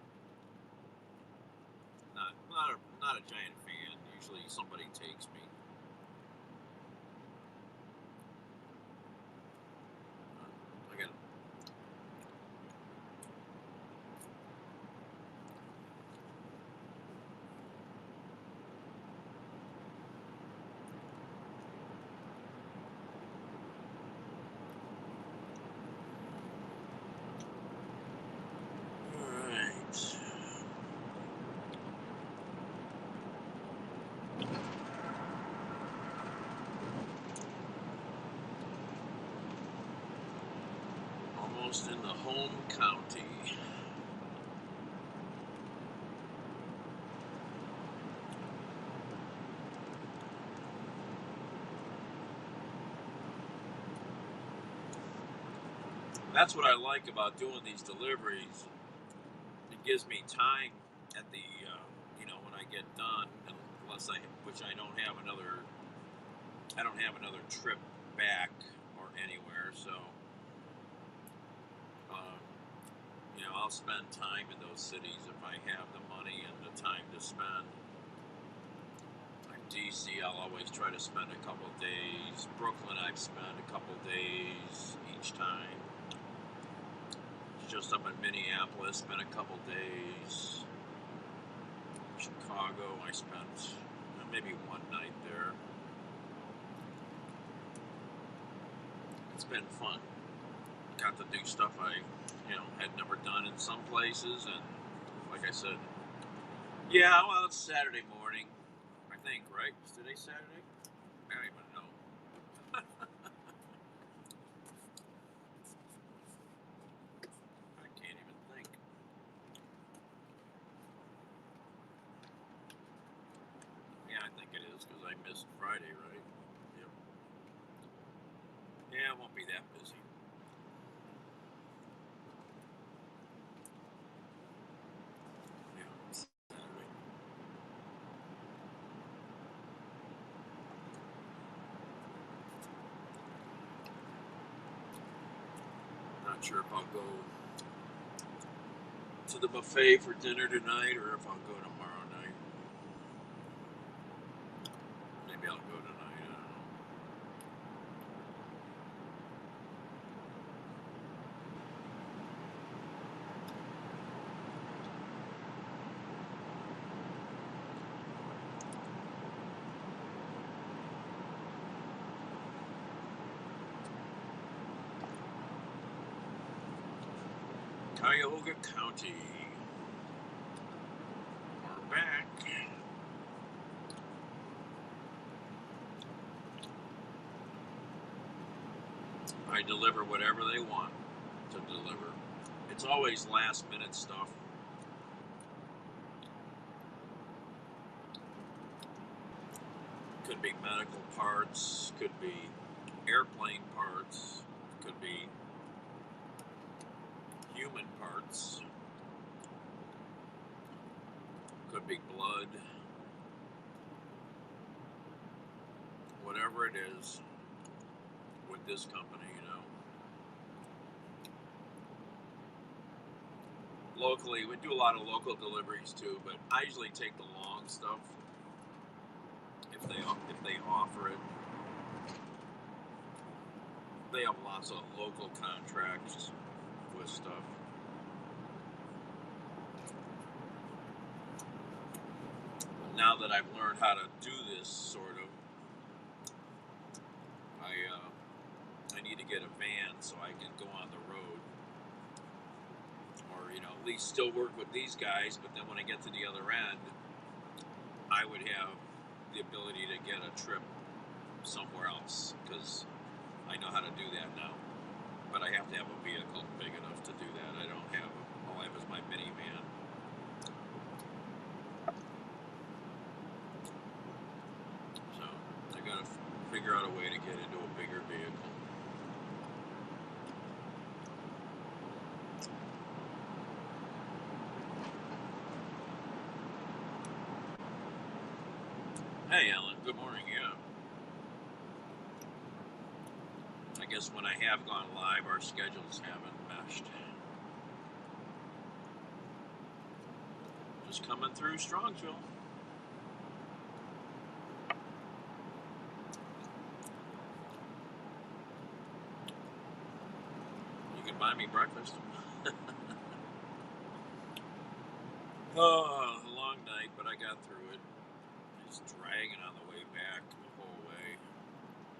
Not a giant fan. Usually somebody takes me. I got. All right. Almost in the home county. That's what I like about doing these deliveries. It gives me time at the, when I get done, which I don't have another trip back or anywhere, so, I'll spend time in those cities if I have the money and the time to spend. Like DC, I'll always try to spend a couple days. Brooklyn, I've spent a couple days each time. Just up in Minneapolis, spent a couple days. Chicago, I spent maybe one night there. It's been fun. got to do stuff I, had never done in some places, and like I said, yeah, well, it's Saturday morning, I think, right? Is today Saturday? I don't even know. I can't even think. Yeah, I think it is, because I missed Friday, right? Yep. Yeah, it won't be that busy. Yeah, Saturday. Not sure if I'll go to the buffet for dinner tonight or if I'll go tomorrow night. Maybe I'll go tonight, I don't know. Cuyahoga County. We're back. I deliver whatever they want to deliver. It's always last minute stuff. Could be medical parts, could be airplane parts, could be human parts, could be blood, whatever it is with this company, Locally, we do a lot of local deliveries too, but I usually take the long stuff if they offer it. They have lots of local contracts with stuff. Now that I've learned how to do this, sort of, I need to get a van so I can go on the road, or at least still work with these guys. But then when I get to the other end, I would have the ability to get a trip somewhere else because I know how to do that now. But I have to have a vehicle big enough to do that. I don't have. All I have is my minivan. So I gotta figure out a way to get into a bigger vehicle. Hey, Ellen. Good morning. Yeah. I guess when I have gone live, our schedules haven't meshed. Just coming through Strongsville. You can buy me breakfast. Oh, a long night, but I got through it. Just dragging on the way back the whole way.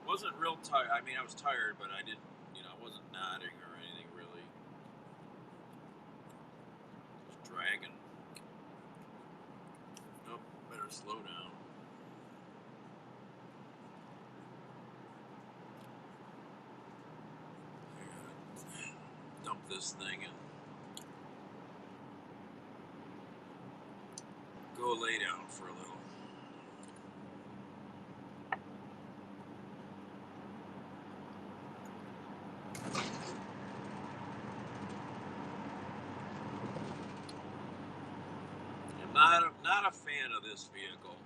Wasn't real tired. I mean, I was tired, but I didn't, I wasn't nodding or anything really. Just dragging. Oh, better slow down. I gotta dump this thing and go lay down for a little. I'm not a fan of this vehicle.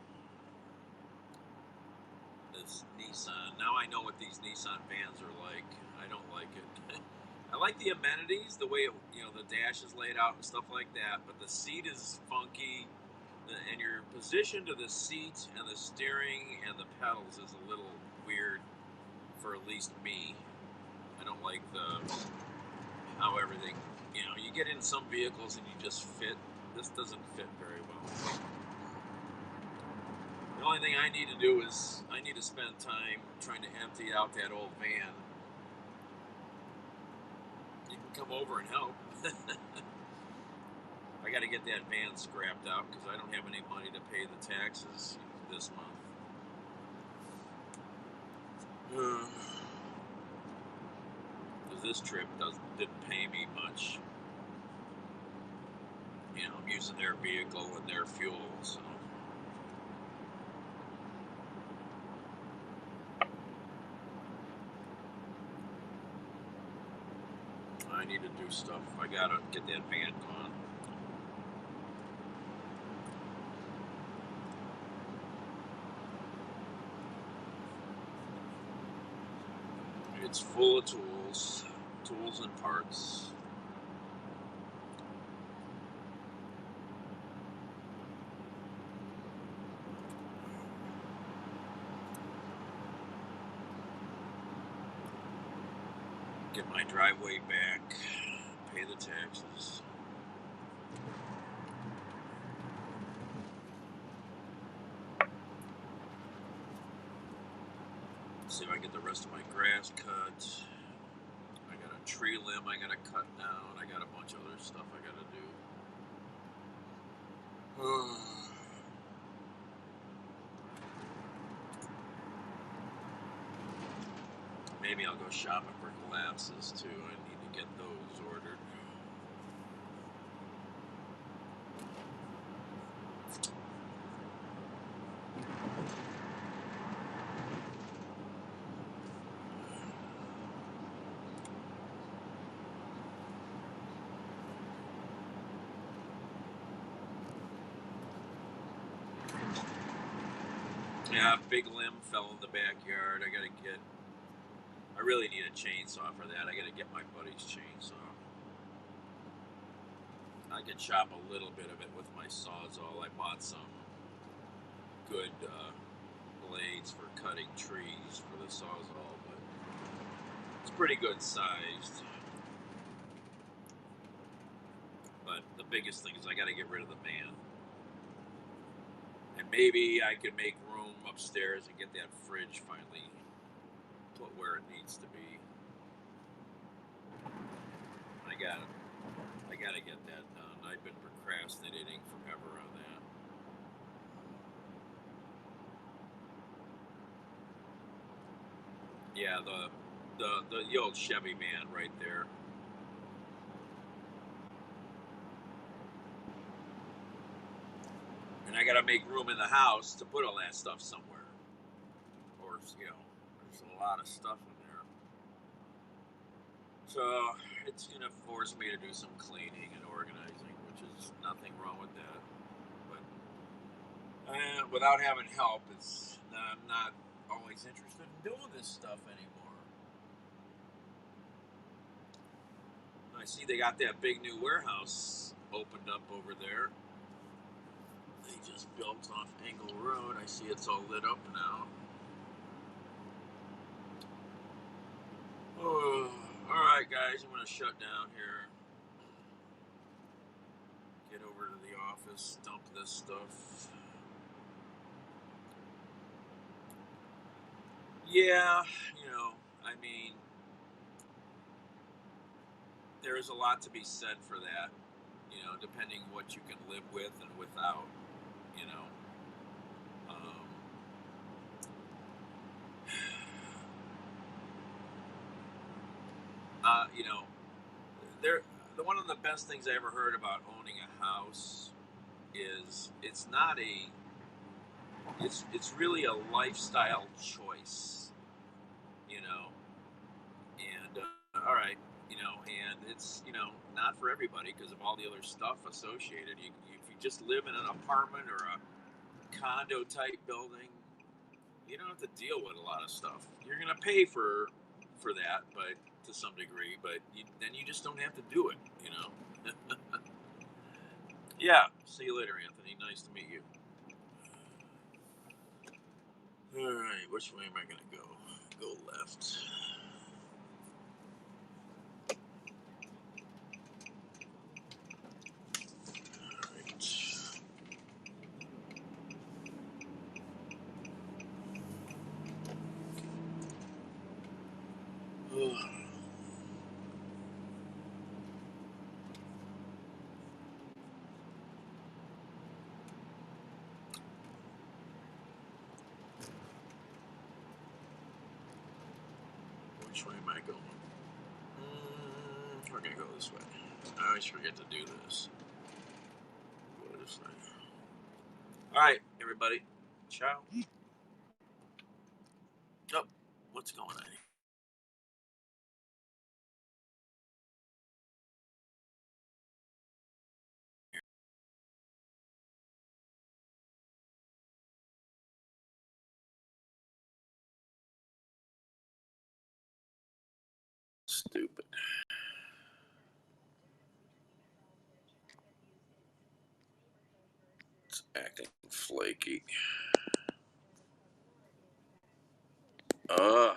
This Nissan. Now I know what these Nissan vans are like. I don't like it. I like the amenities, the way it, the dash is laid out and stuff like that, but the seat is funky, and your position to the seat and the steering and the pedals is a little weird for at least me. I don't like how everything, you get in some vehicles and you just fit. This doesn't fit very well. The only thing I need to do is I need to spend time trying to empty out that old van come over and help. I got to get that van scrapped out because I don't have any money to pay the taxes this month. Because this trip didn't pay me much. You know, I'm using their vehicle and their fuel, so. I need to do stuff. I gotta get that van gone. It's full of tools and parts. Get my driveway back, pay the taxes. See if I get the rest of my grass cut. I got a tree limb I gotta cut down. I got a bunch of other stuff I gotta do. Maybe I'll go shopping for glasses too. I need to get those ordered. Yeah, big limb fell in the backyard. I really need a chainsaw for that. I gotta get my buddy's chainsaw. I could chop a little bit of it with my Sawzall. I bought some good blades for cutting trees for the Sawzall, but it's pretty good sized. But the biggest thing is I gotta get rid of the van. And maybe I could make room upstairs and get that fridge finally put where it needs to be. I gotta get that done. I've been procrastinating forever on that. Yeah, the old Chevy van right there. And I gotta make room in the house to put all that stuff somewhere. Or, you know, there's a lot of stuff in there. So it's gonna force me to do some cleaning and organizing, which is nothing wrong with that. But without having help, I'm not always interested in doing this stuff anymore. I see they got that big new warehouse opened up over there. They just built off Engle Road. I see it's all lit up now. Oh, alright guys, I'm going to shut down here. Get over to the office, dump this stuff. Yeah, I mean, there is a lot to be said for that, depending what you can live with and without, you know. One of the best things I ever heard about owning a house is it's really a lifestyle choice, and all right, and it's not for everybody because of all the other stuff associated. If you just live in an apartment or a condo type building, you don't have to deal with a lot of stuff. You're gonna pay for that, but to some degree, but then you just don't have to do it, Yeah, see you later, Anthony. Nice to meet you. Alright, which way am I gonna go? Go left. Alright. Which way am I going? We're gonna go this way. I always forget to do this. Go this way. All right, everybody. Ciao. Oh, what's going on? Stupid. It's acting flaky. Ugh.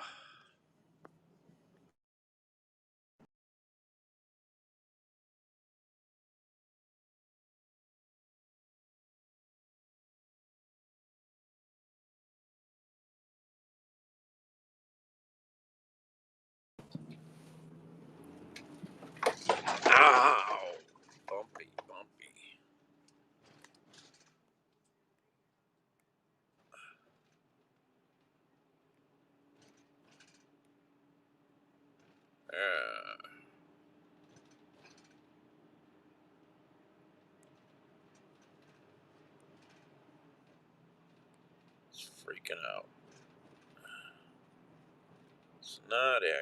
Ow. Bumpy, bumpy. It's freaking out. It's not acting.